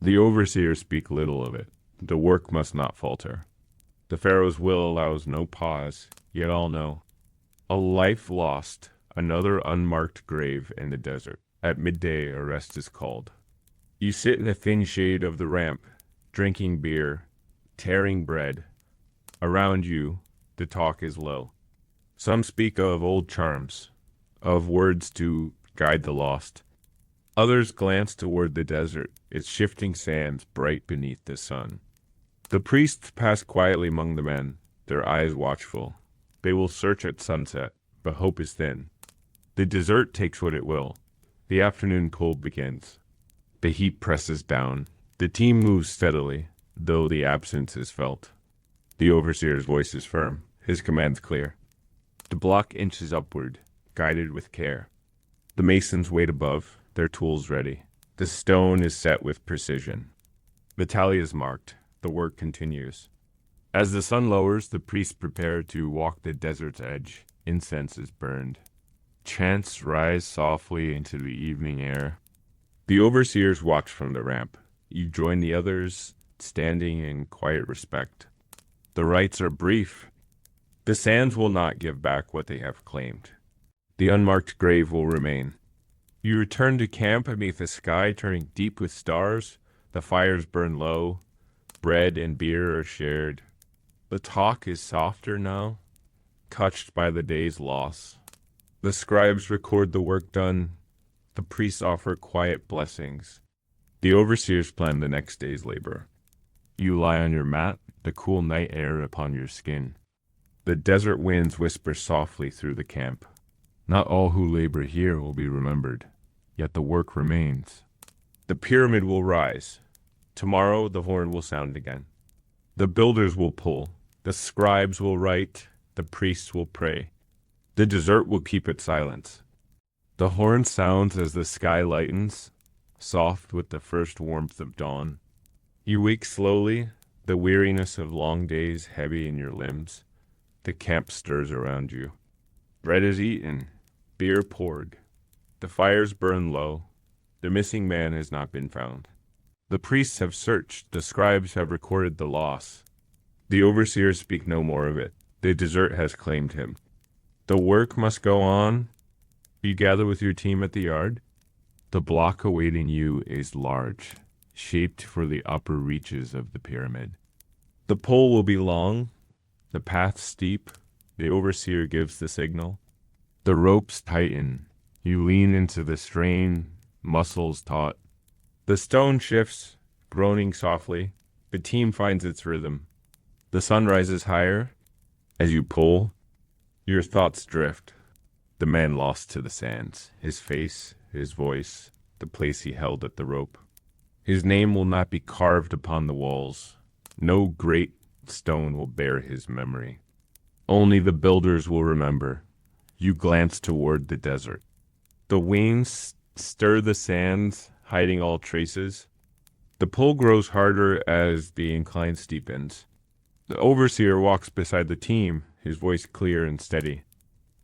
The overseers speak little of it. The work must not falter. The Pharaoh's will allows no pause, yet all know. A life lost, another unmarked grave in the desert. At midday a rest is called. You sit in the thin shade of the ramp, drinking beer, tearing bread. Around you, the talk is low. Some speak of old charms, of words to guide the lost. Others glance toward the desert, its shifting sands bright beneath the sun. The priests pass quietly among the men, their eyes watchful. They will search at sunset, but hope is thin. The desert takes what it will. The afternoon cold begins. The heat presses down. The team moves steadily, though the absence is felt. The overseer's voice is firm, his commands clear. The block inches upward, guided with care. The masons wait above, their tools ready. The stone is set with precision. The tally is marked. The work continues. As the sun lowers, the priests prepare to walk the desert's edge. Incense is burned. Chants rise softly into the evening air. The overseers watch from the ramp. You join the others, standing in quiet respect. The rites are brief. The sands will not give back what they have claimed. The unmarked grave will remain. You return to camp beneath a sky turning deep with stars. The fires burn low. Bread and beer are shared. The talk is softer now, touched by the day's loss. The scribes record the work done. The priests offer quiet blessings. The overseers plan the next day's labor. You lie on your mat, the cool night air upon your skin. The desert winds whisper softly through the camp. Not all who labor here will be remembered, yet the work remains. The pyramid will rise. Tomorrow the horn will sound again. The builders will pull. The scribes will write. The priests will pray. The desert will keep its silence. The horn sounds as the sky lightens, soft with the first warmth of dawn. You wake slowly, the weariness of long days heavy in your limbs. The camp stirs around you. Bread is eaten, beer poured. The fires burn low. The missing man has not been found. The priests have searched. The scribes have recorded the loss. The overseers speak no more of it. The desert has claimed him. The work must go on. You gather with your team at the yard. The block awaiting you is large, shaped for the upper reaches of the pyramid. The pole will be long, the path steep. The overseer gives the signal. The ropes tighten. You lean into the strain, muscles taut. The stone shifts, groaning softly. The team finds its rhythm. The sun rises higher. As you pull, your thoughts drift. The man lost to the sands, his face, his voice, the place he held at the rope. His name will not be carved upon the walls. No great stone will bear his memory. Only the builders will remember. You glance toward the desert. The waves stir the sands, hiding all traces. The pull grows harder as the incline steepens. The overseer walks beside the team, his voice clear and steady.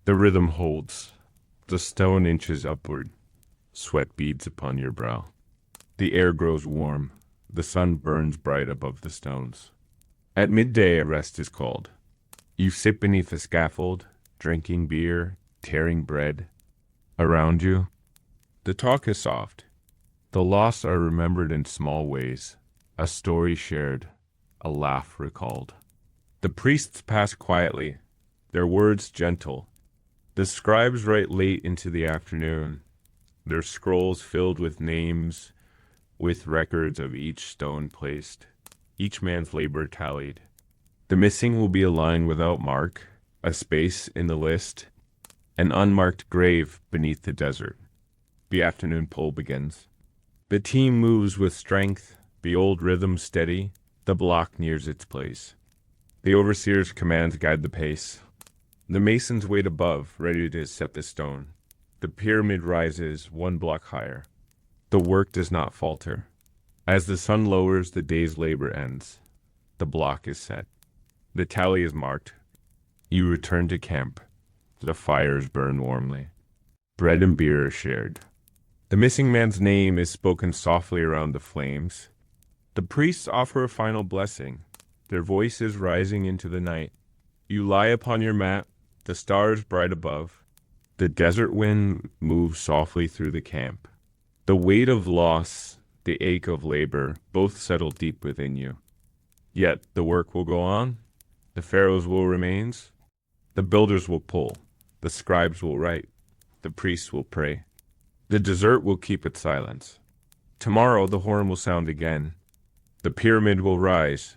The rhythm holds. The stone inches upward. Sweat beads upon your brow. The air grows warm. The sun burns bright above the stones. At midday, a rest is called. You sit beneath the scaffold, drinking beer, tearing bread. Around you, the talk is soft. The lost are remembered in small ways. A story shared, a laugh recalled. The priests pass quietly, their words gentle. The scribes write late into the afternoon, their scrolls filled with names, with records of each stone placed, each man's labor tallied. The missing will be a line without mark, a space in the list, an unmarked grave beneath the desert. The afternoon pull begins. The team moves with strength, the old rhythm steady, the block nears its place. The overseer's commands guide the pace. The masons wait above, ready to set the stone. The pyramid rises one block higher. The work does not falter. As the sun lowers, the day's labor ends. The block is set. The tally is marked. You return to camp. The fires burn warmly. Bread and beer are shared. The missing man's name is spoken softly around the flames. The priests offer a final blessing, their voices rising into the night. You lie upon your mat, the stars bright above. The desert wind moves softly through the camp. The weight of loss, the ache of labor, both settle deep within you. Yet the work will go on. The pharaohs will remain. The builders will pull. The scribes will write. The priests will pray. The desert will keep its silence. Tomorrow the horn will sound again. The pyramid will rise.